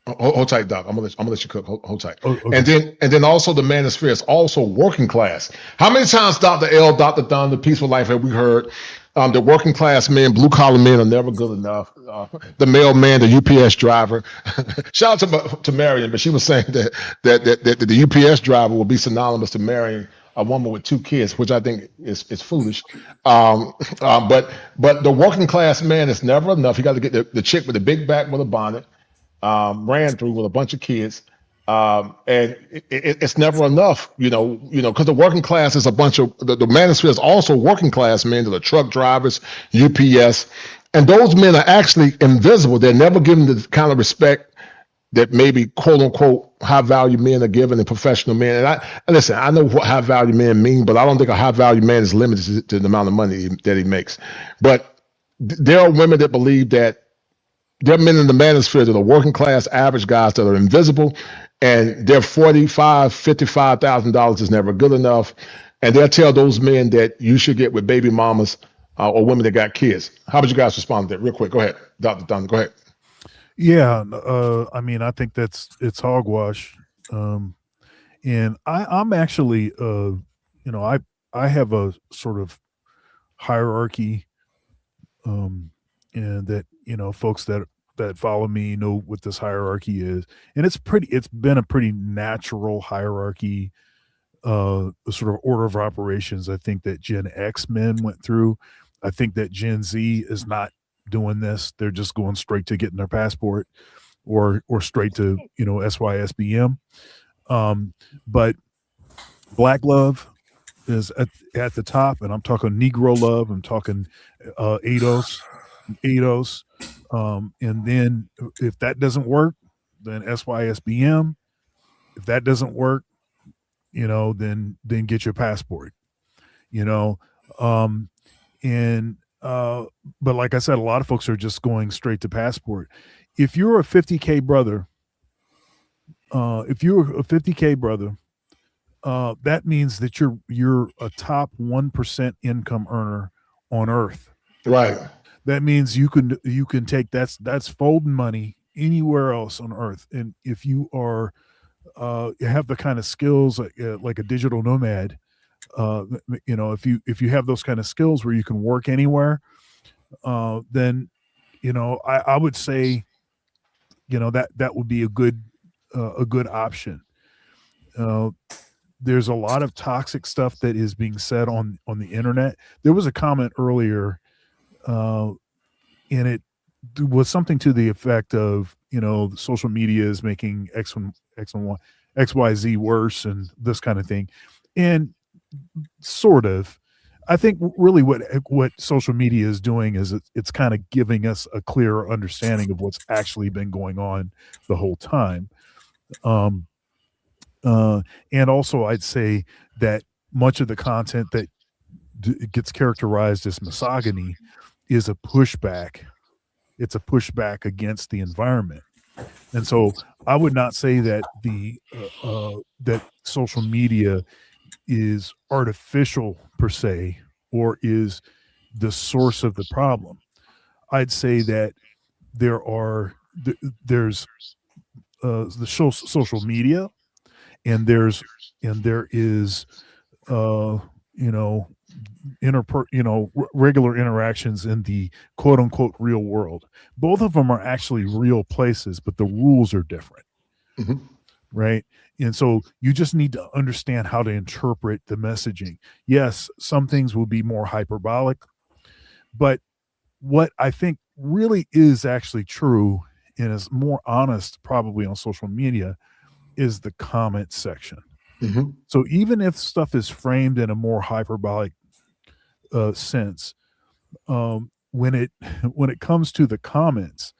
S1: hold tight, Doc. I'm gonna let you cook. Hold tight. Oh, okay. And then also the Manosphere is also working class. How many times, Dr. L, Dr. Thunder, Peaceful Life, have we heard? The working class men, blue collar men are never good enough. The mailman, the UPS driver. Shout out to Marion, but she was saying that the UPS driver will be synonymous to marrying a woman with 2 kids, which I think is foolish. But the working class man is never enough. You got to get the chick with the big back with a bonnet, ran through with a bunch of kids. And it's never enough, because the working class is a bunch of the Manosphere is also working class men that are truck drivers, UPS, and those men are actually invisible. They're never given the kind of respect that maybe quote unquote high value men are given in professional men. And listen, I know what high value men mean, but I don't think a high value man is limited to the amount of money that he makes. But there are women that believe that there are men in the Manosphere that are working class average guys that are invisible, and their $45,000, $55,000 is never good enough. And they'll tell those men that you should get with baby mamas or women that got kids. How would you guys respond to that? Real quick, go ahead, Dr. Don. Go ahead.
S3: Yeah, I mean, I think it's hogwash, and I'm actually, I have a sort of hierarchy, and that folks that follow me know what this hierarchy is, and it's been a pretty natural hierarchy, sort of order of operations. I think that Gen X men went through. I think that Gen Z is not doing this. They're just going straight to getting their passport, or straight to SYSBM. But Black love is at the top, and I'm talking Negro love. I'm talking ADOS, and then if that doesn't work, then SYSBM. If that doesn't work, then get your passport. And but like I said, a lot of folks are just going straight to passport. If you're a 50K brother, that means that you're a top 1% income earner on Earth.
S1: Right.
S3: That means you can take that's folding money anywhere else on Earth. And if you are have the kind of skills like a digital nomad, if you have those kind of skills where you can work anywhere, then I would say that would be a good option. There's a lot of toxic stuff that is being said on the internet. There was a comment earlier, and it was something to the effect of, social media is making XYZ worse and this kind of thing. And sort of, I think really what social media is doing is it's kind of giving us a clearer understanding of what's actually been going on the whole time. And also I'd say that much of the content that gets characterized as misogyny is a pushback. It's a pushback against the environment. And so I would not say that that social media is artificial per se, or is the source of the problem. I'd say that there's the social media, and there is regular interactions in the quote unquote real world. Both of them are actually real places, but the rules are different.
S1: Mm-hmm.
S3: Right. And so you just need to understand how to interpret the messaging. Yes, some things will be more hyperbolic, but what I think really is actually true and is more honest probably on social media is the comment section.
S1: Mm-hmm.
S3: So even if stuff is framed in a more hyperbolic sense, when it comes to the comments,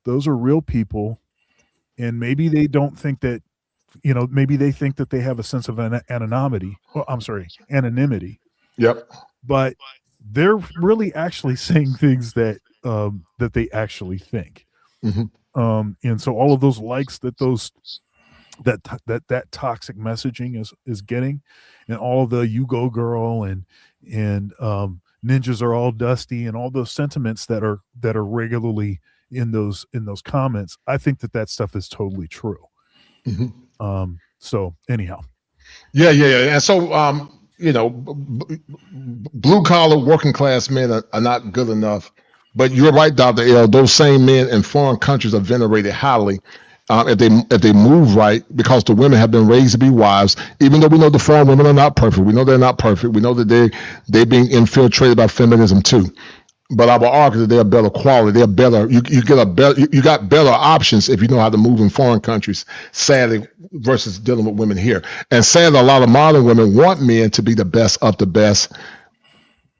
S3: those are real people, and maybe they don't think that, maybe they think that they have a sense of anonymity.
S1: Yep.
S3: But they're really actually saying things that they actually think.
S1: Mm-hmm.
S3: And so all of those likes that that toxic messaging is getting, and all of the "you go girl" and ninjas are all dusty, and all those sentiments that are regularly in those comments, I think that stuff is totally true.
S1: Mm-hmm.
S3: So anyhow.
S1: Yeah. And so, blue collar working class men are not good enough. But you're right, Dr. L. Those same men in foreign countries are venerated highly if they move right, because the women have been raised to be wives. Even though we know the foreign women are not perfect, we know they're not perfect. We know that they're being infiltrated by feminism too. But I will argue that they're better quality. They're better. You got better options if you know how to move in foreign countries, sadly, versus dealing with women here. And sadly, a lot of modern women want men to be the best of the best,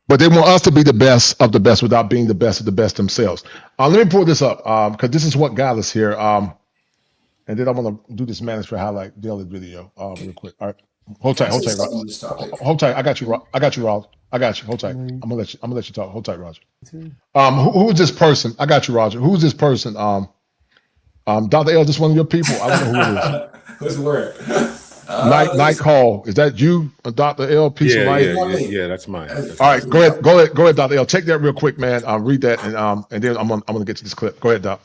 S1: but they want us to be the best of the best without being the best of the best themselves. Let me pull this up because this is what got us here. And then I want to do this Manosphere highlight daily video real quiit. All right, hold tight. Hold tight. I got you, Rod. I got you. Hold tight. I'm gonna let you talk. Hold tight, Roger. Who is this person? I got you, Roger. Who is this person? Dr. L, this one of your people? I don't know who it is.
S4: Who's the word?
S1: Night call. Is that you, Dr. L? Peace of life.
S2: That's mine. That's
S1: all right, go ahead, Dr. L. Take that real quick, man. I'll read that, and then I'm gonna get to this clip. Go ahead, Doc.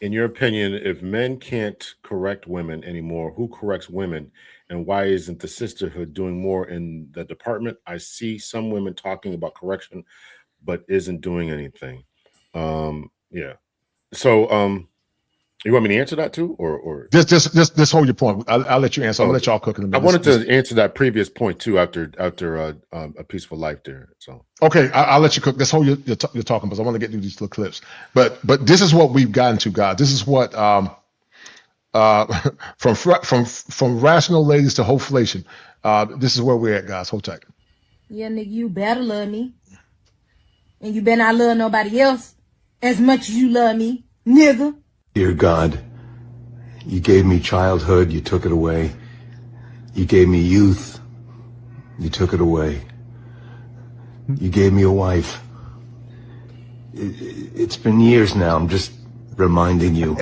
S2: In your opinion, if men can't correct women anymore, who corrects women, and why isn't the sisterhood doing more in the department? I see some women talking about correction, but isn't doing anything. Yeah. So, you want me to answer that too, or
S1: just hold your point. I'll let you answer. I'm gonna let y'all cook in a minute.
S2: I wanted to answer that previous point too after a peaceful life there. So
S1: okay, I'll let you cook. Let's hold your talking, because I want to get through these little clips. But this is what we've gotten to, guys. This is what from rational ladies to hoflation. This is where we're at, guys. Hold tight.
S6: Yeah, nigga, you better love me, and you better not love nobody else as much as you love me, nigga.
S7: Dear God, you gave me childhood, you took it away. You gave me youth, you took it away. You gave me a wife. It's been years now, I'm just reminding you.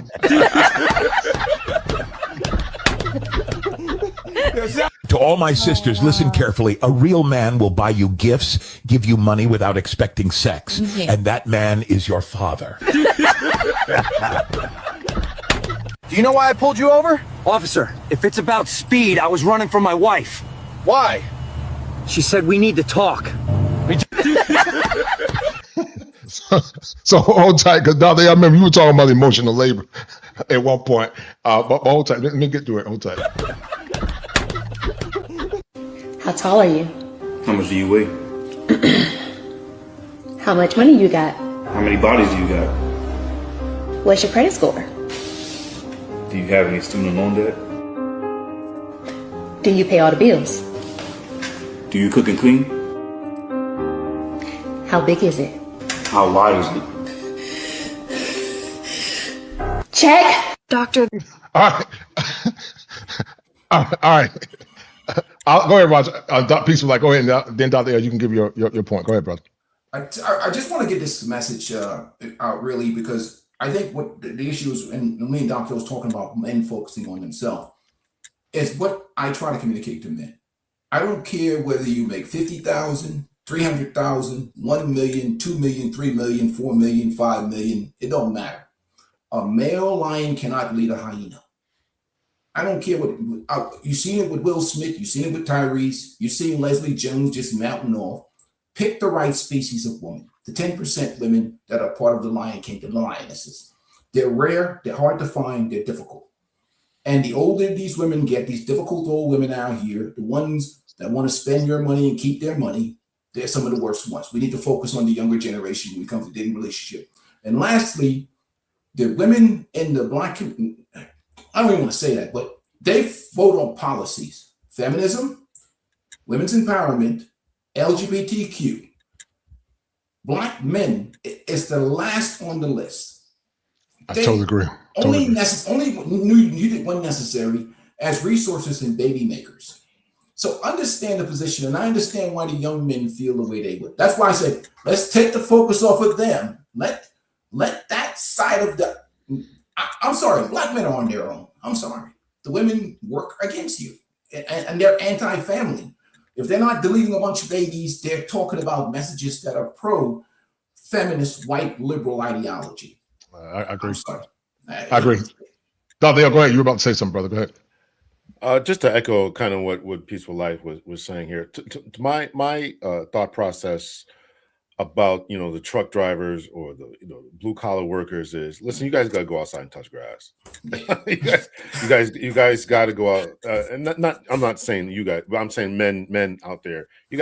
S8: To all my sisters, listen carefully. A real man will buy you gifts, give you money without expecting sex. And that man is your father.
S9: Do you know why I pulled you over? Officer, if it's about speed, I was running from my wife. Why? She said we need to talk.
S1: So hold tight, because I remember you were talking about emotional labor at one point. But hold tight. Let me get to it. Hold tight.
S10: How tall are you?
S11: How much do you weigh?
S10: How much money you got?
S11: How many bodies do you got?
S10: What's your credit score?
S11: Do you have any student loan debt?
S10: Do you pay all the bills?
S11: Do you cook and clean?
S10: How big is it?
S11: How wide is it?
S10: Check. Doctor.
S1: All right. All right. Go ahead, Roger. Peaceful, like, go ahead, and then Dr. L, you can give your point. Go ahead, brother.
S4: I just want to get this message out, really, because I think what the issue is, and me and Dr. was talking about men focusing on themselves, is what I try to communicate to men. I don't care whether you make 50,000, 300,000, 1 million, 2 million, 3 million, 4 million, 5 million. It don't matter. A male lion cannot lead a hyena. I don't care what you've seen it with Will Smith, you've seen it with Tyrese, you've seen Leslie Jones just mounting off. Pick the right species of woman. The 10% women that are part of the Lion Kingdom, the lionesses. They're rare, they're hard to find, they're difficult. And the older these women get, these difficult old women out here, the ones that want to spend your money and keep their money, they're some of the worst ones. We need to focus on the younger generation when it comes to dating relationship. And lastly, the women in the Black community, I don't even want to say that, but they vote on policies: feminism, women's empowerment, LGBTQ. Black men is the last on the list.
S1: I totally agree.
S4: Only needed when necessary as resources and baby makers. So understand the position, and I understand why the young men feel the way they would. That's why I said, let's take the focus off of them. Let that side of the. I'm sorry, Black men are on their own. I'm sorry. The women work against you, and they're anti-family. If they're not deleting a bunch of babies, they're talking about messages that are pro-feminist, white, liberal ideology.
S1: I agree. I agree. Dr. L, go ahead. You were about to say something, brother. Go ahead.
S2: Just to echo kind of what Peaceful Life was saying here. To my thought process about the truck drivers or the blue collar workers is, listen, you guys got to go outside and touch grass. you guys got to go out, and not I'm not saying you guys, but I'm saying men out there. We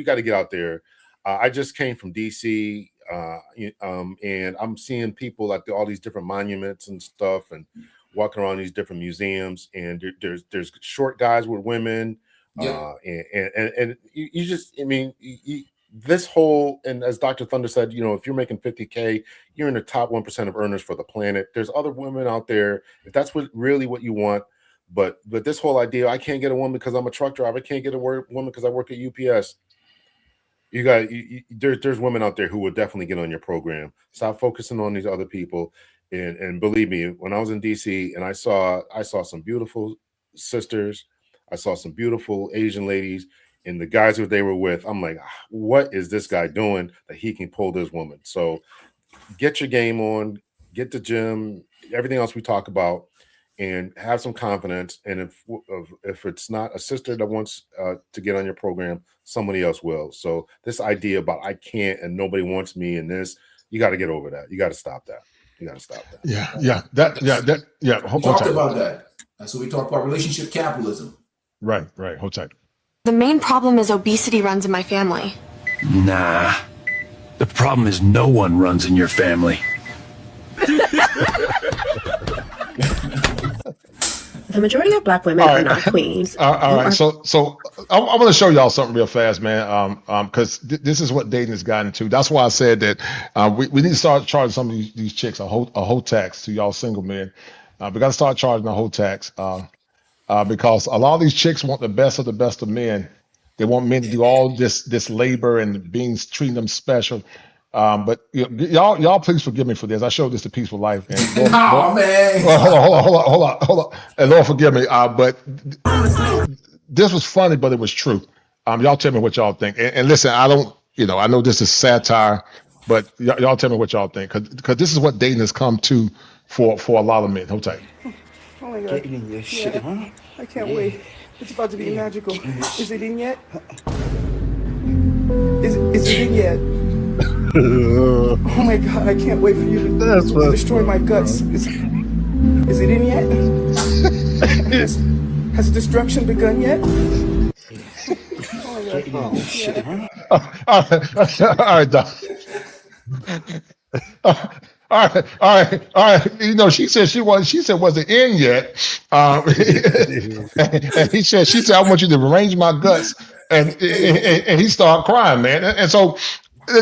S2: got to get out there. I just came from DC, and I'm seeing people at all these different monuments and stuff, and walking around these different museums, and there's short guys with women, and you just, I mean, this whole, and as Dr. Thunder said, if you're making 50K, you're in the top 1% of earners for the planet. There's other women out there, if that's really what you want. But this whole idea, I can't get a woman because I'm a truck driver, I can't get a woman because I work at UPS. There's women out there who will definitely get on your program. Stop focusing on these other people. And believe me, when I was in DC and I saw some beautiful sisters. I saw some beautiful Asian ladies, and the guys that they were with, I'm like, what is this guy doing that he can pull this woman? So get your game on, get the gym, everything else we talk about, and have some confidence. And if it's not a sister that wants to get on your program, somebody else will. So this idea about I can't and nobody wants me and this, you got to get over that. You got to stop that. You got to stop that.
S1: Yeah.
S4: We talked about that. That's what we talked about, relationship capitalism.
S1: Right. Hold tight.
S10: The main problem is obesity runs in my family.
S9: Nah. The problem is no one runs in your family.
S10: The majority of black women are not queens.
S1: All right. So I want to show y'all something real fast, man. Because this is what dating has gotten to. That's why I said that we need to start charging some of these chicks a whole tax to y'all single men. We got to start charging a whole tax because a lot of these chicks want the best of men. They want men to do all this labor and treating them special. But y'all please forgive me for this. I showed this to Peaceful Life. And
S4: man.
S1: Hold on. And Lord forgive me. But this was funny, but it was true. Y'all tell me what y'all think. And listen, I know this is satire, but y'all tell me what y'all think. Because this is what dating has come to for a lot of men. Hold tight.
S12: Oh my God. Getting in your shit, huh? I can't wait. It's about to be magical. Is it in yet? Is it in yet? Oh my God, I can't wait for you to destroy my guts. Is it in yet? Has destruction begun yet? Oh my God.
S1: All right, Doc. All right. You know, she said, was it in yet? And she said, I want you to arrange my guts. And he started crying, man. And so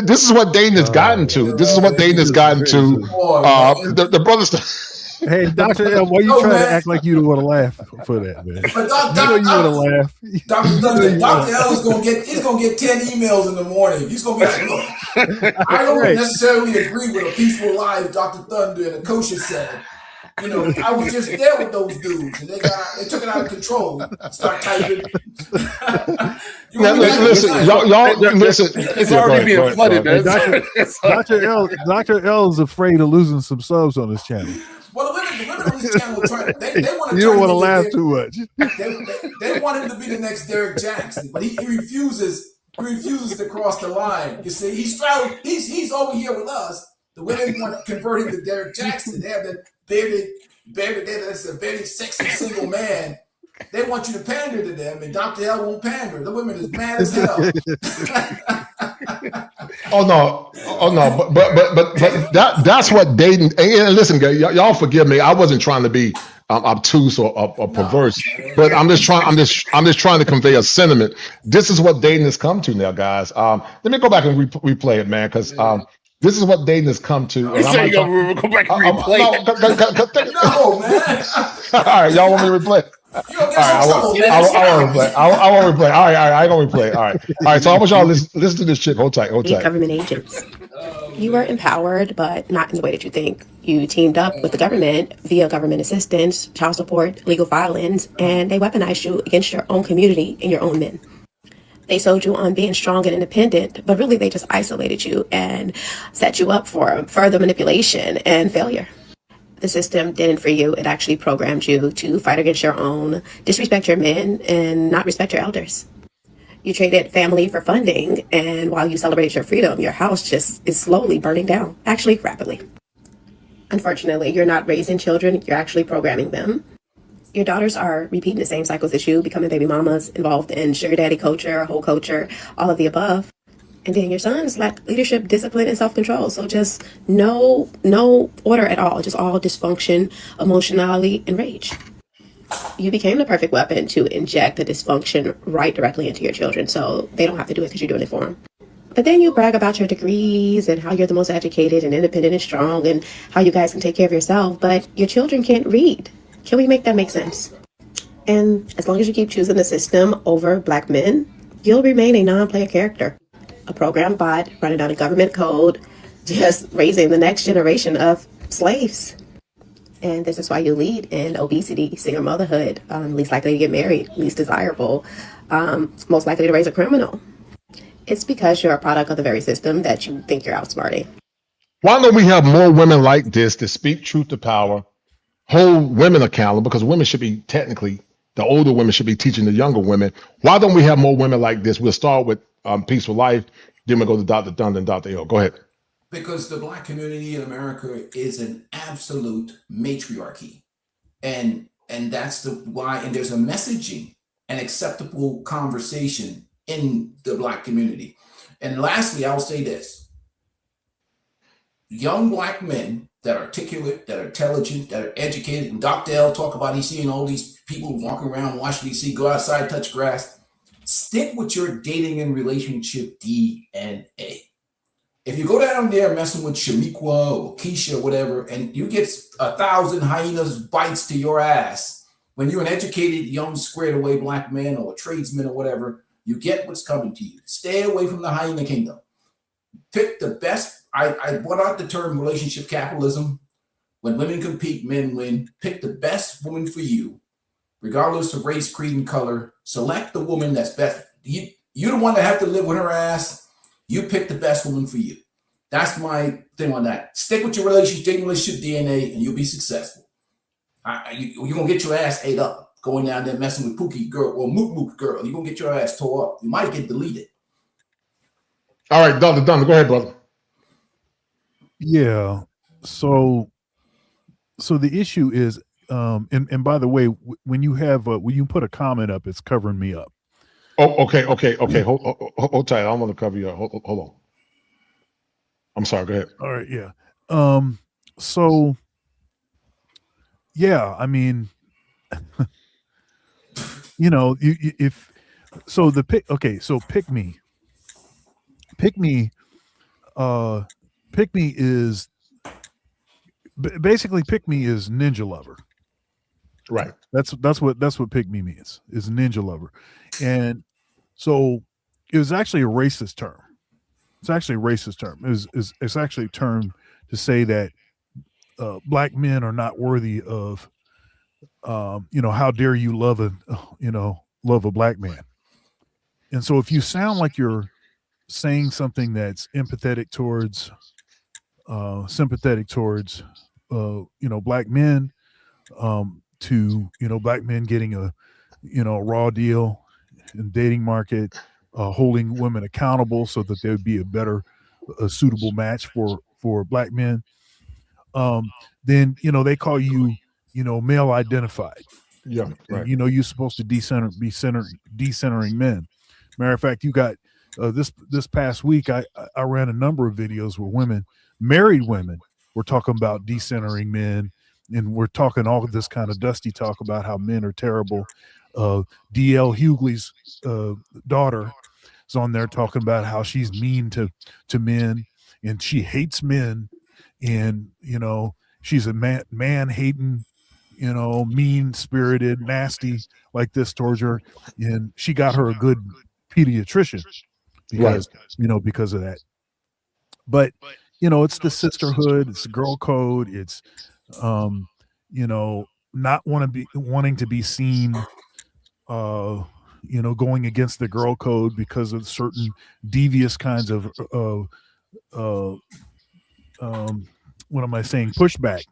S1: this is what dating has gotten to. This is what dating has gotten to. The brothers.
S3: Hey, Dr. L, why you trying to act like you don't want to laugh for that, man?
S4: But
S3: you want to laugh.
S4: Dr. L is gonna get 10 emails in the morning. He's gonna be like, look, I don't necessarily agree with a peaceful life, Dr. Thunder, and a kosher setting. You know, I was just there with those dudes, and they took it out of control. Start typing.
S1: Listen, y'all. Listen,
S2: it's already being flooded.
S3: Dr. L is afraid of losing some subs on his channel.
S4: Well, the women on this channel they want to.
S3: You don't want to laugh too much.
S4: They want him to be the next Derek Jackson, but he refuses. He refuses to cross the line. You see, he's over here with us. The women want to convert him to Derek Jackson. They have that bearded, that's a very sexy single man. They want you to pander to them, and Dr. L won't pander. The women is mad as hell.
S1: Oh no! But that's what dating. And listen, guys, y'all forgive me. I wasn't trying to be obtuse or perverse, but I'm just trying to convey a sentiment. This is what dating has come to now, guys. Let me go back and replay it, man, because this is what dating has come to.
S2: You say you're going to go back and replay it?
S4: No, man.
S1: All right, y'all want me to replay? I want to replay. I want to replay. All right. I going to replay. All right. So I want y'all to listen to this chick. Hold tight.
S10: Government agents. You were empowered, but not in the way that you think. You teamed up with the government via government assistance, child support, legal filings, and they weaponized you against your own community and your own men. They sold you on being strong and independent, but really they just isolated you and set you up for further manipulation and failure. The system didn't free you. It actually programmed you to fight against your own, disrespect your men, and not respect your elders. You traded family for funding, and while you celebrated your freedom, your house just is slowly burning down, actually rapidly. Unfortunately, you're not raising children, you're actually programming them. Your daughters are repeating the same cycles as you, becoming baby mamas, involved in sugar daddy culture, whole culture, all of the above. And then your sons lack leadership, discipline, and self-control. So just no order at all, just all dysfunction, emotionality, and rage. You became the perfect weapon to inject the dysfunction right directly into your children, so they don't have to do it because you're doing it for them. But then you brag about your degrees and how you're the most educated and independent and strong and how you guys can take care of yourself, but your children can't read. Can we make that make sense? And as long as you keep choosing the system over black men, you'll remain a non-player character. A program bot running on a government code, just raising the next generation of slaves. And this is why you lead in obesity, single motherhood, least likely to get married, least desirable, most likely to raise a criminal. It's because you're a product of the very system that you think you're outsmarting.
S1: Why don't we have more women like this that speak truth to power, hold women accountable? Because women should be technically, the older women should be teaching the younger women. Why don't we have more women like this? We'll start with Peaceful Life, then we'll go to Dr. Dunn and Dr. L. Go ahead.
S4: Because the Black community in America is an absolute matriarchy. And that's the why, and there's a messaging and acceptable conversation in the Black community. And lastly, I'll say this. Young Black men that are articulate, that are intelligent, that are educated, and Dr. L talk about he's seeing all these people walking around Washington, D.C., go outside, touch grass. Stick with your dating and relationship DNA. If you go down there messing with Shamiqua or Keisha or whatever, and you get 1,000 hyenas bites to your ass, when you're an educated, young, squared away Black man or a tradesman or whatever, you get what's coming to you. Stay away from the hyena kingdom. Pick the best. I brought out the term relationship capitalism. When women compete, men win. Pick the best woman for you, regardless of race, creed, and color. Select the woman that's best. You're the one that have to live with her ass. You pick the best woman for you. That's my thing on that. Stick with your relationship DNA, and you'll be successful. You're going to get your ass ate up going down there messing with Pookie girl or Mook Mook girl. You're going to get your ass tore up. You might get deleted.
S1: All right, Dr. Dunn, go ahead, brother.
S3: Yeah. So the issue is, and by the way, when you put a comment up, it's covering me up.
S1: Oh, okay. Hold tight. I don't want to cover you up. Hold on. I'm sorry. Go ahead.
S3: All right. Yeah. So yeah, I mean, you know, if so, the pick. Okay, so pick me. Pick me is basically Pick Me is ninja lover.
S1: Right.
S3: That's what Pick Me means, is ninja lover. And so it was actually a racist term. It's actually a racist term. It's actually a term to say that Black men are not worthy of how dare you love a Black man. And so if you sound like you're saying something that's empathetic towards sympathetic towards Black men, to Black men getting a raw deal in the dating market, holding women accountable so that they would be a suitable match for Black men, then they call you male identified.
S1: Yeah, right.
S3: And, you're supposed to be decentering men. Matter of fact, you got this past week, I ran a number of videos where married women were talking about decentering men, and we're talking all of this kind of dusty talk about how men are terrible. D.L. Hughley's daughter is on there talking about how she's mean to men, and she hates men, and she's a man hating, mean spirited, nasty like this towards her, and she got her a good pediatrician because of that. But it's the sisterhood, it's the girl code, it's not wanting to be seen going against the girl code because of certain devious kinds of pushback,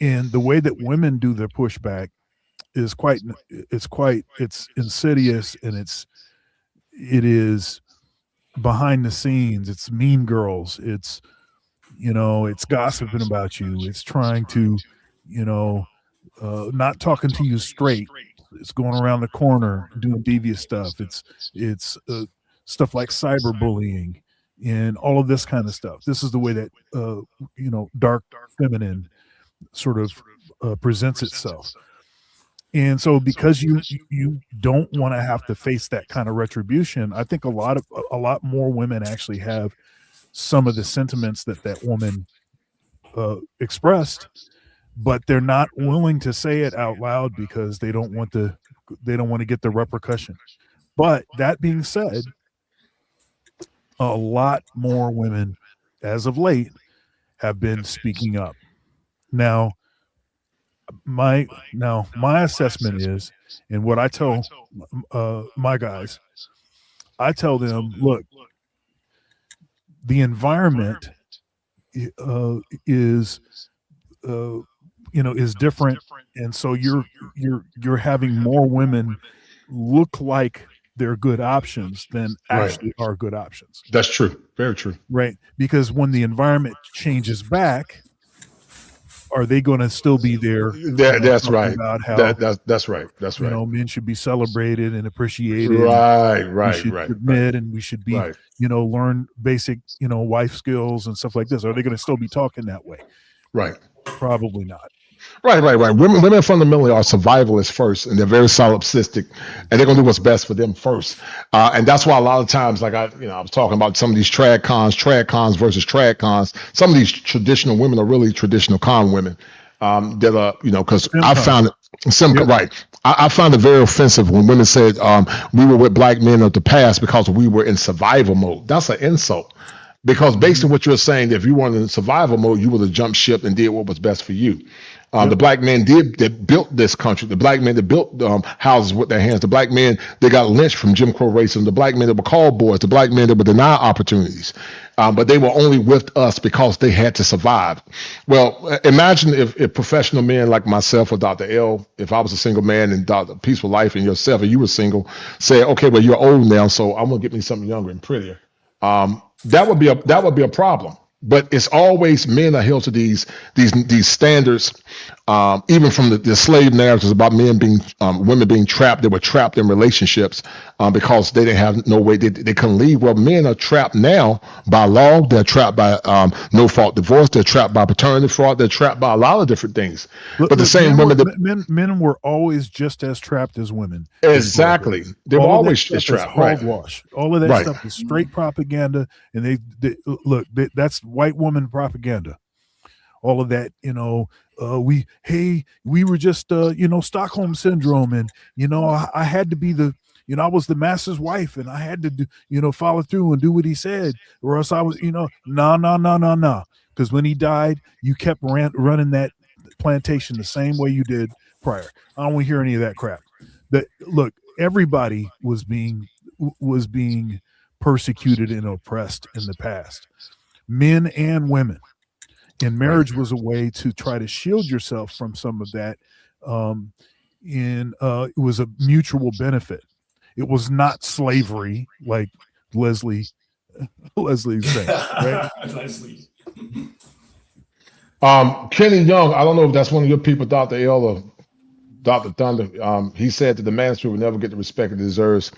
S3: and the way that women do their pushback is it's insidious, and it is behind the scenes. It's mean girls. It's gossiping about you. It's trying to, not talking to you straight. It's going around the corner doing devious stuff. It's stuff like cyberbullying and all of this kind of stuff. This is the way that dark feminine sort of presents itself. And so because you don't want to have to face that kind of retribution, I think a lot more women actually have some of the sentiments that woman expressed, but they're not willing to say it out loud because they don't want to get the repercussion. But that being said, a lot more women as of late have been speaking up. Now, my assessment is, and what I tell my guys, I tell them, look, the environment is is different, and so you're having more women look like they're good options than
S1: Right.
S3: actually are good options.
S1: That's true. Very true.
S3: Right, because when the environment changes back, are they going to still be there?
S1: That's
S3: talking
S1: right.
S3: About how
S1: That's right. That's right.
S3: men should be celebrated and appreciated.
S1: Right,
S3: We
S1: right,
S3: should
S1: right,
S3: submit, and we should be,
S1: right.
S3: Learn basic, wife skills and stuff like this. Are they going to still be talking that way?
S1: Right.
S3: Probably not.
S1: Right. Women fundamentally are survivalists first, and they're very solipsistic, and they're gonna do what's best for them first. And that's why a lot of times, like I was talking about some of these trad cons versus trad cons. Some of these traditional women are really traditional con women. That are, because I found it right. I found it very offensive when women said we were with black men of the past because we were in survival mode. That's an insult. Because based on what you're saying, if you weren't in survival mode, you would have jumped ship and did what was best for you. The black men that built this country, the black men that built houses with their hands, the black men that got lynched from Jim Crow racism, the black men that were called boys, the black men that were denied opportunities, but they were only with us because they had to survive. Well, imagine if professional men like myself or Dr. L, if I was a single man and Dr. Peaceful Life and yourself, and you were single, say, okay, well, you're old now, so I'm gonna get me something younger and prettier. That would be a problem. But it's always men are held to these standards, even from the slave narratives about women being trapped. They were trapped in relationships because they didn't have no way they couldn't leave. Well, men are trapped now by law. They're trapped by no fault divorce. They're trapped by paternity fraud. They're trapped by a lot of different things. But the same women,
S3: men were always just as trapped as women.
S1: Exactly, they were always just trapped. Right.
S3: Hogwash. All of that stuff is straight propaganda, and they look. That's white woman propaganda. All of that, we were just Stockholm syndrome, and I had to be I was the master's wife, and I had to do follow through and do what he said, or else I was no. Because when he died, you kept running that plantation the same way you did prior. I don't want to hear any of that crap. That look, everybody was being persecuted and oppressed in the past, men and women. And marriage was a way to try to shield yourself from some of that. It was a mutual benefit. It was not slavery, like Leslie's saying, right?
S4: Leslie.
S1: Kenny Young, I don't know if that's one of your people, Dr. L or Dr. Thunder. He said that the Manosphere will never get the respect it deserves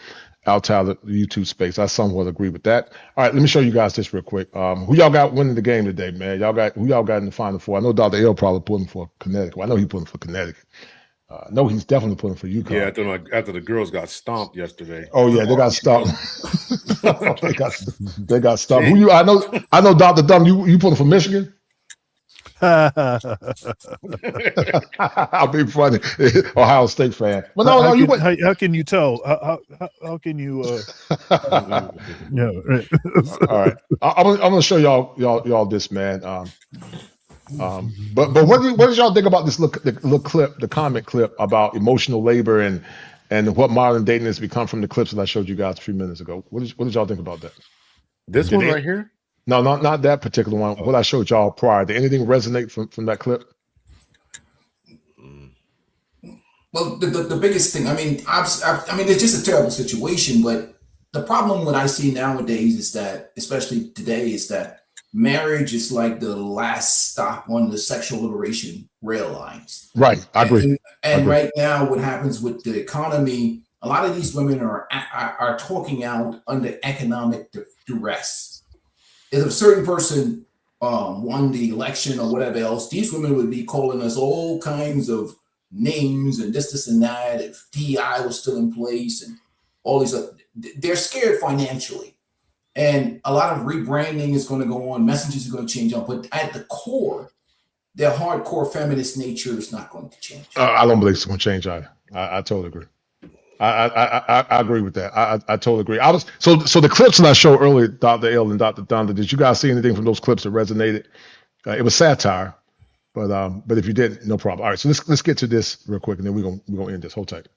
S1: outside the YouTube space. I somewhat agree with that. All right, let me show you guys this real quick. Who y'all got winning the game today, man? Who y'all got in the Final Four? I know Dr. L probably pulling for Connecticut. Well, I know he's pulling for Connecticut. No, he's definitely pulling for UConn.
S2: Yeah, after the girls got stomped yesterday.
S1: Oh yeah, they got stomped. they got stomped. Who you? I know, Dr. Dumb. You pulling for Michigan? I'll be funny. Ohio State fan. But
S3: how can you tell? How can you? Yeah.
S1: All right. I'm gonna show y'all this, man. But what did y'all think about this little clip, the comment clip about emotional labor and what modern dating has become from the clips that I showed you guys a few minutes ago? What did y'all think about that?
S2: This one right here?
S1: No, not that particular one. What I showed y'all prior. Did anything resonate from that clip?
S4: Well, the biggest thing, I mean, it's just a terrible situation, but the problem what I see nowadays is that, especially today, is that marriage is like the last stop on the sexual liberation rail lines.
S1: Right, I agree.
S4: And right now, what happens with the economy, a lot of these women are talking out under economic duress. If a certain person won the election or whatever else, these women would be calling us all kinds of names and this and that. If DEI was still in place and all these, they're scared financially. And a lot of rebranding is going to go on. Messages are going to change up. But at the core, their hardcore feminist nature is not going to change.
S1: I don't believe it's going to change either. I totally agree. I agree with that. I totally agree. So the clips that I showed earlier, Dr. L and Dr. Thunder, did you guys see anything from those clips that resonated? It was satire. But if you didn't, no problem. All right, so let's get to this real quick, and then we're gonna end this. Hold tight.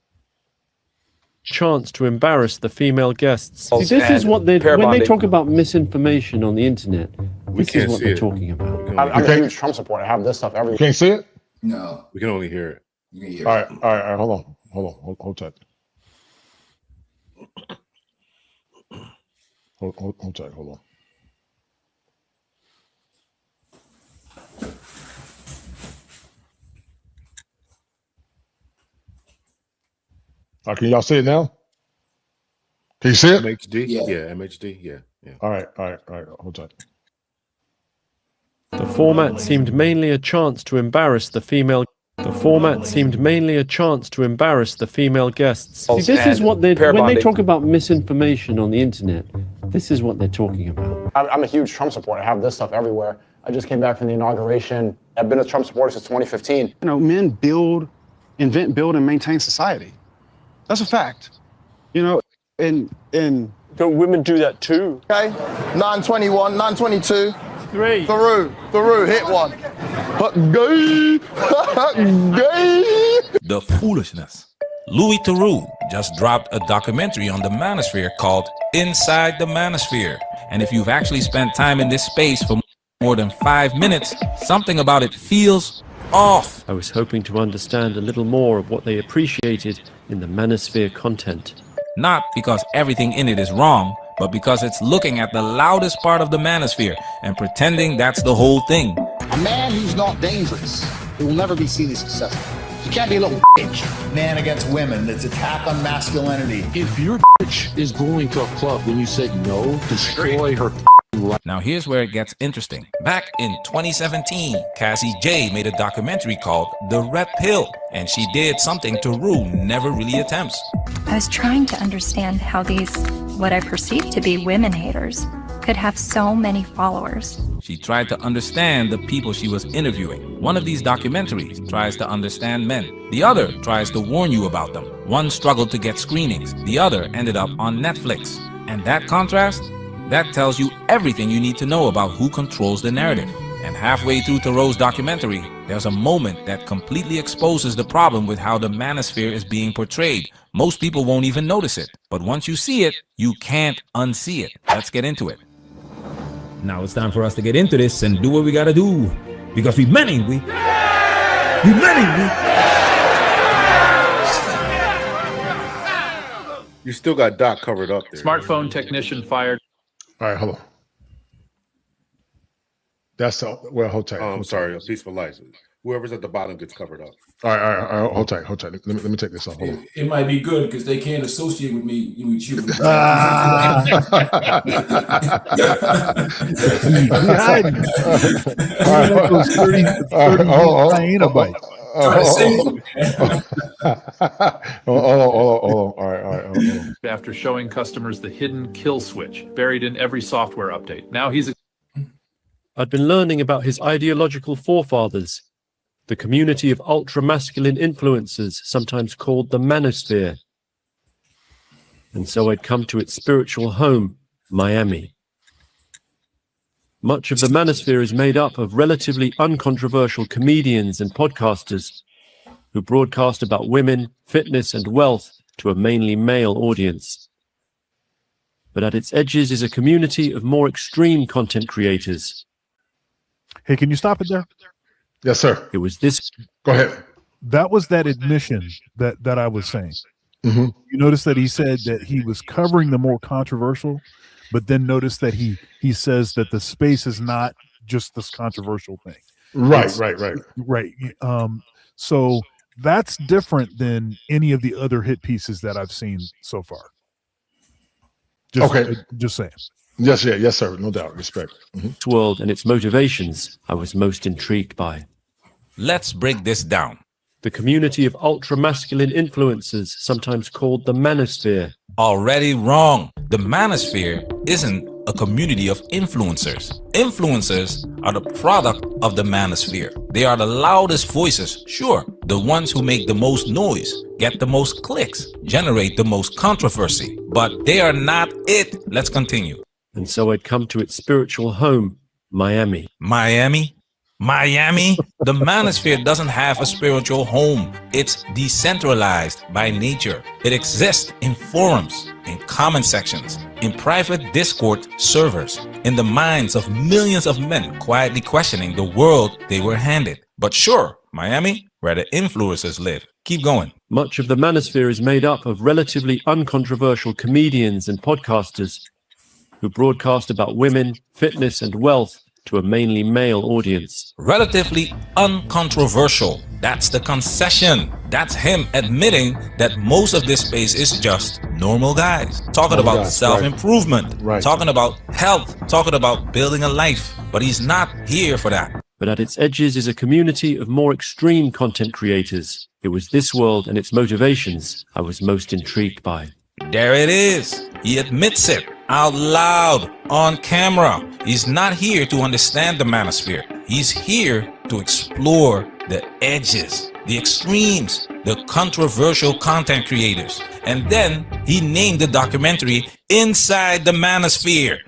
S13: Chance to embarrass the female guests.
S14: See, this is what they when they talk about misinformation on the internet. This is what they're talking about.
S15: I'm a huge Trump supporter. I have this stuff everywhere.
S1: You can't see it?
S4: No.
S2: We can only hear it.
S4: You can hear
S1: All
S4: it.
S1: right. Hold tight. Hold tight. Hold on. Can y'all see it now? Can you see it?
S2: MHD? Yeah, MHD. Yeah.
S1: All right. Hold tight.
S13: The format seemed mainly a chance to embarrass the female. The format seemed mainly a chance to embarrass the female guests.
S14: See, this is what they when they talk about misinformation on the internet. This is what they're talking about.
S15: I'm a huge Trump supporter. I have this stuff everywhere. I just came back from the inauguration. I've been a Trump supporter since 2015.
S12: You know, men invent, build, and maintain society. That's a fact. You know, and
S14: don't women do that too?
S12: Okay, 921, 922.
S14: Three.
S12: Through, hit one. Gay.
S16: The foolishness. Louis Theroux just dropped a documentary on the Manosphere called Inside the Manosphere. And if you've actually spent time in this space for more than 5 minutes, something about it feels off.
S13: I was hoping to understand a little more of what they appreciated in the Manosphere content.
S16: Not because everything in it is wrong, but because it's looking at the loudest part of the Manosphere and pretending that's the whole thing.
S17: A man who's not dangerous, he will never be seen as successful. You can't be a little bitch. Man against women, that's attack on masculinity.
S18: If your bitch is going to a club when you said no, destroy her life.
S16: Now here's where it gets interesting. Back in 2017, Cassie J made a documentary called The Red Pill, and she did something Theroux never really attempts.
S19: I was trying to understand how these, what I perceive to be women haters, could have so many followers.
S16: She tried to understand the people she was interviewing. One of these documentaries tries to understand men. The other tries to warn you about them. One struggled to get screenings. The other ended up on Netflix. And that contrast? That tells you everything you need to know about who controls the narrative. And halfway through Theroux's documentary, there's a moment that completely exposes the problem with how the Manosphere is being portrayed. Most people won't even notice it. But once you see it, you can't unsee it. Let's get into it. Now it's time for us to get into this and do what we gotta do. Because we many.
S2: You still got Doc covered up there.
S20: Smartphone technician fired.
S1: All right, hold on. That's hold tight.
S2: I'm sorry, a peaceful life. Whoever's at the bottom gets covered up.
S1: All right, hold tight. Let me take this off. Hold on.
S4: It might be good because they can't associate with me with you.
S1: All right.
S20: After showing customers the hidden kill switch buried in every software update. Now he's
S13: I'd been learning about his ideological forefathers, the community of ultra-masculine influencers, sometimes called the Manosphere. And so I'd come to its spiritual home, Miami. Much of the Manosphere is made up of relatively uncontroversial comedians and podcasters who broadcast about women, fitness, and wealth to a mainly male audience. But at its edges is a community of more extreme content creators.
S3: Hey, can you stop it there?
S1: Yes, sir.
S13: It was this.
S1: Go ahead.
S3: That was that admission that I was saying.
S1: Mm-hmm.
S3: You notice that he said that he was covering the more controversial, but then notice that he says that the space is not just this controversial thing.
S1: Right.
S3: So that's different than any of the other hit pieces that I've seen so far. Just saying.
S1: Yes, sir. No doubt. Respect.
S13: Mm-hmm. World and its motivations I was most intrigued by.
S16: Let's break this down.
S13: The community of ultra-masculine influencers, sometimes called the Manosphere.
S16: Already wrong. The Manosphere isn't a community of influencers. Influencers are the product of the Manosphere. They are the loudest voices, sure, the ones who make the most noise, get the most clicks, generate the most controversy, but they are not it. Let's continue.
S13: And so I'd come to its spiritual home, Miami.
S16: Miami? Miami, the Manosphere doesn't have a spiritual home. It's decentralized by nature. It exists in forums, in comment sections, in private Discord servers, in the minds of millions of men quietly questioning the world they were handed. But sure, Miami, where the influencers live. Keep going.
S13: Much of the Manosphere is made up of relatively uncontroversial comedians and podcasters who broadcast about women, fitness, and wealth to a mainly male audience.
S16: Relatively uncontroversial. That's the concession. That's him admitting that most of this space is just normal guys talking about self-improvement, talking about health, talking about building a life. But he's not here for that.
S13: But at its edges is a community of more extreme content creators. It was this world and its motivations I was most intrigued by.
S16: There it is. He admits it out loud on camera. He's not here to understand the Manosphere. He's here to explore the edges, the extremes, the controversial content creators. And then he named the documentary Inside the Manosphere.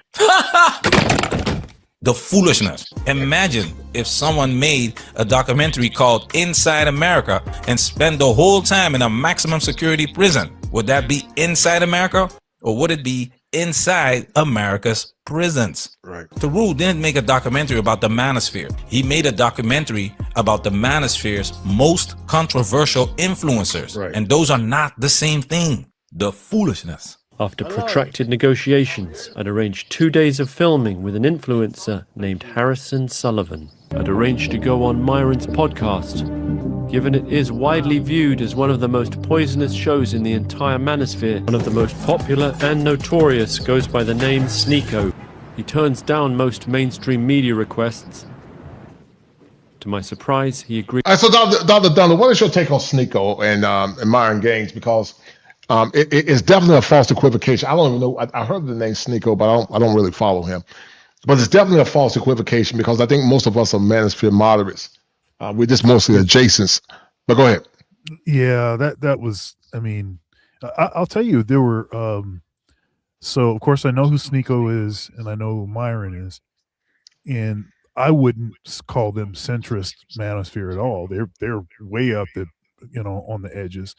S16: The foolishness. Imagine if someone made a documentary called Inside America and spent the whole time in a maximum security prison. Would that be Inside America? Or would it be Inside America's prisons?
S1: Right.
S16: Theroux didn't make a documentary about the Manosphere. He made a documentary about the Manosphere's most controversial influencers.
S1: Right.
S16: And those are not the same thing. The foolishness.
S13: After protracted negotiations, I'd arranged 2 days of filming with an influencer named Harrison Sullivan. I'd arranged to go on Myron's podcast, given it is widely viewed as one of the most poisonous shows in the entire Manosphere. One of the most popular and notorious goes by the name Sneeko. He turns down most mainstream media requests. To my surprise, he agreed.
S1: All right, so Dr. Dunlap, what is your take on Sneeko and Myron Gaines? Because it's definitely a false equivocation. I don't even know. I heard the name Sneeko, but I don't really follow him. But it's definitely a false equivocation because I think most of us are Manosphere moderates. We're just mostly adjacents. But go ahead.
S3: Yeah, that was. I mean, I'll tell you, there were. So of course I know who Sneeko is, and I know who Myron is, and I wouldn't call them centrist Manosphere at all. They're way up the, on the edges.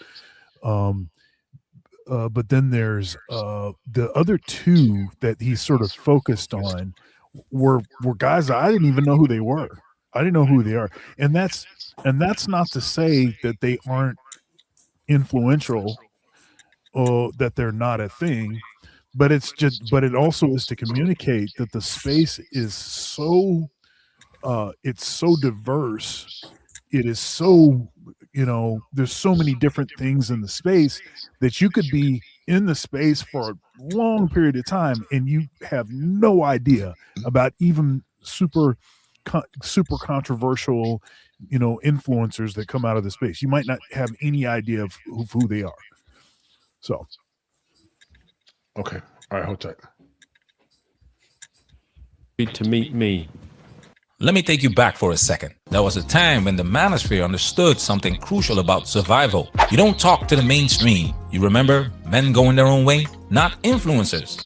S3: But then there's the other two that he sort of focused on were guys I didn't even know who they were. I didn't know who they are, and that's not to say that they aren't influential or that they're not a thing, but it also is to communicate that the space is so it's so diverse. It is so, there's so many different things in the space that you could be in the space for a long period of time and you have no idea about even super controversial, influencers that come out of the space. You might not have any idea of who they are. So.
S1: Okay. All right. Hold tight.
S13: To meet me.
S16: Let me take you back for a second. There was a time when the Manosphere understood something crucial about survival. You don't talk to the mainstream. You remember men going their own way? Not influencers.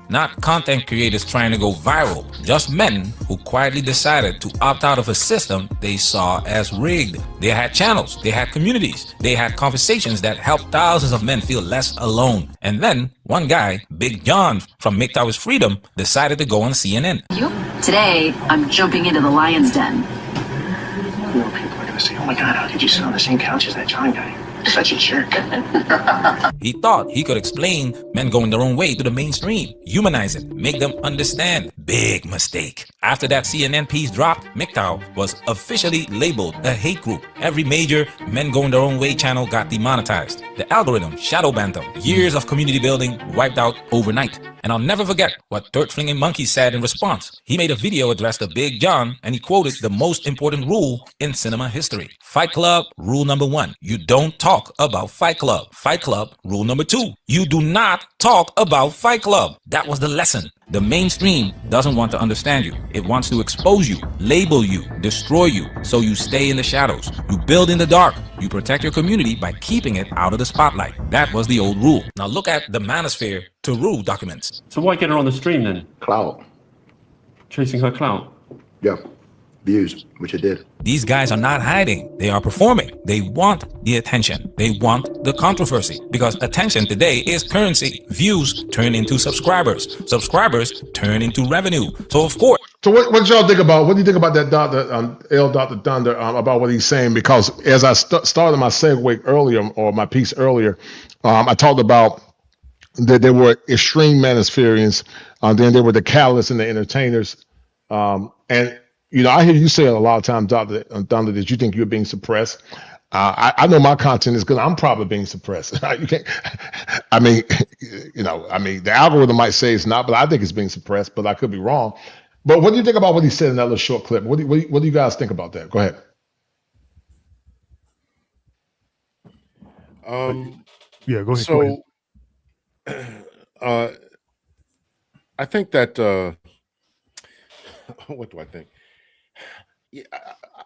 S16: Not content creators trying to go viral. Just men who quietly decided to opt out of a system they saw as rigged. They had channels, they had communities, they had conversations that helped thousands of men feel less alone. And then one guy, Big John from MGTOW's Freedom, decided to go on CNN.
S21: Today, I'm jumping into the lion's den.
S22: People are gonna say, "Oh my God, how did you sit on the same couch as that John guy? Such a jerk."
S16: He thought he could explain men going their own way to the mainstream, humanize it, make them understand. Big mistake. After that CNN piece dropped, MGTOW was officially labeled a hate group. Every major men going their own way channel got demonetized. The algorithm shadow banned them. Years of community building wiped out overnight. And I'll never forget what Dirt Flinging Monkey said in response. He made a video addressed to Big John and he quoted the most important rule in cinema history. Fight Club, rule number 1. You don't talk about Fight Club. Fight Club, rule number 2. You do not talk about Fight Club. That was the lesson. The mainstream doesn't want to understand you. It wants to expose you, label you, destroy you, so you stay in the shadows. You build in the dark. You protect your community by keeping it out of the spotlight. That was the old rule. Now look at the Manosphere Theroux documents.
S14: So why get her on the stream then?
S22: Clout.
S14: Chasing her clout?
S22: Yeah.
S17: views, which I did.
S16: These guys are not hiding. They are performing. They want the attention. They want the controversy, because attention today is currency. Views turn into subscribers. Subscribers turn into revenue. So of course.
S1: So what did y'all think about? What do you think about that, Dr. Thunder, about what he's saying? Because as I started my segue earlier, or my piece earlier, I talked about that there were extreme Manospherians, then there were the catalysts and the entertainers, and I hear you say it a lot of times, Dr. Thunder, that you think you're being suppressed. I know my content is good. I'm probably being suppressed. You can't. I mean, the algorithm might say it's not, but I think it's being suppressed. But I could be wrong. But what do you think about what he said in that little short clip? What do you guys think about that? Go ahead.
S3: Yeah, go ahead.
S2: So, I think that what do I think? Yeah,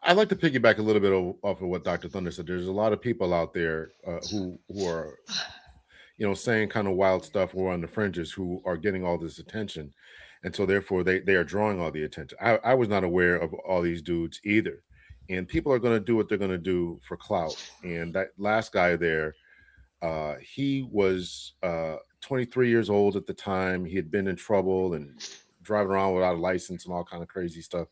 S2: I like to piggyback a little bit off of what Dr. Thunder said. There's a lot of people out there who are, saying kind of wild stuff, or on the fringes, who are getting all this attention, and so therefore they are drawing all the attention. I was not aware of all these dudes either, and people are going to do what they're going to do for clout. And that last guy there, he was 23 years old at the time. He had been in trouble and driving around without a license and all kind of crazy stuff.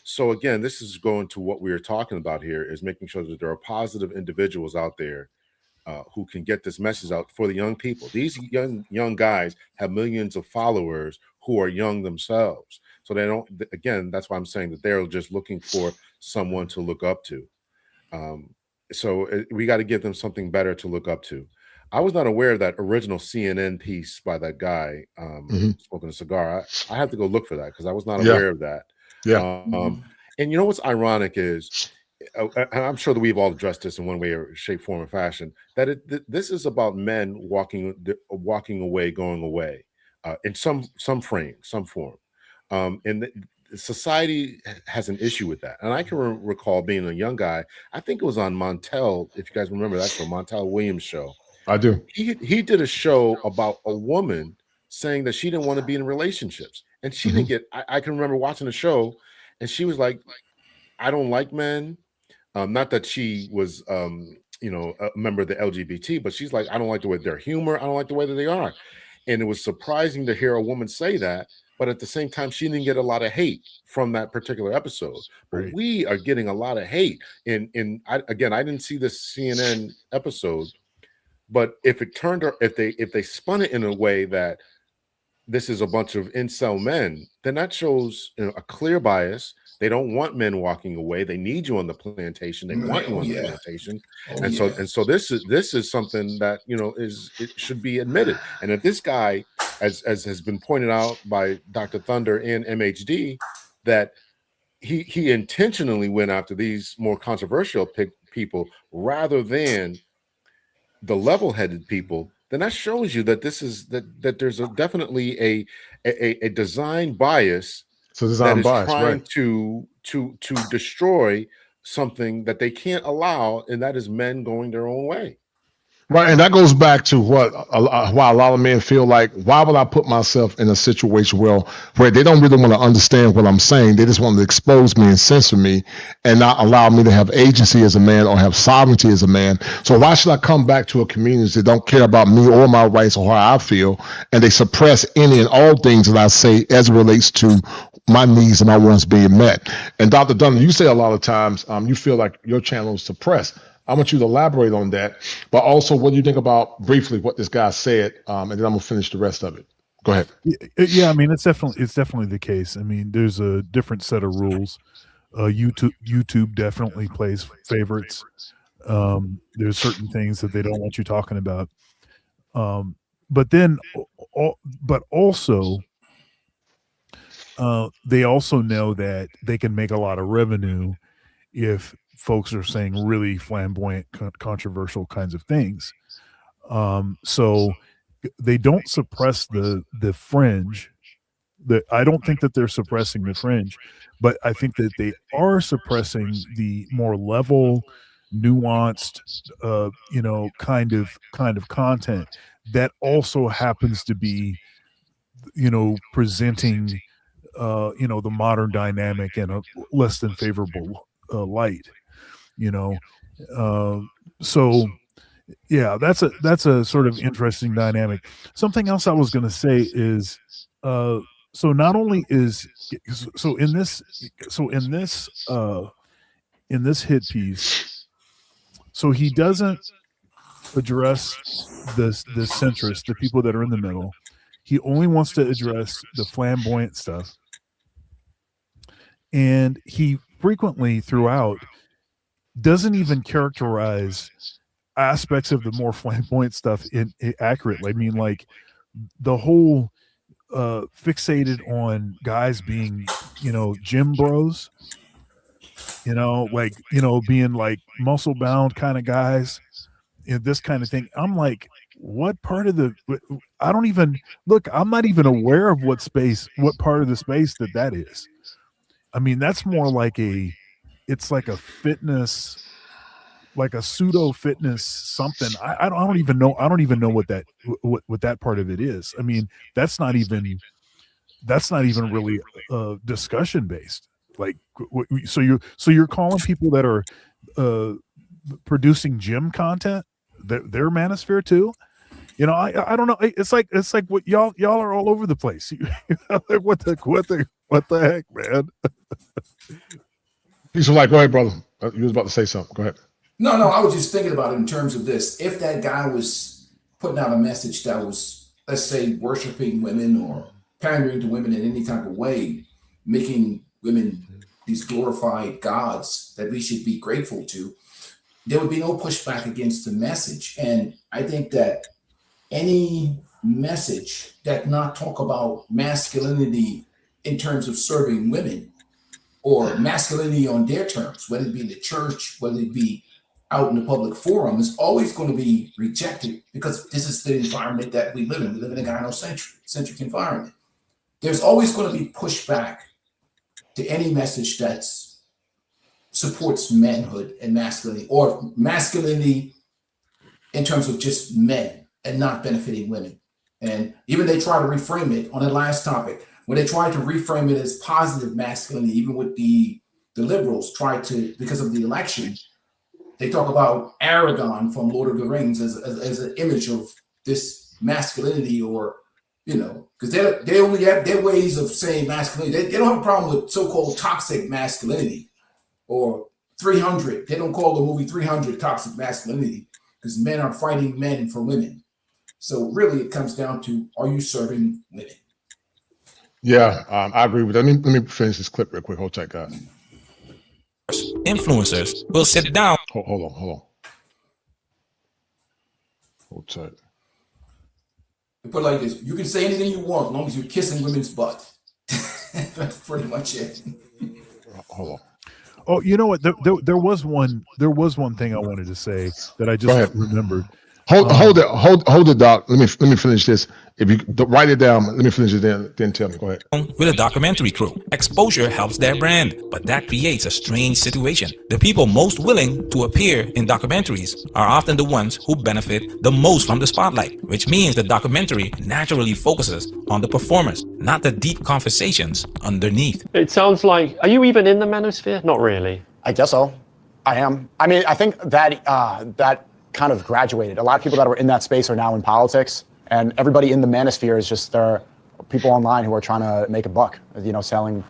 S2: So again, this is going to what we are talking about here, is making sure that there are positive individuals out there who can get this message out for the young people. These young guys have millions of followers who are young themselves. So they don't, again, that's why I'm saying that they're just looking for someone to look up to. So we got to give them something better to look up to. I was not aware of that original CNN piece by that guy smoking a cigar. I had to go look for that, because I was not aware of that.
S1: Yeah.
S2: And what's ironic is, and I'm sure that we've all addressed this in one way or shape, form, or fashion, that this is about men walking away, going away, in some frame, some form. And society has an issue with that. And I can recall being a young guy. I think it was on Montel, if you guys remember that show, Montel Williams' show.
S1: I do.
S2: He did a show about a woman saying that she didn't want to be in relationships, and she didn't get. I can remember watching the show, and she was like, "I don't like men." Not that she was, a member of the LGBT, but she's like, "I don't like the way their humor. I don't like the way that they are." And it was surprising to hear a woman say that. But at the same time, she didn't get a lot of hate from that particular episode. But we are getting a lot of hate. I didn't see this CNN episode. But if they spun it in a way that this is a bunch of incel men, then that shows a clear bias. They don't want men walking away. They need you on the plantation. They want you on the plantation. So this is something that it should be admitted. And if this guy, as has been pointed out by Dr. Thunder and MHD, that he intentionally went after these more controversial people rather than the level-headed people, then that shows you that that there's definitely a design bias.
S1: So design bias,
S2: trying
S1: right?
S2: to destroy something that they can't allow, and that is men going their own way.
S1: Right, and that goes back to why a lot of men feel like, why would I put myself in a situation where they don't really want to understand what I'm saying? They just want to expose me and censor me and not allow me to have agency as a man or have sovereignty as a man. So why should I come back to a community that don't care about me or my rights or how I feel, and they suppress any and all things that I say as it relates to my needs and my wants being met? And Dr. Dunn, you say a lot of times you feel like your channel is suppressed. I want you to elaborate on that, but also what do you think about briefly what this guy said, and then I'm gonna finish the rest of it. Go ahead.
S3: Yeah, I mean, it's definitely the case. I mean, there's a different set of rules. YouTube definitely plays favorites. There's certain things that they don't want you talking about. But also, they also know that they can make a lot of revenue if folks are saying really flamboyant, controversial kinds of things. So they don't suppress the fringe. I don't think that they're suppressing the fringe, but I think that they are suppressing the more level, nuanced, kind of content that also happens to be, presenting the modern dynamic in a less than favorable light. So yeah, that's a sort of interesting dynamic. Something else I was going to say is, so not only is so in this hit piece, so he doesn't address the centrists, the people that are in the middle. He only wants to address the flamboyant stuff, and he frequently throughout doesn't even characterize aspects of the more flamboyant stuff accurately. I mean, like the whole fixated on guys being, gym bros, being like muscle bound kind of guys, this kind of thing. I'm like, what part of I don't even look, I'm not even aware of what part of the space that is. I mean, that's more like it's like a fitness, like a pseudo fitness something. I don't even know what that part of it is. I mean, that's not even really discussion based. Like, so you're calling people that are producing gym content they're Manosphere too? I don't know. It's like what y'all are all over the place. Like, what the heck, man?
S1: He's like, go ahead, brother. You was about to say something. Go ahead.
S4: No, I was just thinking about it in terms of this. If that guy was putting out a message that was, let's say, worshiping women or pandering to women in any type of way, making women these glorified gods that we should be grateful to, there would be no pushback against the message. And I think that any message that not talk about masculinity in terms of serving women or masculinity on their terms, whether it be in the church, whether it be out in the public forum, is always going to be rejected because this is the environment that we live in. We live in a gynocentric environment. There's always going to be pushback to any message that supports manhood and masculinity, or masculinity in terms of just men and not benefiting women. And even they try to reframe it on the last topic, when they try to reframe it as positive masculinity, even with the liberals try to, because of the election, they talk about Aragon from Lord of the Rings as an image of this masculinity, or, because they only have their ways of saying masculinity. They don't have a problem with so-called toxic masculinity or 300. They don't call the movie 300 toxic masculinity because men are fighting men for women. So really it comes down to, are you serving women?
S1: Yeah, I agree with that. Let me finish this clip real quick. Hold tight, guys.
S16: Influencers will sit down.
S1: Hold on. Hold tight.
S4: Put it like this: you can say anything you want as long as you're kissing women's butt. That's pretty much it.
S1: Hold on.
S3: Oh, you know what? There was one thing I wanted to say that I just remembered.
S1: Hold it, Doc. Let me finish this. If you write it down, let me finish it. Then tell me. Go ahead.
S16: With a documentary crew, exposure helps their brand, but that creates a strange situation. The people most willing to appear in documentaries are often the ones who benefit the most from the spotlight, which means the documentary naturally focuses on the performers, not the deep conversations underneath.
S14: It sounds like, are you even in the Manosphere? Not really.
S15: I guess so. I am. I mean, I think that that kind of graduated. A lot of people that were in that space are now in politics, and everybody in the Manosphere is just there. People online who are trying to make a buck, selling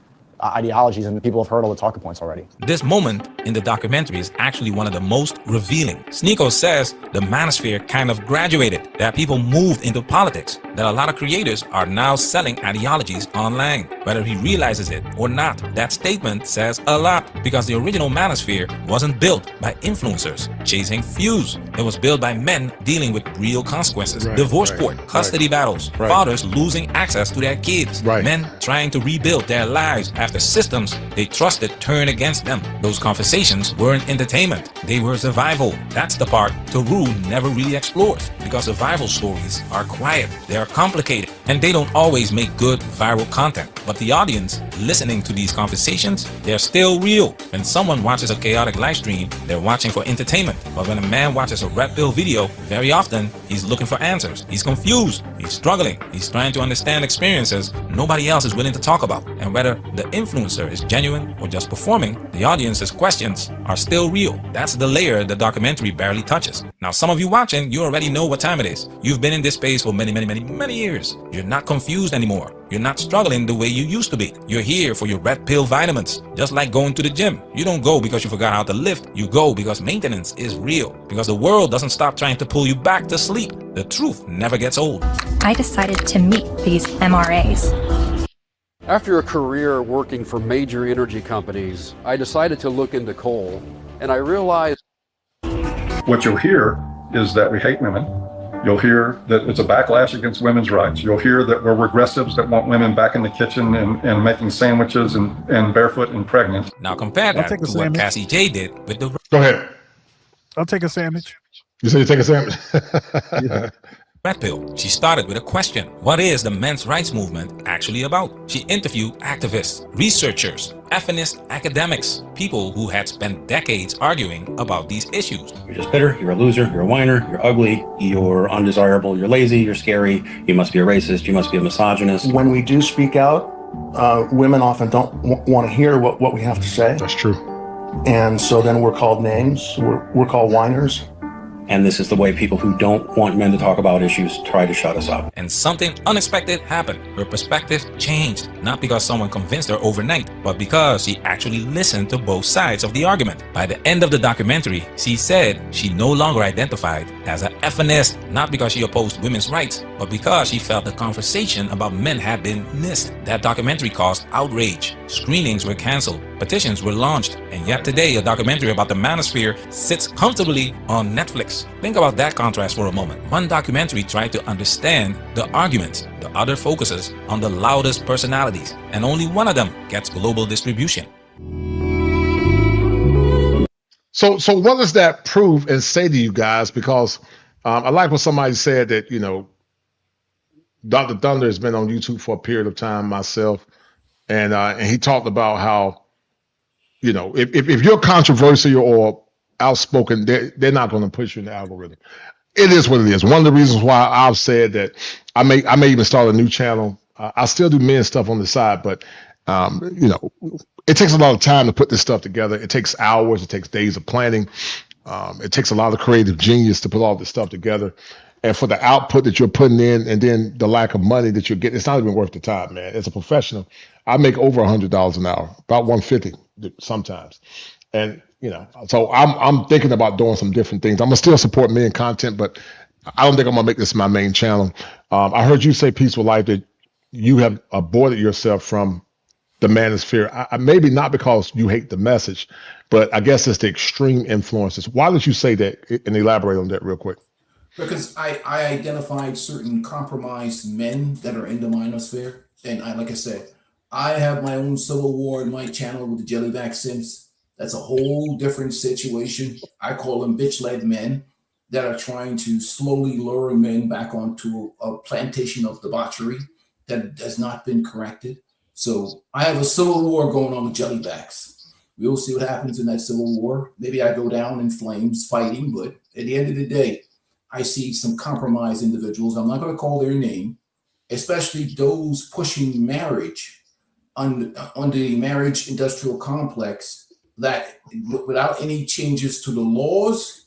S15: ideologies, and people have heard all the talking points already.
S16: This moment in the documentary is actually one of the most revealing. Sneeko says the Manosphere kind of graduated, that people moved into politics, that a lot of creators are now selling ideologies online. Whether he realizes it or not, that statement says a lot, because the original Manosphere wasn't built by influencers chasing views. It was built by men dealing with real consequences. Divorce court, custody battles, fathers losing access to their kids, men trying to rebuild their lives after systems they trusted turned against them. Those conversations weren't entertainment, they were survival. That's the part Taru never really explores, because survival stories are quiet, they are complicated, And they don't always make good viral content. But the audience listening to these conversations, they're still real. When someone watches a chaotic live stream, they're watching for entertainment. But when a man watches a red pill video, very often he's looking for answers. He's confused. He's struggling. He's trying to understand experiences nobody else is willing to talk about. And whether the influencer is genuine or just performing, the audience's questions are still real. That's the layer the documentary barely touches. Now, some of you watching, you already know what time it is. You've been in this space for many years. You're not confused anymore. You're not struggling the way you used to be. You're here for your red pill vitamins. Just like going to the gym. You don't go because you forgot how to lift. You go because maintenance is real. Because the world doesn't stop trying to pull you back to sleep. The truth never gets old.
S19: I decided to meet these MRAs.
S5: After a career working for major energy companies, I decided to look into coal, and I realized
S6: what you'll hear is that we hate women. You'll hear that it's a backlash against women's rights. You'll hear that we're regressives that want women back in the kitchen and making sandwiches and barefoot and pregnant.
S16: Now compare that to what Cassie J did with the...
S1: Go ahead.
S3: I'll take a sandwich.
S1: You say you take a sandwich?
S3: Yeah.
S16: Red pill. She started with a question. What is the men's rights movement actually about? She interviewed activists, researchers, feminist academics, people who had spent decades arguing about these issues.
S23: You're just bitter, you're a loser, you're a whiner, you're ugly, you're undesirable, you're lazy, you're scary, you must be a racist, you must be a misogynist.
S12: When we do speak out, women often don't want to hear what we have to say.
S1: That's true.
S12: And so then we're called names, we're called whiners.
S23: And this is the way people who don't want men to talk about issues try to shut us up.
S16: And something unexpected happened. Her perspective changed, not because someone convinced her overnight, but because she actually listened to both sides of the argument. By the end of the documentary, she said she no longer identified as a feminist, not because she opposed women's rights, but because she felt the conversation about men had been missed. That documentary caused outrage. Screenings were canceled, petitions were launched, and yet today a documentary about the Manosphere sits comfortably on Netflix. Think about that contrast for a moment. One documentary tried to understand the arguments, the other focuses on the loudest personalities, and only one of them gets global distribution.
S1: So what does that prove and say to you guys? Because I like what somebody said that, you know, Dr. Thunder has been on YouTube for a period of time myself, and he talked about how, you know, if you're controversial or outspoken, they're not going to push you in the algorithm. It is what it is. One of the reasons why I've said that I may even start a new channel. I still do men stuff on the side, but you know, it takes a lot of time to put this stuff together. It takes hours. It takes days of planning. It takes a lot of creative genius to put all this stuff together. And for the output that you're putting in, and then the lack of money that you're getting, it's not even worth the time, man. As a professional, I make over $100 an hour, about 150 sometimes. And you know, so I'm thinking about doing some different things. I'm gonna still support men content, but I don't think I'm gonna make this my main channel. I heard you say, Peaceful Life, that you have aborted yourself from the Manosphere. Maybe not because you hate the message, but I guess it's the extreme influences. Why did you say that? And elaborate on that real quick.
S4: Because I identified certain compromised men that are in the Manosphere, and like I said, I have my own civil war in my channel with the Jellyback Simps. That's a whole different situation. I call them bitch-led men that are trying to slowly lure men back onto a plantation of debauchery that has not been corrected. So I have a civil war going on with Jellybacks. We'll see what happens in that civil war. Maybe I go down in flames fighting, but at the end of the day, I see some compromised individuals. I'm not going to call their name, especially those pushing marriage on the marriage industrial complex, that without any changes to the laws,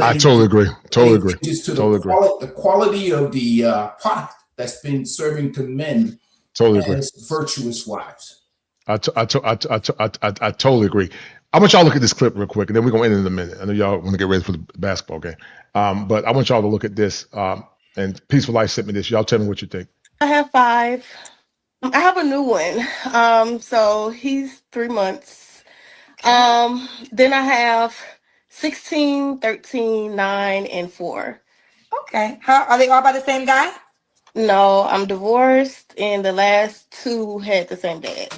S1: I totally agree. Totally agree.
S4: Changes to
S1: totally
S4: the quality of the product that's been serving to men as virtuous wives.
S1: I totally agree. I want y'all to look at this clip real quick, and then we're going to end in a minute. I know y'all want to get ready for the basketball game. But I want y'all to look at this. And Peaceful Life sent me this. Y'all tell me what you think.
S24: I have 5. I have a new one. So he's 3 months. Then I have 16, 13, 9, and 4.
S25: Okay. How are they all by the same guy?
S24: No, I'm divorced, and the last 2 had the same dad.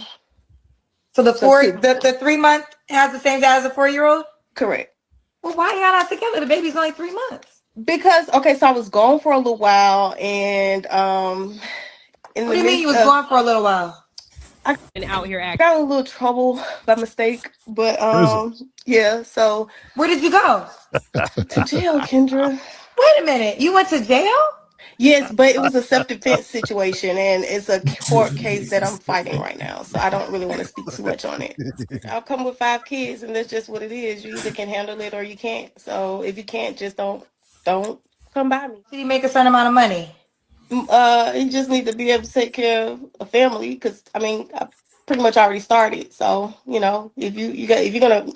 S25: So the 3 month has the same dad as a 4-year-old?
S24: Correct.
S25: Well, why y'all not together? The baby's only 3 months.
S24: Because so I was gone for a little while, and in
S25: What
S24: the
S25: do you mean you
S24: midst
S25: was
S24: of
S25: gone for a little while?
S24: I got in a little trouble by mistake, but
S3: Prison.
S24: yeah. So
S25: where did you go?
S24: To jail, Kendra.
S25: Wait a minute, you went to jail?
S24: Yes, but it was a self-defense situation, and it's a court case that I'm fighting right now. So I don't really want to speak too much on it. I'll come with 5 kids, and that's just what it is. You either can handle it or you can't. So if you can't, just don't come by me.
S25: Did he make a certain amount of money?
S24: He just need to be able to take care of a family, because I pretty much already started. So if if you're gonna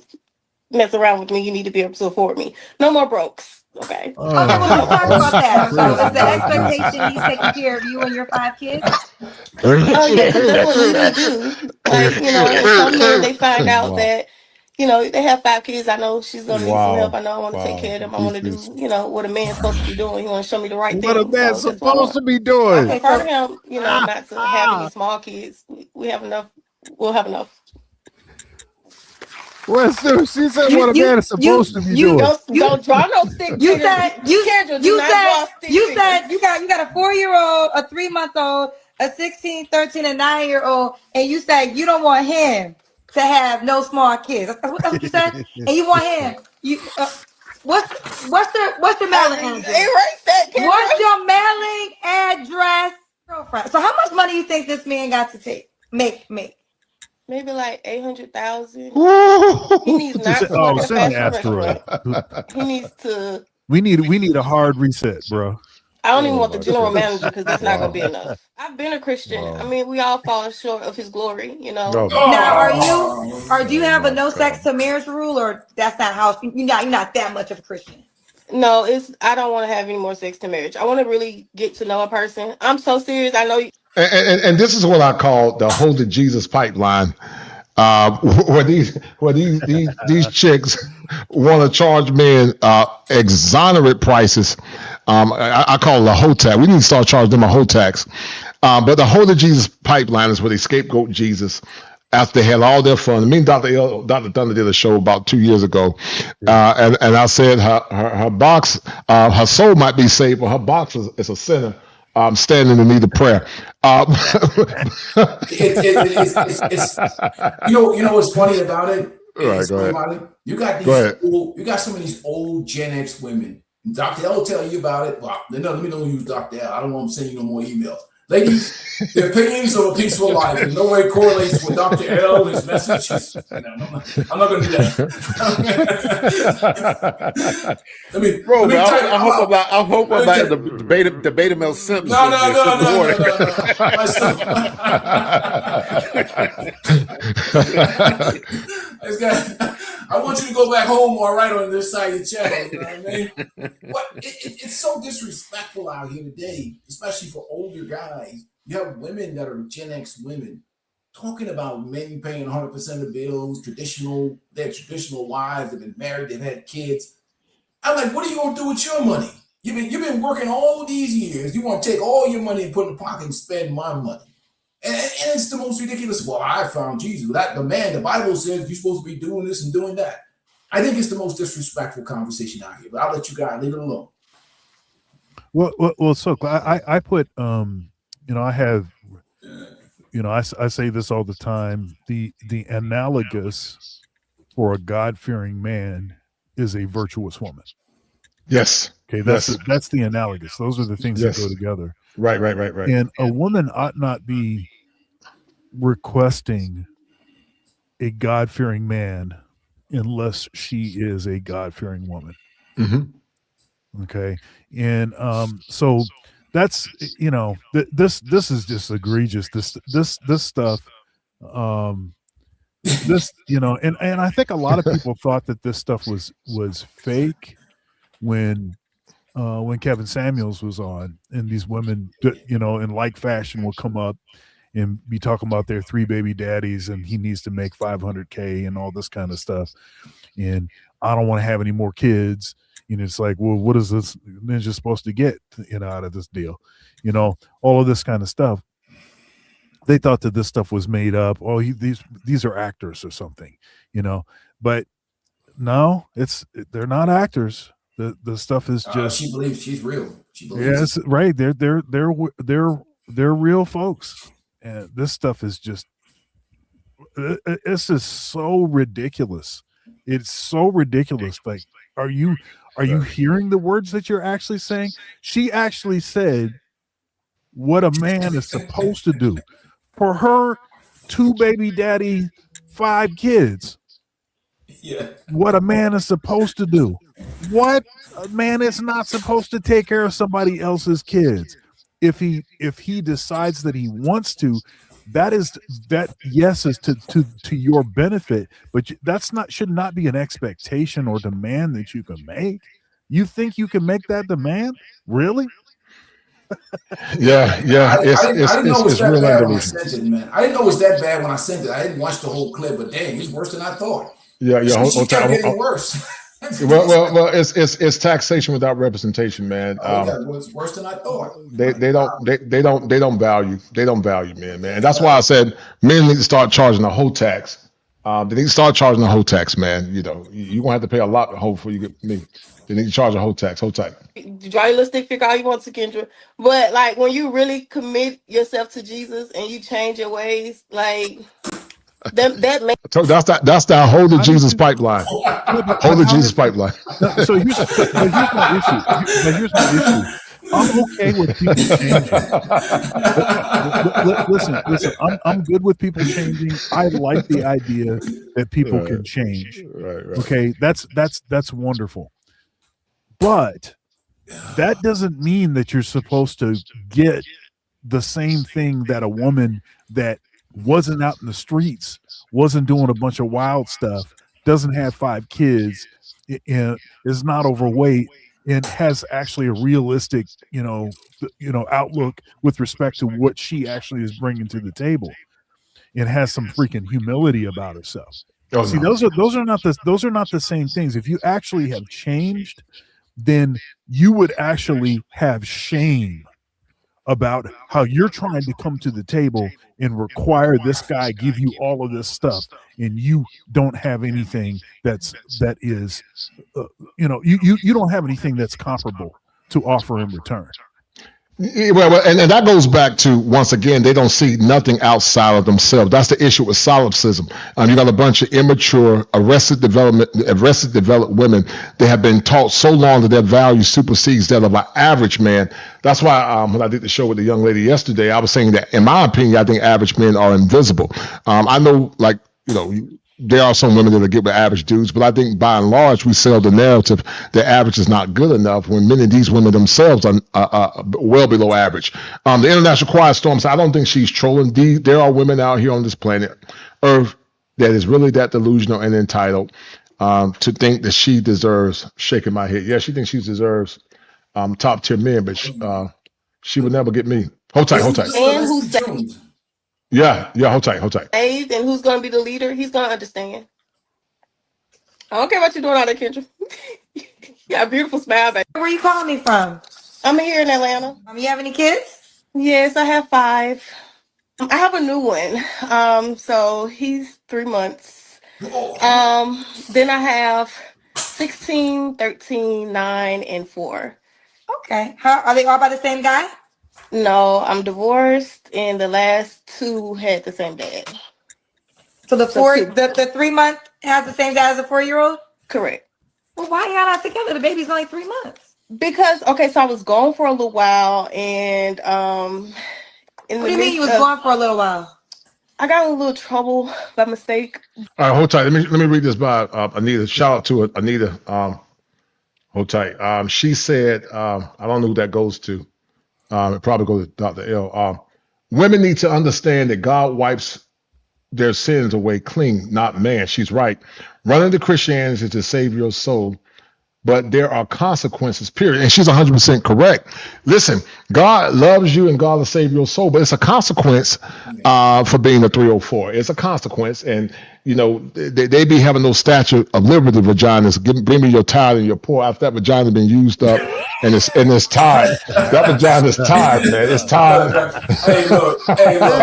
S24: mess around with me, you need to be able to afford me. No more brokes. Okay.
S25: Okay, well, let's talk about that. So is the expectation he's taking care of you and your 5 kids?
S24: Oh yeah, because that's what women do. Like, and some men, they find out that, they have 5 kids. I know she's gonna need some help. I know I want to take care of them. I want to do, what a man's supposed to be doing. He want to show me the right thing.
S3: What a man's
S24: So that's what I
S3: supposed
S24: want.
S3: to be doing.
S24: I prefer him, not to have any small kids. We have enough. We'll have enough.
S3: What's this? She said what a man is supposed to be doing.
S24: Don't draw no stick.
S25: You said you
S24: got
S25: you got a 4-year-old, a 3-month-old, a 16, 13, and 9-year-old, and you said you don't want him to have no small kids. That's what you said. And you want him. What's your mailing address?
S24: Erase that.
S25: What's your mailing address, girlfriend? So how much money you think this man got to make?
S24: Maybe like 800,000. He needs not to work at a fashion restaurant. He needs to.
S3: We need a hard reset, bro.
S24: I don't even want the general manager, because that's not gonna be enough. I've been a Christian. We all fall short of His glory,
S25: Now, do you have a no sex to marriage rule, or that's not how you're not that much of a Christian?
S24: No, I don't want to have any more sex to marriage. I want to really get to know a person. I'm so serious. I know.
S1: And this is what I call the Holy Jesus pipeline, where these chicks want to charge men exonerant prices. I call it a hoe tax. We need to start charging them a hoe tax. But the Holy Jesus pipeline is where they scapegoat Jesus after they had all their fun. Me and Dr. Thunder did a show about 2 years ago, and I said her box, her soul might be saved, but her box is a sinner. Standing in need of prayer.
S4: It's you know what's funny about it?
S1: Right, go ahead.
S4: You got you got some of these old Gen X women. Dr. L will tell you about it. Well, no, let me know use Dr. L. I don't want to send you no more emails. Ladies, their opinions of a peaceful life in no way correlates with Dr. L and his messages. I'm not going to do that.
S2: I hope I'm not the Beta Mel Simpson.
S4: No. I want you to go back home or right on this side of your channel. You know what I mean? It's so disrespectful out here today, especially for older guys. You have women that are Gen X women talking about men paying 100% of the bills, their traditional wives, they've been married, they've had kids. I'm like, what are you going to do with your money? You've been working all these years. You want to take all your money and put it in the pocket and spend my money. And it's the most ridiculous. Well, I found Jesus. The Bible says you're supposed to be doing this and doing that. I think it's the most disrespectful conversation out here, but I'll let you guys leave it alone.
S3: Well, so I put, I have, I say this all the time. The analogous for a God-fearing man is a virtuous woman.
S1: Yes.
S3: Okay, that's the analogous. Those are the things that go together.
S1: Right.
S3: And a woman ought not be requesting a God-fearing man unless she is a God-fearing woman.
S1: Mm-hmm.
S3: Okay, and so that's this is just egregious. This stuff. And I think a lot of people thought that this stuff was fake when Kevin Samuels was on, and these women, in like fashion will come up and be talking about their 3 baby daddies, and he needs to make $500K and all this kind of stuff. And I don't want to have any more kids. It's like, well, what is this ninja supposed to get, out of this deal? All of this kind of stuff. They thought that this stuff was made up. Oh, these are actors or something, but no, they're not actors. The stuff is just.
S4: She believes she's real. She believes.
S3: Yes, right. They're real folks, and this stuff is just. This is so ridiculous. It's so ridiculous. Like, are you hearing the words that you're actually saying? She actually said what a man is supposed to do. For her, 2 baby daddy, 5 kids.
S4: Yeah.
S3: What a man is supposed to do. What a man is not supposed to take care of somebody else's kids. If he decides that he wants to, that is to your benefit, but that's should not be an expectation or demand that you can make. You think you can make that demand? Really?
S1: Yeah.
S4: I didn't know it was that
S1: real
S4: bad when I
S1: delusion.
S4: sent it, man. I didn't know it was that bad when I sent it. I didn't watch the whole clip, but dang, it's worse than I thought.
S1: Yeah.
S4: She kept getting worse.
S1: Well, it's taxation without representation, man.
S4: It's worse than I thought.
S1: They don't value men, man. And that's why I said men need to start charging the whole tax. They need to start charging the whole tax, man. You know, you're gonna have to pay a lot to hold before you get me. They need to charge a whole tax.
S24: Draw your little stick figure all you want to, Kendra. But like when you really commit yourself to Jesus and you change your ways, like that man.
S1: So that's that hold the Jesus pipeline. Hold the Jesus pipeline.
S3: So here's my issue. Here's my issue. I'm okay with people changing. Listen. I'm good with people changing. I like the idea that people can change.
S1: Right.
S3: Okay, that's wonderful. But that doesn't mean that you're supposed to get the same thing that a woman that wasn't out in the streets, wasn't doing a bunch of wild stuff, doesn't have 5 kids, is not overweight, and has actually a realistic, outlook with respect to what she actually is bringing to the table, and has some freaking humility about herself. See, those are not the same things. If you actually have changed, then you would actually have shame about how you're trying to come to the table and require this guy give you all of this stuff, and you don't have anything you don't have anything that's comparable to offer in return.
S1: Well, and that goes back to, once again, they don't see nothing outside of themselves. That's the issue with solipsism. You got a bunch of immature, arrested developed women. They have been taught so long that their value supersedes that of an average man. That's why when I did the show with the young lady yesterday, I was saying that, in my opinion, I think average men are invisible. I know, there are some women that get with average dudes, but I think by and large we sell the narrative that average is not good enough, when many of these women themselves are well below average. The International Quiet Storm said, I don't think she's trolling. There are women out here on this planet Earth that is really that delusional and entitled to think that she deserves, shaking my head, yeah, she thinks she deserves top tier men, but she would never get me. Hold tight.
S24: And who's saved?
S1: Yeah, hold tight.
S24: Saved, and who's going to be the leader? He's going to understand. I don't care what you're doing out there, Kendra. You got a beautiful smile, baby.
S25: Where are you calling me from?
S24: I'm here in Atlanta.
S25: You have any kids?
S24: Yes, I have 5. I have a new one. So he's 3 months. Then I have 16, 13, 9, and 4.
S25: Okay. Are they all by the same guy?
S24: No, I'm divorced, and the last 2 had the same dad.
S25: So the 3 month has the same dad as a 4-year-old?
S24: Correct.
S25: Well, why y'all not together? The baby's only 3 months.
S24: Because, so I was gone for a little while, and
S25: what do you mean you was gone for a little while?
S24: I got in a little trouble by mistake.
S1: All right, hold tight. Let me read this by Anita. Shout out to Anita. Hold tight. She said, I don't know who that goes to. It probably goes to Dr. L. Women need to understand that God wipes their sins away clean, not man. She's right. Running to Christianity is to save your soul, but there are consequences, period. And she's 100% correct. Listen, God loves you and God will save your soul, but it's a consequence for being a 304. It's a consequence. And they be having those Statue of Liberty vaginas. Bring me your tithe and your poor. After that vagina been used up and it's tired. That vagina's tired, man. It's tired.
S4: Hey, look.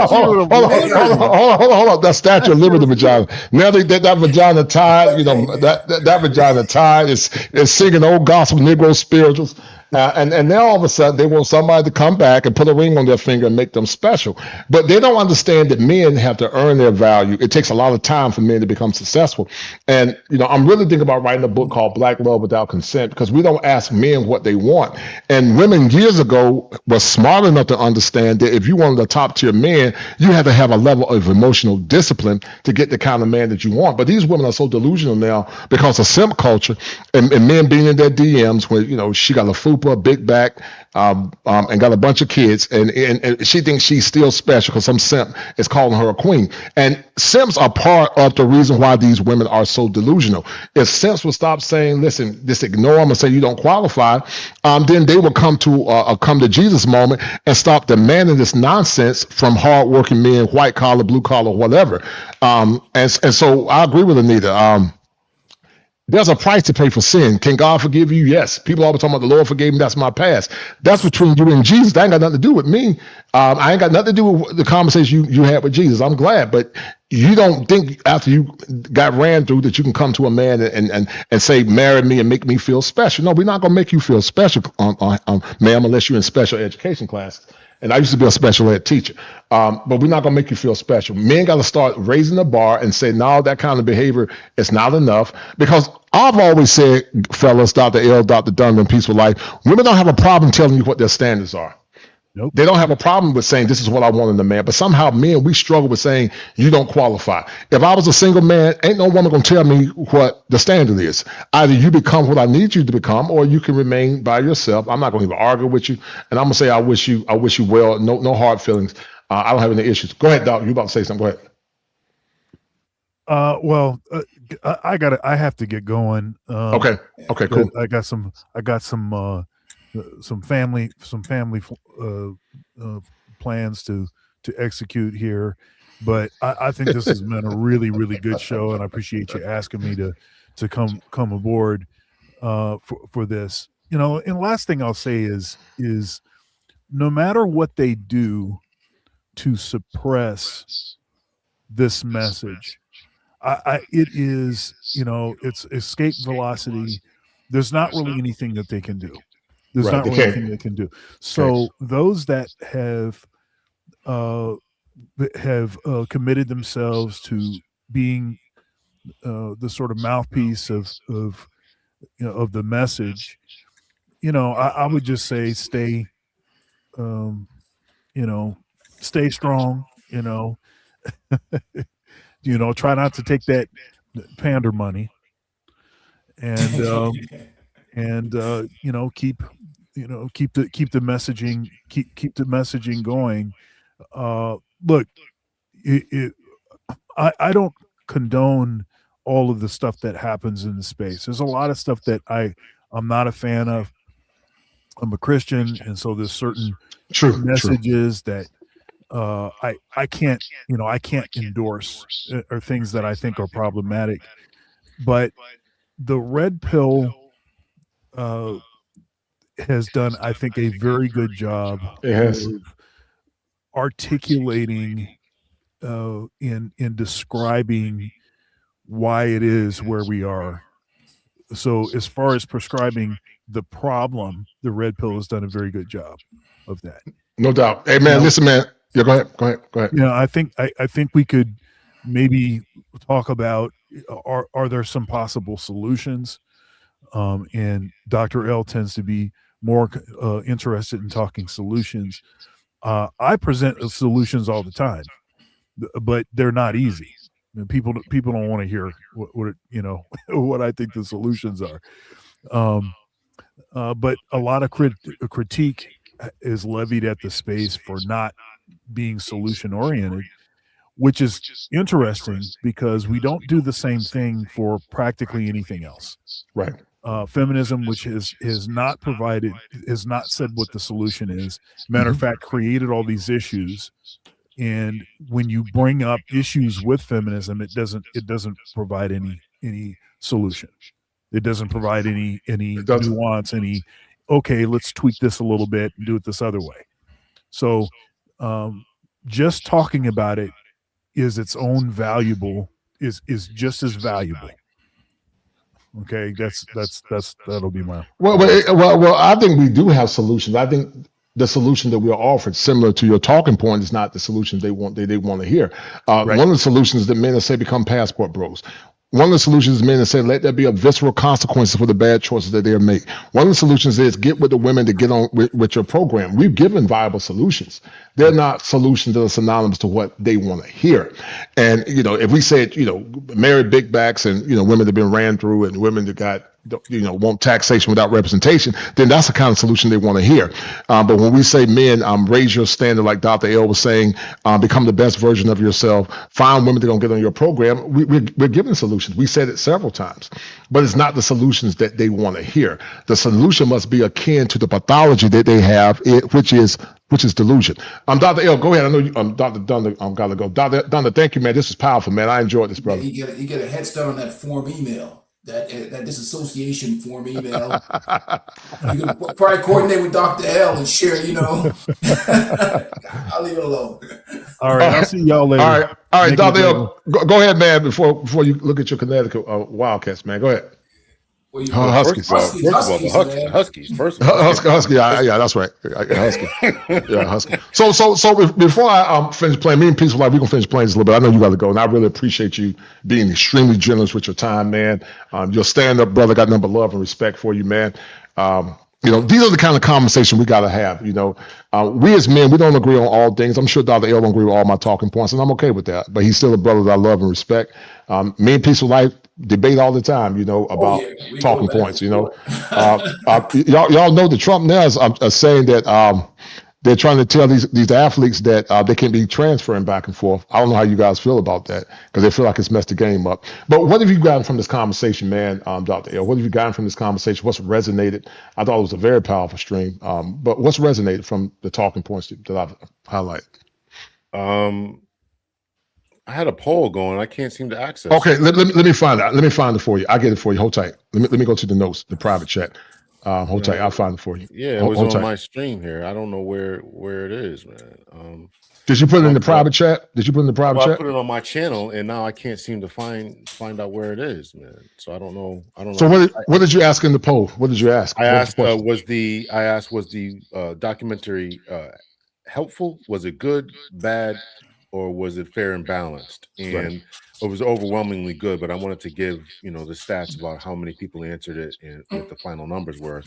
S1: Hold on. That Statue of Liberty vagina. Now that vagina tired. That vagina tired is singing old gospel Negro spirituals. And now all of a sudden they want somebody to come back and put a ring on their finger and make them special. But they don't understand that men have to earn their value. It takes a lot of time for men to become successful. And, I'm really thinking about writing a book called Black Love Without Consent, because we don't ask men what they want. And women years ago were smart enough to understand that if you wanted a top tier man, you had to have a level of emotional discipline to get the kind of man that you want. But these women are so delusional now because of simp culture and men being in their DMs where, she got a fupa, a big back, and got a bunch of kids, and she thinks she's still special because some simp is calling her a queen. And simps are part of the reason why these women are so delusional. If simps would stop saying, listen, just ignore them and say you don't qualify, then they will come to a come to Jesus moment and stop demanding this nonsense from hardworking men, white collar, blue collar, whatever. And so I agree with Anita. There's a price to pay for sin. Can God forgive you? Yes. People always talking about the Lord forgave me. That's my past. That's between you and Jesus. That ain't got nothing to do with me. I ain't got nothing to do with the conversation you had with Jesus. I'm glad, but you don't think after you got ran through that you can come to a man and say, marry me and make me feel special. No, we're not going to make you feel special, ma'am, unless you're in special education classes. And I used to be a special ed teacher, but we're not going to make you feel special. Men got to start raising the bar and say, no, that kind of behavior is not enough. Because I've always said, fellas, Dr. L, Dr. Dunn, Peaceful Life, women don't have a problem telling you what their standards are.
S3: Nope.
S1: They don't have a problem with saying this is what I want in a man, but somehow men, we struggle with saying you don't qualify. If I was a single man, ain't no woman gonna tell me what the standard is. Either you become what I need you to become, or you can remain by yourself. I'm not gonna even argue with you, and I'm gonna say I wish you well. No hard feelings. I don't have any issues. Go ahead, Doc. You about to say something? Go ahead.
S3: I have to get going.
S1: Okay, cool.
S3: I got some family plans to execute here, but I think this has been a really, really good show, and I appreciate you asking me to come aboard for this. And the last thing I'll say is no matter what they do to suppress this message, it is, it's escape velocity. There's not really anything that they can do. There's not really anything they can do. So those that have committed themselves to being the sort of mouthpiece of the message, I would just say stay strong. Try not to take that pander money, and keep the messaging going. Look, I don't condone all of the stuff that happens in the space. There's a lot of stuff that I'm not a fan of. I'm a Christian, and so there's certain messages that I can't endorse, or things that I think are problematic. But the red pill has done, I think, a very good job of articulating in describing why it is where we are. So as far as prescribing the problem, the red pill has done a very good job of that.
S1: No doubt. Hey man, listen, man. Yeah, go ahead.
S3: I think we could maybe talk about are there some possible solutions? And Dr. L tends to be more interested in talking solutions. I present solutions all the time, but they're not easy. People don't want to hear what what I think the solutions are. But a lot of critique is levied at the space for not being solution oriented, which is interesting because we don't do the same thing for practically anything else.
S1: Right.
S3: Feminism, which has not said what the solution is. Matter of fact, created all these issues And when you bring up issues with feminism, it doesn't provide any solution. It doesn't provide any nuance, okay, let's tweak this a little bit and do it this other way. So just talking about it is its own valuable, is just as valuable. Okay, that'll be my
S1: well. I think we do have solutions. I think the solution that we're offered, similar to your talking point, is not the solution they want to hear. Right. One of the solutions that men that say become passport bros. One of the solutions is men that say let there be a visceral consequences for the bad choices that they make. One of the solutions is get with the women to get on with your program. We've given viable solutions. They're not solutions that are synonymous to what they want to hear. And if we said married big backs and women that have been ran through and women that got want taxation without representation, then that's the kind of solution they want to hear. But when we say men, raise your standard, like Dr. L was saying, become the best version of yourself, find women that are going to get on your program, we're giving solutions. We said it several times, but it's not the solutions that they want to hear. The solution must be akin to the pathology that they have, which is delusion. Dr. L, go ahead. I know you, Dr. Dunner, gotta go. Dr. Dunner, thank you, man. This is powerful, man. I enjoyed this, brother.
S4: You get a head start on that form email. That disassociation form email. You can probably coordinate with Dr. L and share, I'll leave it alone.
S3: All right, I'll see y'all later.
S1: All right, Dr. L, go ahead, man, before you look at your Connecticut Wildcats, man. Go ahead.
S2: Huskies. Huskies.
S1: Husky. Yeah, that's right. Husky. Yeah, Husky. So before I finish playing, me and Peaceful Life, we're gonna finish playing this a little bit. I know you got to go, and I really appreciate you being extremely generous with your time, man. Your stand-up brother, got nothing but love and respect for you, man. These are the kind of conversation we got to have. We as men, we don't agree on all things. I'm sure Dr. L don't agree with all my talking points, and I'm okay with that. But he's still a brother that I love and respect. Me and Peaceful Life debate all the time, about talking points. Y'all know the Trump now is saying that they're trying to tell these athletes that they can be transferring back and forth. I don't know how you guys feel about that, because they feel like it's messed the game up. But what have you gotten from this conversation, man, Dr. L? What have you gotten from this conversation? What's resonated? I thought it was a very powerful stream. But what's resonated from the talking points that I've highlighted?
S2: I had a poll going. I can't seem to access.
S1: Okay, let me find it. Let me find it for you. I'll get it for you. Hold tight. Let me go to the notes, the private chat. Hold tight. I'll find it for you.
S2: Yeah, it was on my stream here. I don't know where it is, man.
S1: Did you put it in the private chat? Did you put it in the private chat?
S2: I put it on my channel, and now I can't seem to find out where it is, man. So I don't know.
S1: So what did you ask in the poll? What did you ask?
S2: I asked was the documentary helpful? Was it good, bad, or was it fair and balanced? And it was overwhelmingly good, but I wanted to give the stats about how many people answered it and what the final numbers were.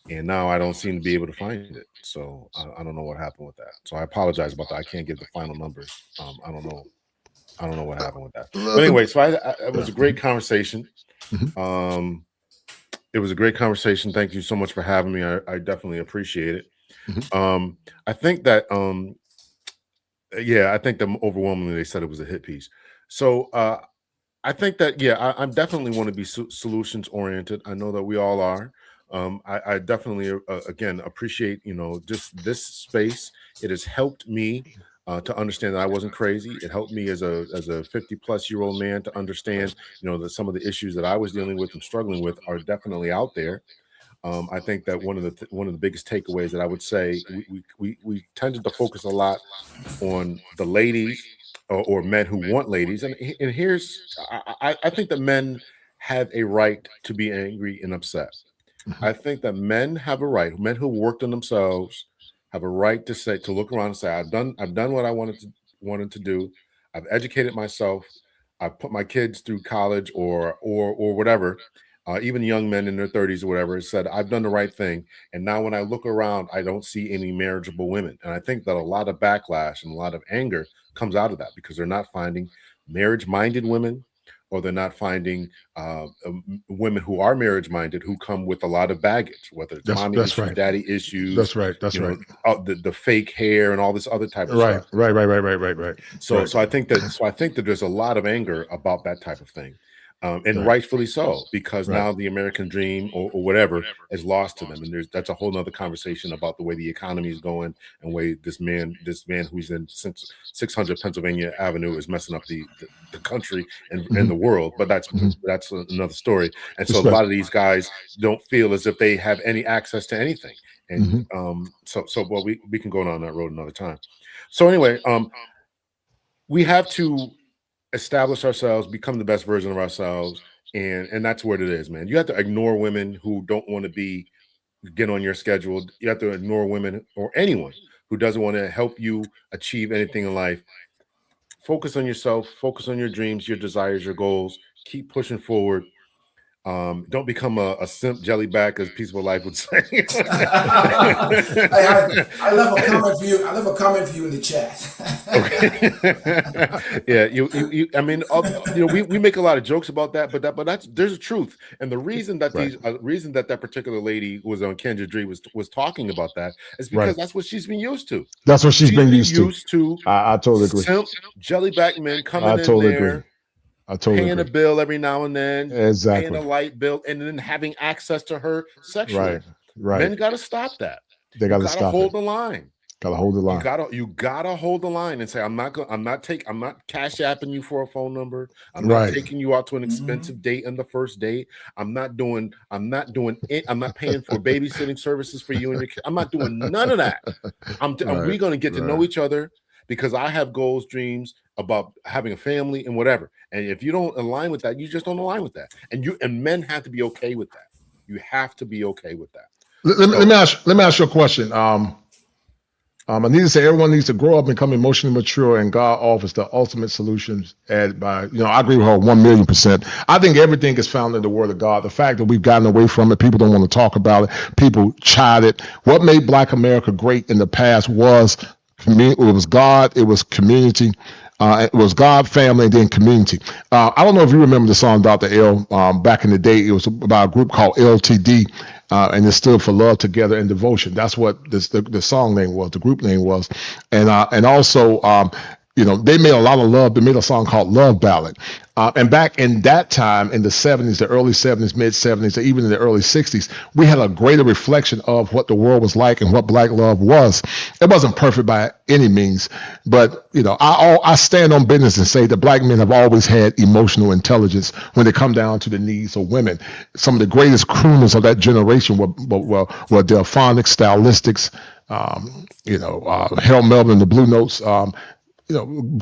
S2: And now I don't seem to be able to find it. So I don't know what happened with that. So I apologize about that. I can't give the final numbers. I don't know what happened with that. But anyway, so it was a great conversation. It was a great conversation. Thank you so much for having me. I definitely appreciate it. I think that I think that overwhelmingly they said it was a hit piece. So I think that I definitely want to be solutions oriented. I know that we all are. I definitely again appreciate just this space. It has helped me to understand that I wasn't crazy. It helped me as a 50-plus-year-old man to understand that some of the issues that I was dealing with and struggling with are definitely out there. I think that one of the biggest takeaways that I would say, we tended to focus a lot on the ladies or men who want ladies, and here's I think that men have a right to be angry and upset. I think that men have a right. Men who worked on themselves have a right to look around and say, I've done what I wanted to do. I've educated myself. I've put my kids through college or whatever. Even young men in their 30s or whatever said, I've done the right thing. And now when I look around, I don't see any marriageable women. And I think that a lot of backlash and a lot of anger comes out of that because they're not finding marriage-minded women, or they're not finding women who are marriage-minded who come with a lot of baggage, whether it's mommy issues, daddy issues.
S1: That's right.
S2: The fake hair and all this other type of stuff.
S1: Right.
S2: So I think that there's a lot of anger about that type of thing. And
S1: Right.
S2: rightfully so, because
S1: Right.
S2: now the American dream or whatever is lost to them, and that's a whole nother conversation about the way the economy is going and way this man who's in 600 Pennsylvania Avenue is messing up the country and the world. But that's another story. And so a lot of these guys don't feel as if they have any access to anything. And so well, we can go down that road another time. So anyway, we have to establish ourselves, become the best version of ourselves, and that's what it is, man. You have to ignore women who don't want to get on your schedule. You have to ignore women or anyone who doesn't want to help you achieve anything in life. Focus on yourself, focus on your dreams, your desires, your goals. Keep pushing forward. Don't become a simp jellyback, as Peaceful Life would say.
S4: I love a comment for you. I love a comment for you in the chat.
S2: Yeah, I mean, we make a lot of jokes about that, but there's a truth, and the reason that that particular lady was on Kendra Dree was talking about that is because that's what she's been used to.
S1: That's what she's been used
S2: to.
S1: I totally agree.
S2: Simp jellyback men coming
S1: I totally
S2: in there.
S1: agree. I totally
S2: paying
S1: agree.
S2: a bill every now and then,
S1: exactly.
S2: paying a light bill, and then having access to her sexually.
S1: Right.
S2: Men got to stop that.
S1: They got to stop.
S2: Hold the line.
S1: Got to hold the line.
S2: You gotta hold the line and say, I'm not cash apping you for a phone number. I'm not taking you out to an expensive date on the first date. I'm not paying for babysitting services for you and your kid. I'm not doing none of that. We're gonna get to know each other, because I have goals, dreams about having a family and whatever. And if you don't align with that, you just don't align with that. And men have to be okay with that. You have to be okay with that.
S1: Let me ask you a question. I need to say everyone needs to grow up and become emotionally mature, and God offers the ultimate solutions. I agree with her 1,000,000%. I think everything is found in the Word of God. The fact that we've gotten away from it, people don't want to talk about it. People chide it. What made Black America great in the past was it was God, it was community, it was God, family, and then community. I don't know if you remember the song Dr. L. Back in the day. It was about a group called LTD, and it stood for Love, Together, and Devotion. That's what the song name was, the group name was, and also they made a lot of love. They made a song called Love Ballad. And back in that time, in the 70s, the early 70s, mid 70s, or even in the early 60s, we had a greater reflection of what the world was like and what Black love was. It wasn't perfect by any means, but I stand on business and say that Black men have always had emotional intelligence when they come down to the needs of women. Some of the greatest crooners of that generation were Delphonics, Stylistics, Harold Melvin and the Blue Notes.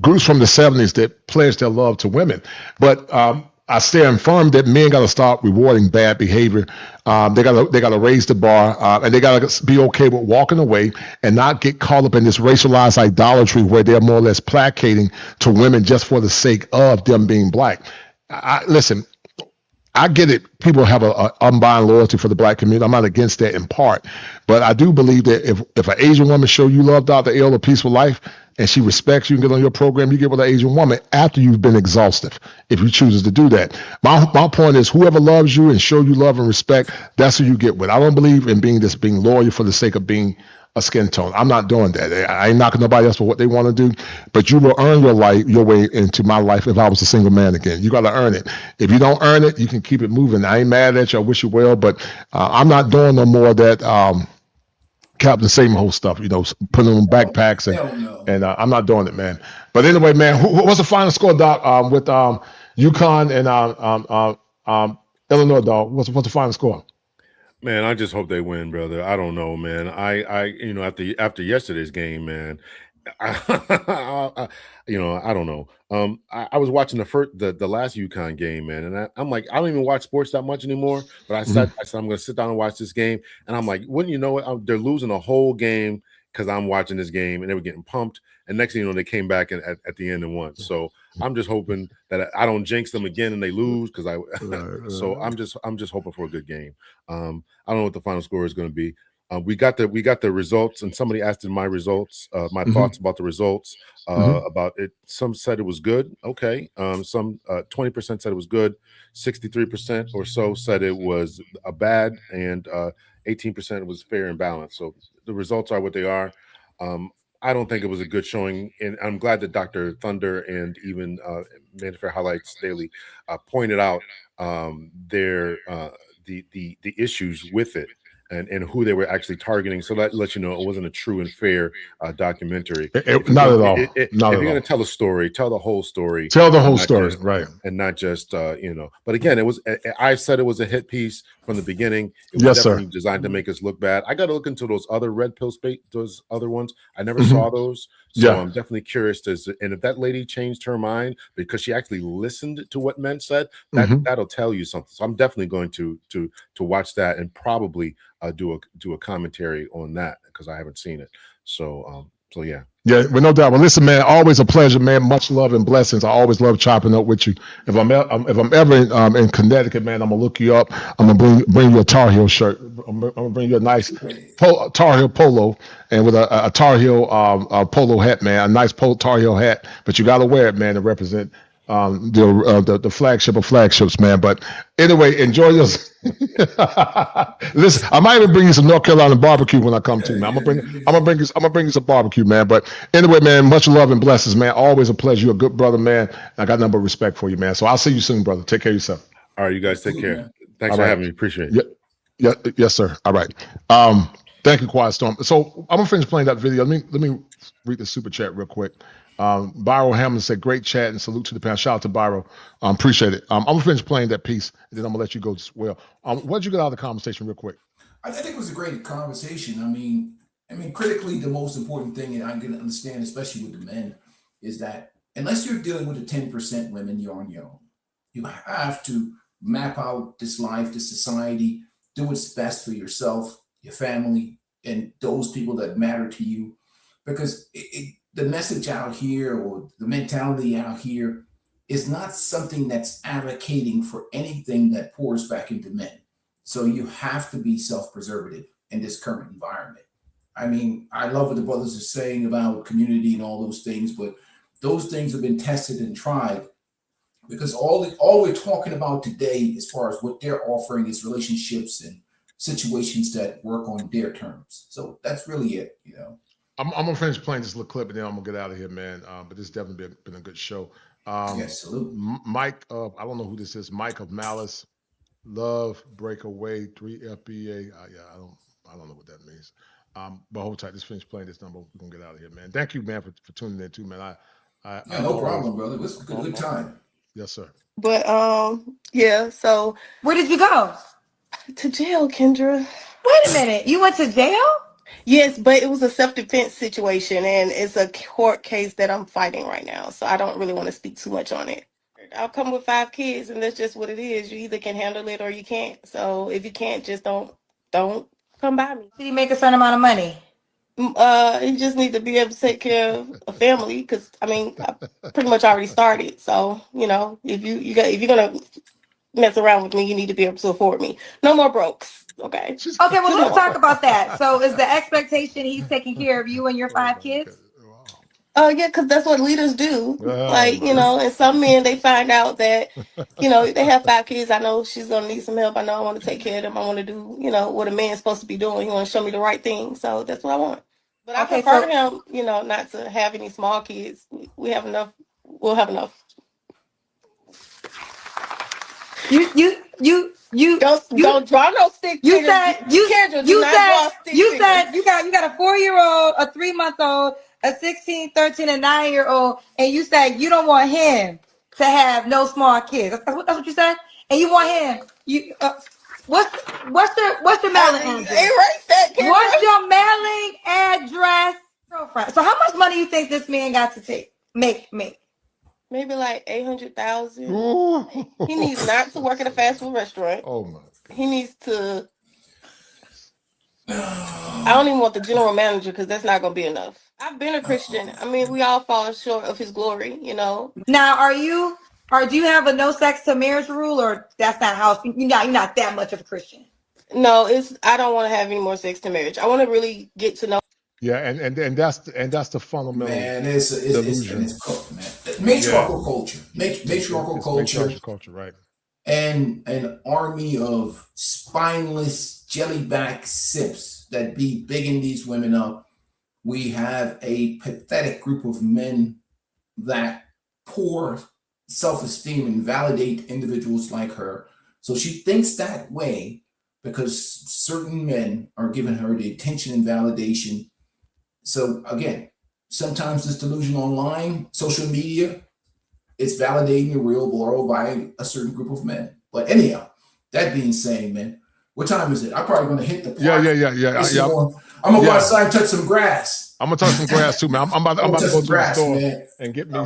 S1: Groups from the 70s that pledged their love to women. But I stand firm that men got to stop rewarding bad behavior. They got to raise the bar, and they got to be okay with walking away and not get caught up in this racialized idolatry where they're more or less placating to women just for the sake of them being Black. Listen, I get it. People have an unbound loyalty for the Black community. I'm not against that in part, but I do believe that if an Asian woman show you love, Dr. L, A Peaceful Life, and she respects you and get on your program, you get with an Asian woman after you've been exhaustive, if you chooses to do that. My point is, whoever loves you and show you love and respect, that's who you get with. I don't believe in being loyal for the sake of being a skin tone. I'm not doing that. I ain't knocking nobody else for what they want to do, but you will earn your way into my life if I was a single man again. You got to earn it. If you don't earn it, you can keep it moving. I ain't mad at you. I wish you well, but I'm not doing no more of that Captain Same whole stuff, putting on backpacks and I'm not doing it, man. But anyway, man, what's the final score, Doc, with UConn and Illinois, dog? What's the final score?
S2: Man, I just hope they win, brother. I don't know, man. After yesterday's game, man, I don't know. I was watching the last UConn game, man, and I'm like, I don't even watch sports that much anymore. But I said I'm going to sit down and watch this game, and I'm like, wouldn't you know it? They're losing a whole game because I'm watching this game, and they were getting pumped. And next thing you know, they came back at the end and won. So I'm just hoping that I don't jinx them again and they lose because So I'm just hoping for a good game. I don't know what the final score is going to be. We got the results, and somebody asked in my results, my thoughts about the results. About it. Some said it was good. Okay. Some 20% said it was good. 63% or so said it was a bad, and 18% was fair and balanced. So the results are what they are. I don't think it was a good showing, and I'm glad that Dr. Thunder and even Manosphere Highlights Daily pointed out the issues with it. And who they were actually targeting, so that lets you know it wasn't a true and fair documentary.
S1: Not at all.
S2: If you're going to tell a story, tell the whole story.
S1: Tell the whole story, right?
S2: And not just But again, it was. I said it was a hit piece from the beginning. It was
S1: Yes,
S2: definitely
S1: sir.
S2: designed to make us look bad. I got to look into those other red pill those other ones. I never saw those, so
S1: Yeah.
S2: I'm definitely curious and if that lady changed her mind because she actually listened to what men said, that'll tell you something. So I'm definitely going to watch that and probably do a commentary on that because I haven't seen it. So yeah.
S1: Yeah, well, no doubt. Well, listen, man, always a pleasure, man. Much love and blessings. I always love chopping up with you. If I'm ever in Connecticut, man, I'm gonna look you up. I'm gonna bring you a Tar Heel shirt. I'm gonna bring you a nice Tar Heel polo and with a Tar Heel polo hat, man. A nice Tar Heel hat, but you gotta wear it, man, to represent the flagship of flagships, man. But anyway, enjoy your. Listen, I might even bring you some North Carolina barbecue when I come to, man. I'm gonna bring you some barbecue, man. But anyway, man, much love and blessings, man. Always a pleasure. You're a good brother, man. I got nothing but respect for you, man. So I'll see you soon, brother. Take care of yourself.
S2: All right, you guys take care. Thanks for having me. Appreciate it.
S1: Yes, sir. All right. Thank you, Quiet Storm. So I'm gonna finish playing that video. Let me read the super chat real quick. Byro Hammond said, "Great chat and salute to the panel." Shout out to Byro. Appreciate it. I'm gonna finish playing that piece, and then I'm gonna let you go as well. What did you get out of the conversation, real quick?
S4: I think it was a great conversation. I mean, critically, the most important thing, and I'm going to understand, especially with the men, is that unless you're dealing with the 10% women, you're on your own. You have to map out this life, this society, do what's best for yourself, your family, and those people that matter to you, because the message out here or the mentality out here is not something that's advocating for anything that pours back into men. So you have to be self-preservative in this current environment. I mean, I love what the brothers are saying about community and all those things, but those things have been tested and tried, because all we're talking about today, as far as what they're offering, is relationships and situations that work on their terms. So that's really it,
S1: I'm gonna finish playing this little clip and then I'm gonna get out of here, man. But this definitely been a good show.
S4: Yes, salute.
S1: Mike, I don't know who this is. Mike of Malice, Love Breakaway 3FBA. I don't know what that means. But hold tight. Just finish playing this number. We're gonna get out of here, man. Thank you, man, for tuning in too, man.
S4: No problem, brother. It was a good time.
S1: Yes, sir.
S24: But yeah. So
S25: where did you go?
S24: To jail, Kendra.
S25: Wait a minute. You went to jail?
S24: Yes, but it was a self-defense situation, and it's a court case that I'm fighting right now. So I don't really want to speak too much on it. I'll come with 5 kids, and that's just what it is. You either can handle it or you can't. So if you can't, just don't come by me.
S25: Did he make a certain amount of money?
S24: You just need to be able to take care of a family, because I pretty much already started. So if you're gonna mess around with me, you need to be able to afford me. No more brokes. Okay.
S25: Okay, well, let's talk about that. So is the expectation he's taking care of you and your 5 kids?
S24: Yeah, because that's what leaders do. And some men, they find out that, they have 5 kids. I know she's going to need some help. I know I want to take care of them. I want to do, what a man's supposed to be doing. He want to show me the right thing. So that's what I want. But I prefer him, not to have any small kids. We have enough. We'll have enough.
S25: You
S24: don't draw no stick.
S25: You said you got a 4-year-old, a 3-month-old, a 16, 13, and 9-year-old, and you said you don't want him to have no small kids. That's what you said. And you want him. What's your mailing address?
S24: Erase that.
S25: What's your mailing address, girlfriend? So how much money you think this man got to make?
S24: Maybe like 800,000. He needs not to work at a fast food restaurant.
S1: Oh my!
S24: He needs to. I don't even want the general manager, because that's not going to be enough. I've been a Christian. We all fall short of His glory, Now,
S25: do you have a no sex to marriage rule, or that's not how you're not that much of a Christian?
S24: No, I don't want to have any more sex to marriage. I want to really get to know.
S1: Yeah, and that's the fundamental delusion.
S4: It's matriarchal culture. Matriarchal culture,
S1: right?
S4: And an army of spineless jellyback sips that be bigging these women up, we have a pathetic group of men that pour self-esteem and validate individuals like her. So she thinks that way because certain men are giving her the attention and validation. So again, sometimes this delusion online, social media, it's validating the real world by a certain group of men. But anyhow, that being said, man, what time is it? I'm probably going to hit the park.
S1: Yeah.
S4: I'm going to go outside and touch some grass.
S1: I'm going to touch some grass too, man. I'm about to go to the store and get me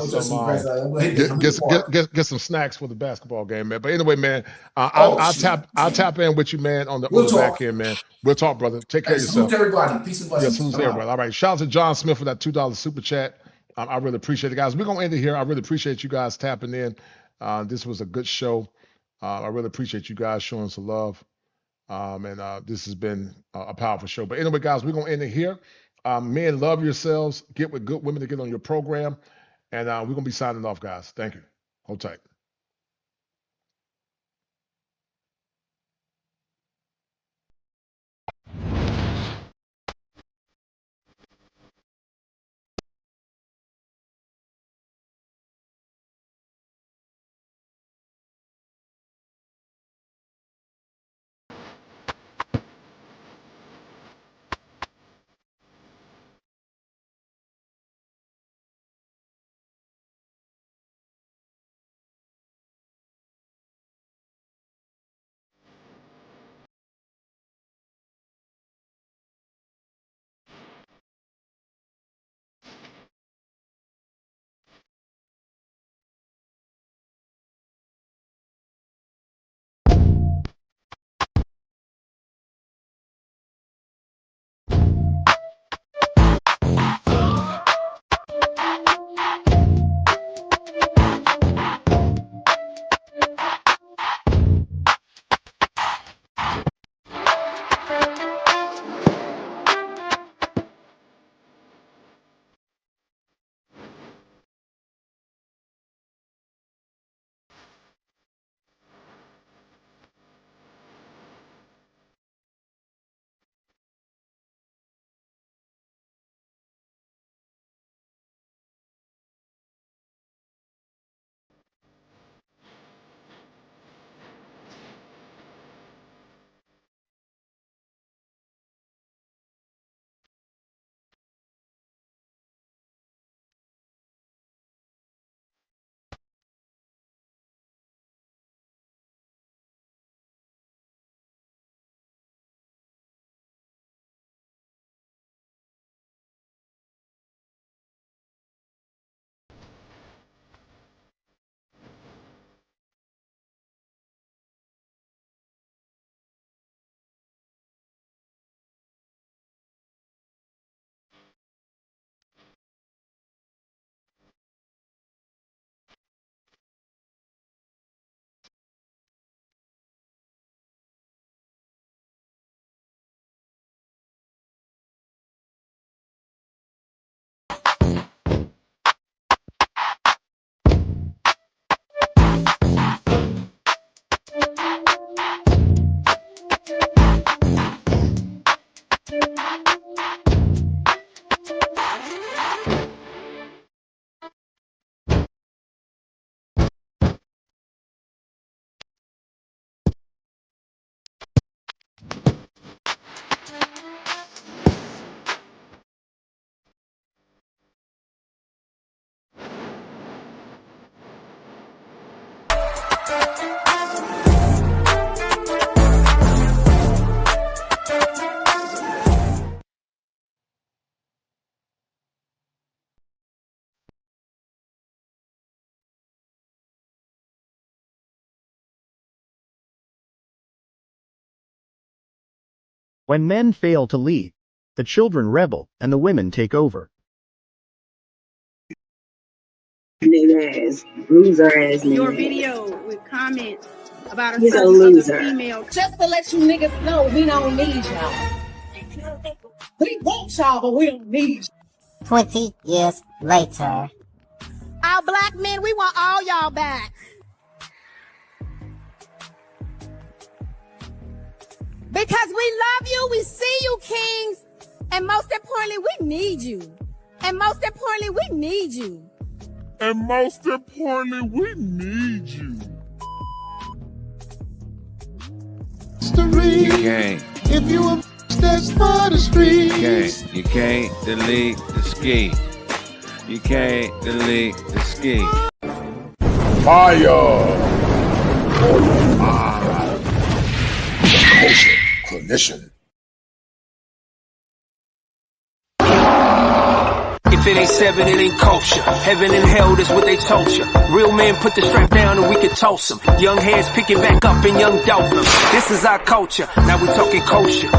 S1: get some snacks for the basketball game, man. But anyway, man, I'll tap in with you, man, on the back end, man. We'll talk, brother. Take care of yourself.
S4: Salute everybody. Peace and blessings.
S1: Yeah, salute everybody. All right. Shout out to John Smith for that $2 super chat. I really appreciate it, guys. We're going to end it here. I really appreciate you guys tapping in. This was a good show. I really appreciate you guys showing some love. And this has been a powerful show. But anyway, guys, we're going to end it here. Men, love yourselves. Get with good women to get on your program. And we're going to be signing off, guys. Thank you. Hold tight.
S7: When men fail to lead, the children rebel and the women take over.
S8: Loser ass nigga.
S9: Your video with comments about a
S8: He's a
S9: certain
S8: loser.
S9: other female.
S8: Just to let you niggas know, we don't need y'all. We want y'all, but we don't need you.
S10: 20 years later.
S9: Our black men, we want all y'all back. Because we love you, we see you, kings, And most importantly, we need you. And most importantly, we need you.
S11: And most importantly, we need you.
S13: You can't.
S11: If you a that's for the streets.
S13: You can't delete the ski. You can't delete the ski.
S11: Fire for your mind. Kosher clinician.
S18: If it ain't 7, it ain't kosher. Heaven and hell, that's what they told you. Real men put the strap down and we can toss them. Young heads picking back up and young dolphins. This is our culture. Now we talking kosher.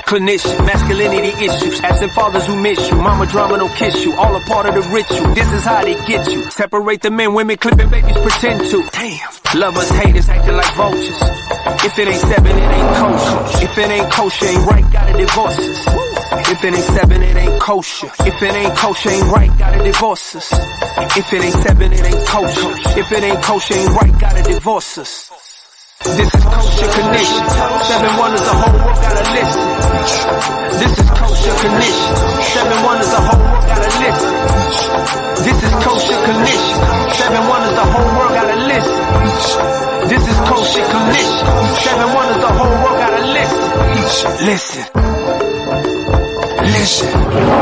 S18: Clinician, masculinity issues. Absent fathers who miss you. Mama drama don't kiss you. All a part of the ritual. This is how they get you. Separate the men, women, clipping babies pretend to. Damn. Lovers, haters, acting like vultures. If it ain't 7, it ain't kosher. If it ain't kosher, ain't right, gotta divorce us. If it ain't 7, it ain't kosher. If it ain't kosher, ain't right, gotta divorce us. If it ain't 7, it ain't kosher. If it ain't kosher, ain't right, gotta divorce us. This is kosher condition. 7 wonders, the whole world gotta listen. This is kosher condition. 7 wonders, the whole world gotta listen. This is kosher condition. 7 wonders, the whole world gotta listen. This is kosher condition. 7 wonders, the whole world gotta listen. Listen. Listen.